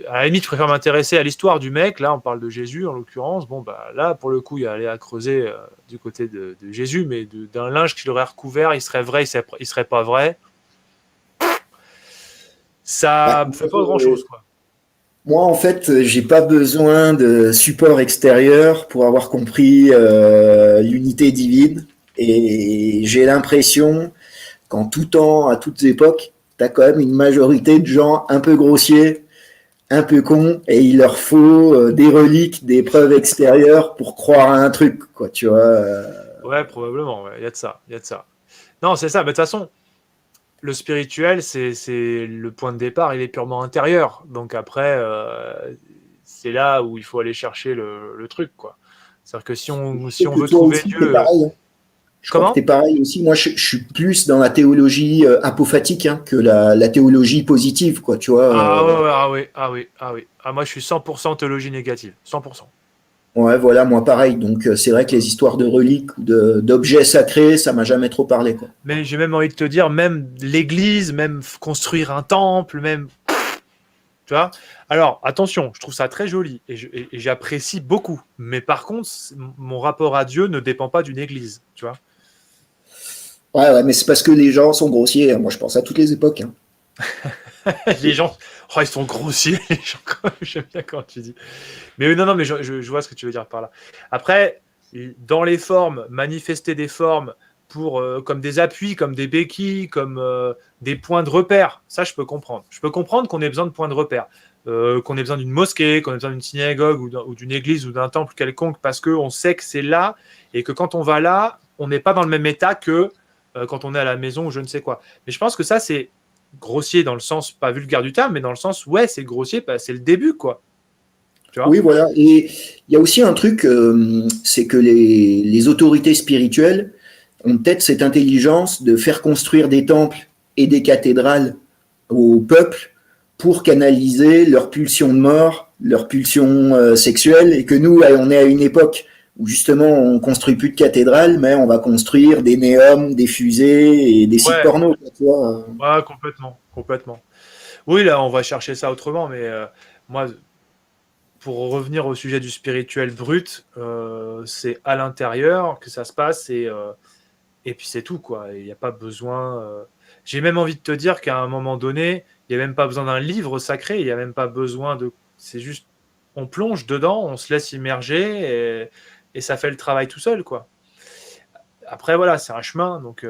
à la limite, je préfère m'intéresser à l'histoire du mec. Là, on parle de Jésus en l'occurrence. Bon, bah, là, pour le coup, il y a aller à creuser du côté de Jésus, mais d'un linge qu'il aurait recouvert, il serait vrai, il serait pas vrai. bah, Ça me fait pas grand-chose, quoi. moi, en fait, j'ai pas besoin de support extérieur pour avoir compris l'unité divine. Et j'ai l'impression qu'en tout temps, à toutes époques, t'as quand même une majorité de gens un peu grossiers, un peu cons, et il leur faut des reliques, des preuves extérieures pour croire à un truc, quoi, tu vois. Ouais, probablement, ouais. Il y a de ça, il y a de ça. Non, c'est ça. Mais de toute façon, le spirituel, c'est le point de départ, il est purement intérieur. Donc après, c'est là où il faut aller chercher le truc, quoi. C'est-à-dire que Je si sais on que veut toi trouver aussi, t'es Dieu, pareil, hein. Je crois que t'es comment? pareil aussi. Moi, je suis plus dans la théologie apophatique hein, que la théologie positive, quoi, tu vois. Ah ouais, ouais, ah oui, ah oui, ah oui. Ah moi, je suis 100% théologie négative, 100%. Ouais, voilà, moi pareil. Donc c'est vrai que les histoires de reliques ou d'objets sacrés, ça m'a jamais trop parlé, quoi. Mais j'ai même envie de te dire, même l'Église, même construire un temple, même Tu vois? Alors, attention, je trouve ça très joli et j'apprécie beaucoup. Mais par contre, mon rapport à Dieu ne dépend pas d'une église. Tu vois? Ouais, mais c'est parce que les gens sont grossiers. Moi, je pense à toutes les époques. Hein. Les gens, oh, ils sont grossiers, les gens, j'aime bien quand tu dis. Mais non, mais je vois ce que tu veux dire par là. Après, dans les formes, manifester des formes pour, comme des appuis, comme des béquilles, comme des points de repère, ça, je peux comprendre. Je peux comprendre qu'on ait besoin de points de repère. Qu'on ait besoin d'une mosquée, qu'on ait besoin d'une synagogue ou d'une église ou d'un temple quelconque, parce qu'on sait que c'est là et que quand on va là, on n'est pas dans le même état que quand on est à la maison ou je ne sais quoi. Mais je pense que ça, c'est grossier dans le sens, pas vulgaire du terme, mais dans le sens, ouais, c'est grossier, c'est le début, quoi. Tu vois? Oui, voilà. Et il y a aussi un truc, c'est que les autorités spirituelles ont peut-être cette intelligence de faire construire des temples et des cathédrales au peuple pour canaliser leurs pulsions de mort, leurs pulsions sexuelles, et que nous, on est à une époque où justement on construit plus de cathédrales, mais on va construire des néums, des fusées et des sites Ouais, porno. Tu vois. ouais, complètement, complètement. Oui, là, on va chercher ça autrement, mais moi, pour revenir au sujet du spirituel brut, c'est à l'intérieur que ça se passe et puis c'est tout, quoi. Il n'y a pas besoin. J'ai même envie de te dire qu'à un moment donné, il n'y a même pas besoin d'un livre sacré, il n'y a même pas besoin de. C'est juste, on plonge dedans, on se laisse immerger et ça fait le travail tout seul, quoi. Après, voilà, c'est un chemin, donc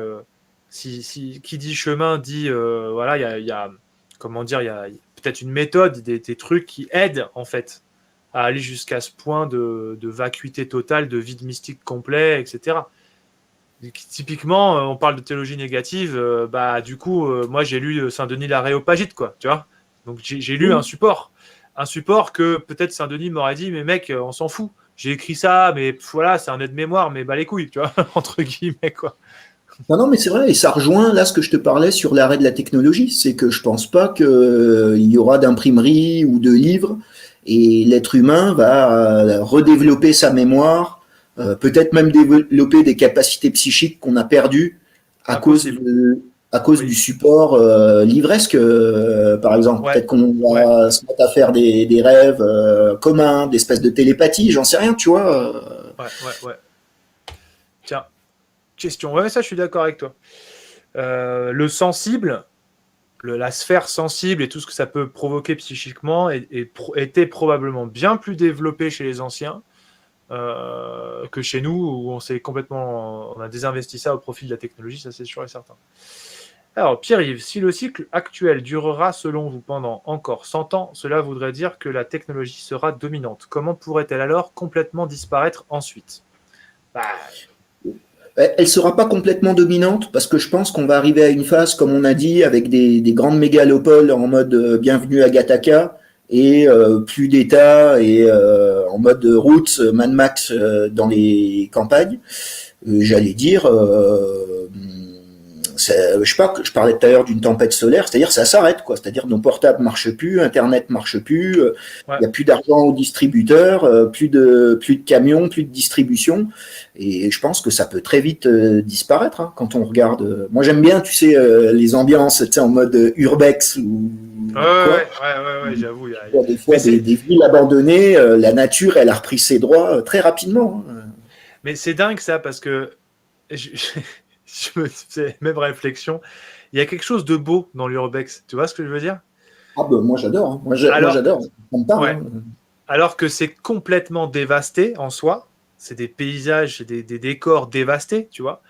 qui dit chemin dit, voilà, comment dire, il y a peut-être une méthode, des trucs qui aident, en fait, à aller jusqu'à ce point de vacuité totale, de vide mystique complet, etc. Typiquement, on parle de théologie négative, bah du coup, moi j'ai lu Saint-Denis l'Aréopagite, quoi, tu vois. Donc j'ai lu Oui. un support que peut-être Saint-Denis m'aurait dit, mais mec, on s'en fout. J'ai écrit ça, mais voilà, c'est un aide-mémoire, mais bah les couilles, tu vois, entre guillemets, quoi. Non, non, mais c'est vrai, et ça rejoint là ce que je te parlais sur l'arrêt de la technologie, c'est que je pense pas qu'il y aura d'imprimerie ou de livres, et l'être humain va redévelopper sa mémoire, peut-être même développer des capacités psychiques qu'on a perdues à cause Impossible. à cause du Oui. support livresque, par exemple. Ouais. Peut-être qu'on Ouais. va se mettre à faire des rêves communs, des espèces de télépathie, j'en sais rien, tu vois. Ouais. Ouais. Ouais. Tiens, question. Ouais, ça, je suis d'accord avec toi. Le sensible, la sphère sensible et tout ce que ça peut provoquer psychiquement était probablement bien plus développé chez les anciens que chez nous, où on a désinvesti ça au profit de la technologie, ça c'est sûr et certain. Alors, Pierre-Yves, si le cycle actuel durera selon vous pendant encore 100 ans, cela voudrait dire que la technologie sera dominante. Comment pourrait-elle alors complètement disparaître ensuite? Bah, Elle sera pas complètement dominante parce que je pense qu'on va arriver à une phase, comme on a dit, avec des grandes mégalopoles en mode bienvenue à Gattaca et plus d'État et en mode route Mad Max dans les campagnes. J'allais dire, je sais pas, je parlais tout à l'heure d'une tempête solaire, c'est-à-dire ça s'arrête, quoi. C'est-à-dire nos portables marchent plus, Internet marche plus, il ouais. n'y a plus d'argent aux distributeurs, plus de camions, plus de distribution. Et je pense que ça peut très vite disparaître hein, quand on regarde. Moi j'aime bien, tu sais, les ambiances, tu sais, en mode urbex ou quoi. Ouais, j'avoue. Des Mais fois, des villes abandonnées, la nature, elle a repris ses droits très rapidement. Hein. mais c'est dingue ça parce que je me fais même réflexion. Il y a quelque chose de beau dans l'urbex. Tu vois ce que je veux dire? Ah ben moi j'adore, hein. Moi Alors, j'adore, ça me parle. ouais. Hein. Alors que c'est complètement dévasté en soi. C'est des paysages, c'est des décors dévastés, tu vois.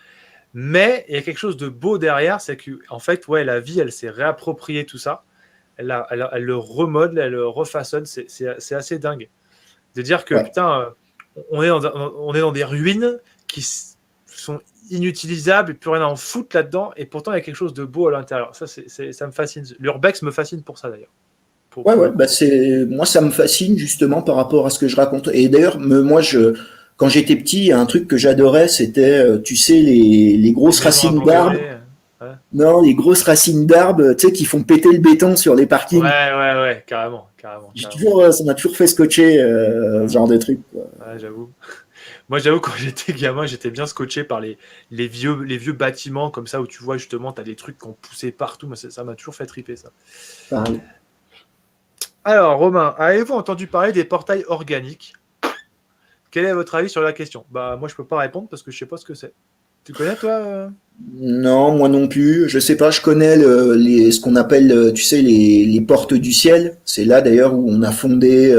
Mais il y a quelque chose de beau derrière, c'est que en fait, ouais, la vie, elle s'est réappropriée tout ça. Elle le remodèle, elle le refaçonne. C'est assez dingue de dire que Ouais. putain, on est dans des ruines qui sont inutilisables, et plus rien à en foutre là-dedans, et pourtant il y a quelque chose de beau à l'intérieur. Ça me fascine. L'urbex me fascine pour ça d'ailleurs, Ouais, pour ouais, le bah coup. c'est moi ça me fascine justement par rapport à ce que je raconte. Et d'ailleurs, moi quand j'étais petit, il y a un truc que j'adorais, c'était tu sais les Les grosses maisons racines d'arbres. abandonnées. Ouais, Non, les grosses racines d'arbres, tu sais qui font péter le béton sur les parkings. ouais, carrément, carrément, J'ai carrément. toujours ça m'a toujours fait scotcher ce Ouais, genre de truc quoi. ouais, j'avoue. Moi, j'avoue, quand j'étais gamin, j'étais bien scotché par les vieux bâtiments comme ça où tu vois justement, tu as des trucs qui ont poussé partout. Moi, ça m'a toujours fait triper ça. Pareil. Alors, Romain, avez-vous entendu parler des portails organiques? Quel est votre avis sur la question? Bah, moi, je peux pas répondre parce que je sais pas ce que c'est. Tu connais, toi Non, moi non plus. Je sais pas, je connais ce qu'on appelle, tu sais, les portes du ciel. C'est là d'ailleurs où on a fondé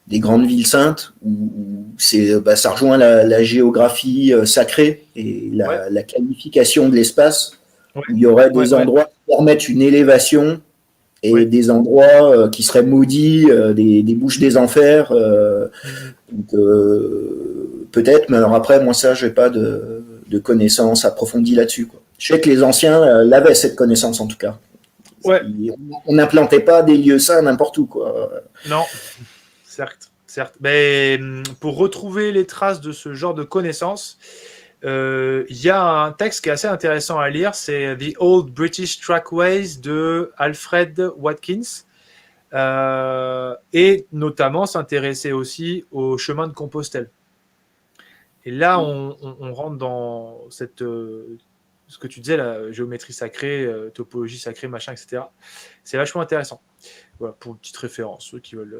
des grandes villes saintes, où ça rejoint la géographie sacrée et Ouais, la qualification de l'espace, ouais, où il y aurait ouais, des ouais, endroits qui permettent une élévation et ouais. des endroits qui seraient maudits, des bouches des enfers. Mhm. Donc peut-être, mais alors après, moi ça, j'ai pas de connaissances approfondies là-dessus, quoi. Je sais que les anciens l'avaient cette connaissance en tout cas. Ouais, On n'implantait pas des lieux saints n'importe où, quoi. non, certes, certes. Mais pour retrouver les traces de ce genre de connaissances, il y a un texte qui est assez intéressant à lire, c'est The Old British Trackways de Alfred Watkins, et notamment s'intéresser aussi au chemin de Compostelle. Et là, on rentre dans cette, ce que tu disais, la géométrie sacrée, topologie sacrée, machin, etc. C'est vachement intéressant. Voilà, pour une petite référence, ceux qui veulent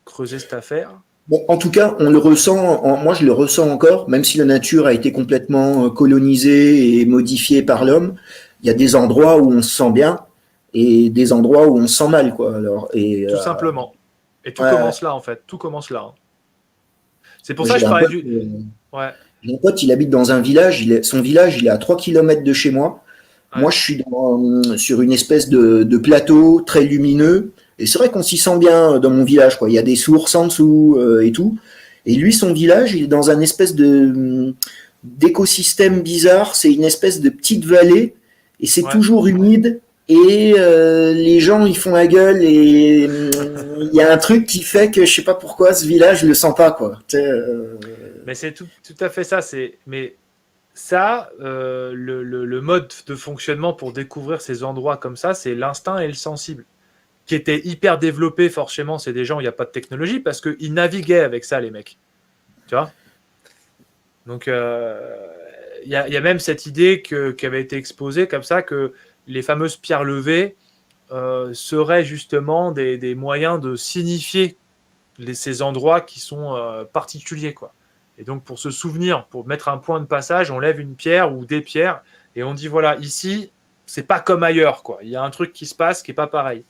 creuser cette affaire. Bon, en tout cas, on le ressent, moi je le ressens encore, même si la nature a été complètement colonisée et modifiée par l'homme, il y a des endroits où on se sent bien et des endroits où on se sent mal, quoi. Alors, Tout simplement. Et tout ouais, commence là, en fait. Tout commence là. Hein. C'est pour moi ça que j'ai je un parlais pote, du. Ouais, il habite dans un village, son village, il est à 3 kilomètres de chez moi. Moi, ouais, je suis sur une espèce de plateau très lumineux. Et c'est vrai qu'on s'y sent bien dans mon village, quoi. Il y a des sources en dessous et tout. Et lui, son village, il est dans un espèce d'écosystème bizarre. C'est une espèce de petite vallée et c'est ouais. toujours humide. Et les gens, ils font la gueule et il y a un truc qui fait que je sais pas pourquoi ce village, je le sens pas, quoi. Tu sais, Mais c'est tout à fait ça. Mais ça, le mode de fonctionnement pour découvrir ces endroits comme ça, c'est l'instinct et le sensible, qui étaient hyper développés forcément. C'est des gens où il n'y a pas de technologie parce qu'ils naviguaient avec ça, les mecs. Tu vois. Donc, y a même cette idée qui avait été exposée comme ça, que les fameuses pierres levées seraient justement des moyens de signifier ces endroits qui sont particuliers, quoi. Et donc, pour se souvenir, pour mettre un point de passage, on lève une pierre ou des pierres et on dit voilà, ici, c'est pas comme ailleurs, quoi. Il y a un truc qui se passe qui est pas pareil.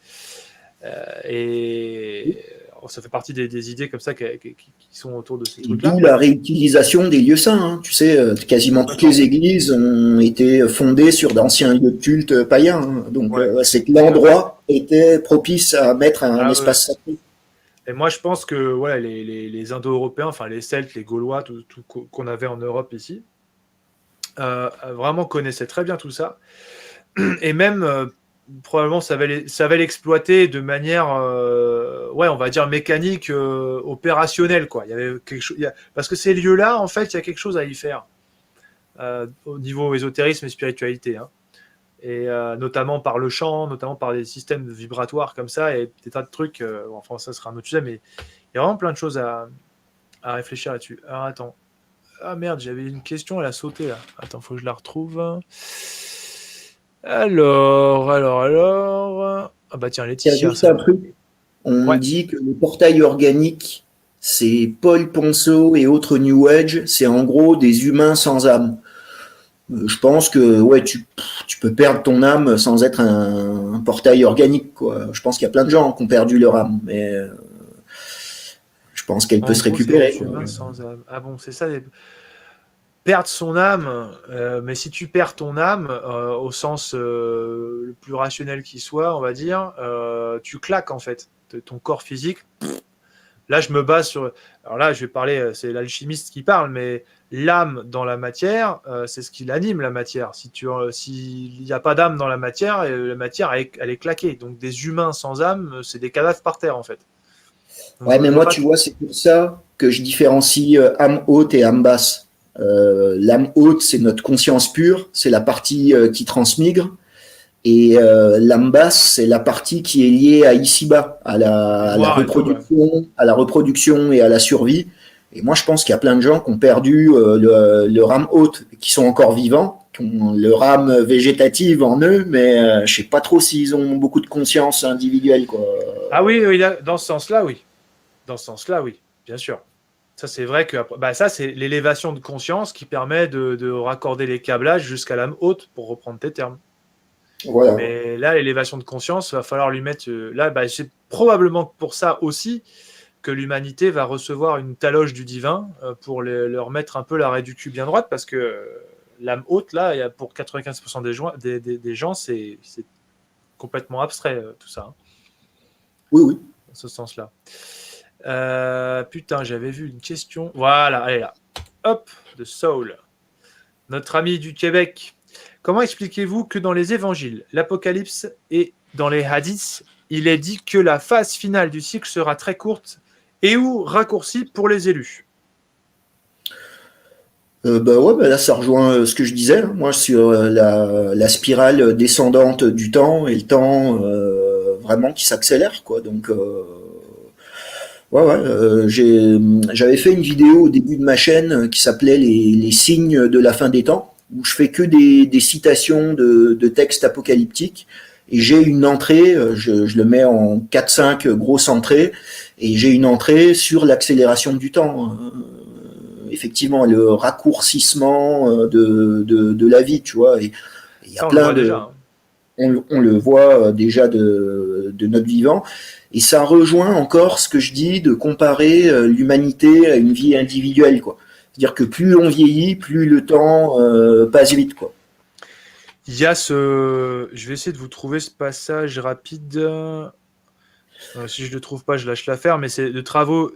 Et ça fait partie des idées comme ça qui sont autour de ces Et trucs-là. d'où la réutilisation des lieux saints. Hein. Tu sais, quasiment toutes Complètement. les églises ont été fondées sur d'anciens lieux de culte païens. Hein. Donc, Ouais, c'est que tout à fait. l'endroit était propice à mettre un Ah ouais. espace sacré. Et moi, je pense que voilà, les Indo-Européens, enfin les Celtes, les Gaulois, tout qu'on avait en Europe ici, vraiment connaissaient très bien tout ça. Et même, probablement, savait l'exploiter de manière, ouais, on va dire mécanique, opérationnelle, quoi. Il y avait quelque chose, parce que ces lieux-là, en fait, il y a quelque chose à y faire, au niveau ésotérisme et spiritualité. Hein. Et notamment par le chant, notamment par des systèmes vibratoires comme ça, et des tas de trucs. Enfin, ça sera un autre sujet, mais il y a vraiment plein de choses à réfléchir là-dessus. Alors, attends. Ah merde, j'avais une question, elle a sauté là. Attends, faut que je la retrouve. Alors. Ah bah tiens, Il y a Laetitia, juste ça un va. truc. On Ouais, dit que le portail organique, c'est Paul Ponceau et autres New Age. C'est en gros des humains sans âme. Je pense que ouais, tu peux perdre ton âme sans être un portail organique, quoi. Je pense qu'il y a plein de gens qui ont perdu leur âme, mais je pense qu'elle peut en se gros, c'est récupérer, des quoi. humains sans âme. Ah bon, c'est ça. Perdre son âme, mais si tu perds ton âme, au sens le plus rationnel qui soit, on va dire, tu claques en fait. Ton corps physique. Là, je me base sur. Alors là, je vais parler, c'est l'alchimiste qui parle, mais l'âme dans la matière, c'est ce qui anime la matière. S'il n'y a pas d'âme dans la matière, elle est claquée. Donc des humains sans âme, c'est des cadavres par terre en fait. Donc Ouais, mais je vois moi, pas. tu vois, c'est pour ça que je différencie âme haute et âme basse. L'âme haute, c'est notre conscience pure, c'est la partie qui transmigre. Et l'âme basse, c'est la partie qui est liée à ici-bas, Mémoire et tout, ouais. à la reproduction et à la survie. Et moi, je pense qu'il y a plein de gens qui ont perdu leur âme haute, qui sont encore vivants, qui ont leur âme végétative en eux, mais je sais pas trop s'ils ont beaucoup de conscience individuelle, quoi. Ah oui, oui, dans ce sens-là, oui. Dans ce sens-là, oui, bien sûr. Ça, c'est vrai que ça, c'est l'élévation de conscience qui permet de raccorder les câblages jusqu'à l'âme haute, pour reprendre tes termes. Voilà. Mais là, l'élévation de conscience, il va falloir lui mettre... là, c'est probablement pour ça aussi que l'humanité va recevoir une taloche du divin pour leur mettre un peu la raie du cul bien droite, parce que l'âme haute, là, pour 95% des gens, c'est complètement abstrait, tout ça. Hein. Oui, oui. Dans ce sens-là. Putain, j'avais vu une question. Voilà, elle est là. Hop, de Saul. Notre ami du Québec. Comment expliquez-vous que dans les évangiles, l'Apocalypse et dans les hadiths, il est dit que la phase finale du cycle sera très courte et ou raccourcie pour les élus? Là, ça rejoint ce que je disais, hein, moi, sur la spirale descendante du temps et le temps vraiment qui s'accélère, quoi. Donc, j'avais fait une vidéo au début de ma chaîne qui s'appelait les signes de la fin des temps, où je fais que des citations de textes apocalyptiques. Et j'ai une entrée, je le mets en 4-5 grosses entrées, et j'ai une entrée sur l'accélération du temps. Effectivement, le raccourcissement de la vie, tu vois. Et il y a plein de... Déjà, hein. On le voit déjà de notre vivant. Et ça rejoint encore ce que je dis de comparer l'humanité à une vie individuelle, quoi. C'est-à-dire que plus on vieillit, plus le temps passe vite, quoi. Il y a ce... Je vais essayer de vous trouver ce passage rapide. Si je ne le trouve pas, je lâche l'affaire, mais c'est les travaux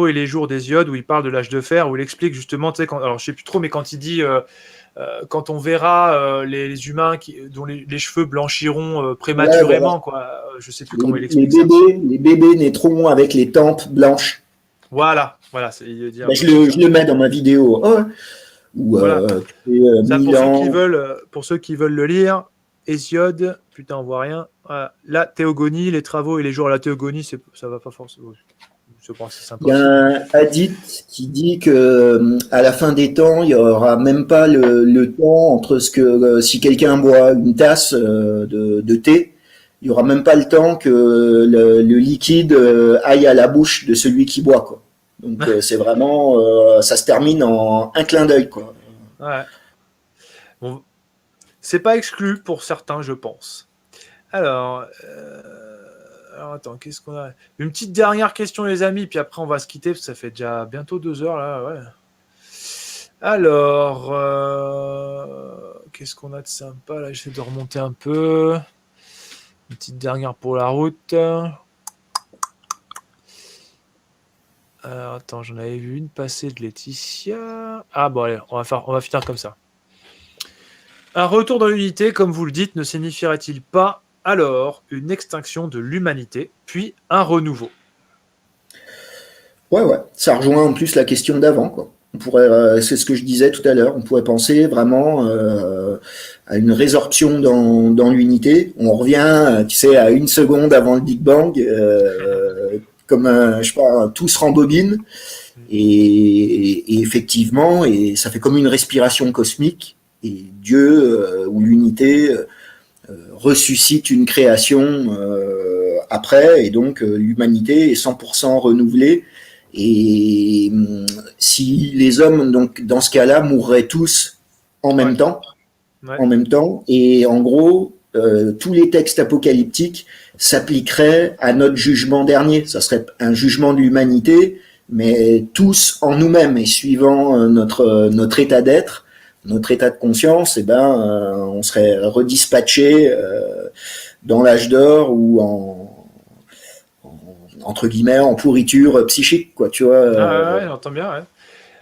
et les jours d'Hésiode, où il parle de l'âge de fer, où il explique justement, tu sais, alors je sais plus trop, mais quand il dit quand on verra les humains dont les cheveux blanchiront prématurément, Ouais, quoi. Je sais plus comment il explique ça. Les bébés naîtront avec les tempes blanches. Voilà, il dit un peu Je le mets dans ma vidéo. Oh, ou voilà. Ça, pour ceux qui veulent le lire, Hésiode, putain, on voit rien. Voilà. La théogonie, les travaux et les jours à la théogonie, ça va pas forcément. Je pense que c'est sympa. Il y a un hadith qui dit que à la fin des temps, il y aura même pas le temps entre ce que si quelqu'un boit une tasse de thé, il y aura même pas le temps que le liquide aille à la bouche de celui qui boit, quoi. Donc c'est vraiment ça se termine en un clin d'œil, quoi. Ouais. Bon, c'est pas exclu pour certains, je pense. Alors attends, qu'est-ce qu'on a? Une petite dernière question, les amis, puis après on va se quitter, parce que ça fait déjà bientôt 2 heures là, ouais. Alors, qu'est-ce qu'on a de sympa là? J'essaie de remonter un peu. Une petite dernière pour la route. Alors, attends, j'en avais vu une passer de Laetitia. Ah bon, allez, on va finir comme ça. Un retour dans l'unité, comme vous le dites, ne signifierait-il pas alors une extinction de l'humanité, puis un renouveau? Ouais, ça rejoint en plus la question d'avant, quoi. On pourrait, c'est ce que je disais tout à l'heure, on pourrait penser vraiment à une résorption dans l'unité. On revient, tu sais, à 1 seconde avant le Big Bang, comme je sais pas, tout se rembobine, et effectivement, et ça fait comme une respiration cosmique, et Dieu ou l'unité ressuscite une création après, et donc l'humanité est 100% renouvelée. Et si les hommes, donc dans ce cas-là, mourraient tous en même temps, et en gros, tous les textes apocalyptiques s'appliqueraient à notre jugement dernier. Ça serait un jugement de l'humanité, mais tous en nous-mêmes, et suivant notre état d'être, notre état de conscience, on serait redispatché dans l'âge d'or ou entre guillemets en pourriture psychique, quoi, tu vois. Ouais, j'entends bien, ouais.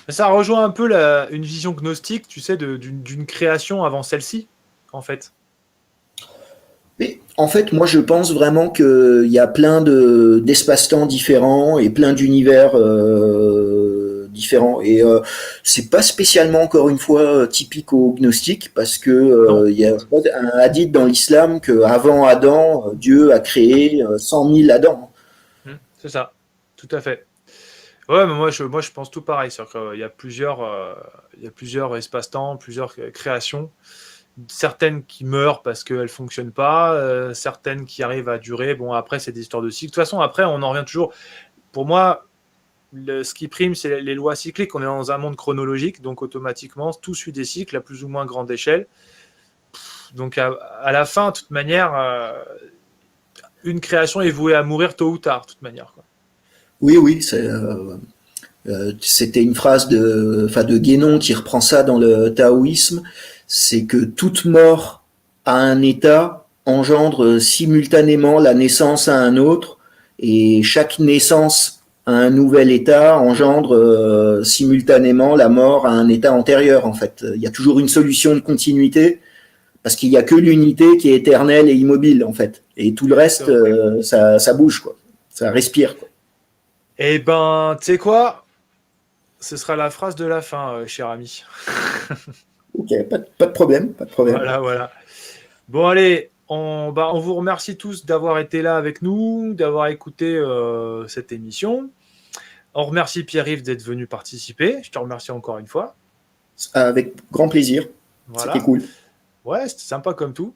Ça rejoint un peu une vision gnostique, tu sais, d'une création avant celle-ci, en fait. Mais en fait, moi, je pense vraiment qu'il y a plein d'espace-temps différents et plein d'univers différents. Et c'est pas spécialement, encore une fois, typique au gnostique, parce que il y a un hadith dans l'islam qu'avant Adam, Dieu a créé 100 000 Adam. C'est ça, tout à fait. Ouais, mais moi, je pense tout pareil. C'est-à-dire qu'il y a plusieurs espaces-temps, plusieurs créations. Certaines qui meurent parce qu'elles ne fonctionnent pas, certaines qui arrivent à durer. Bon, après, c'est des histoires de cycle. De toute façon, après, on en revient toujours. Pour moi, ce qui prime, c'est les lois cycliques. On est dans un monde chronologique, donc automatiquement, tout suit des cycles à plus ou moins grande échelle. Donc, à la fin, de toute manière, une création est vouée à mourir tôt ou tard, de toute manière, quoi. Oui, oui, c'était une phrase de Guénon qui reprend ça dans le taoïsme, c'est que toute mort à un état engendre simultanément la naissance à un autre, et chaque naissance à un nouvel état engendre simultanément la mort à un état antérieur, en fait. Il y a toujours une solution de continuité, parce qu'il n'y a que l'unité qui est éternelle et immobile, en fait. Et tout le reste, ça bouge, quoi. Ça respire, quoi. Eh ben, tu sais quoi? Ce sera la phrase de la fin, cher ami. Ok, pas de problème, pas de problème. Voilà, voilà. Bon, allez, on vous remercie tous d'avoir été là avec nous, d'avoir écouté cette émission. On remercie Pierre-Yves d'être venu participer. Je te remercie encore une fois. Avec grand plaisir. C'était Voilà. cool. Ouais, c'était sympa comme tout.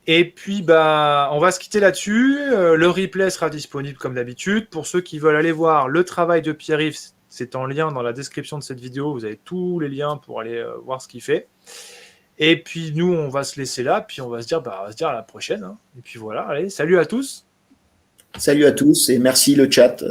Et puis, bah, on va se quitter là-dessus. Le replay sera disponible comme d'habitude. Pour ceux qui veulent aller voir le travail de Pierre-Yves, c'est en lien dans la description de cette vidéo. Vous avez tous les liens pour aller voir ce qu'il fait. Et puis, nous, on va se laisser là. Puis, on va se dire à la prochaine, hein. Et puis voilà. Allez, salut à tous. Salut à tous et merci le chat.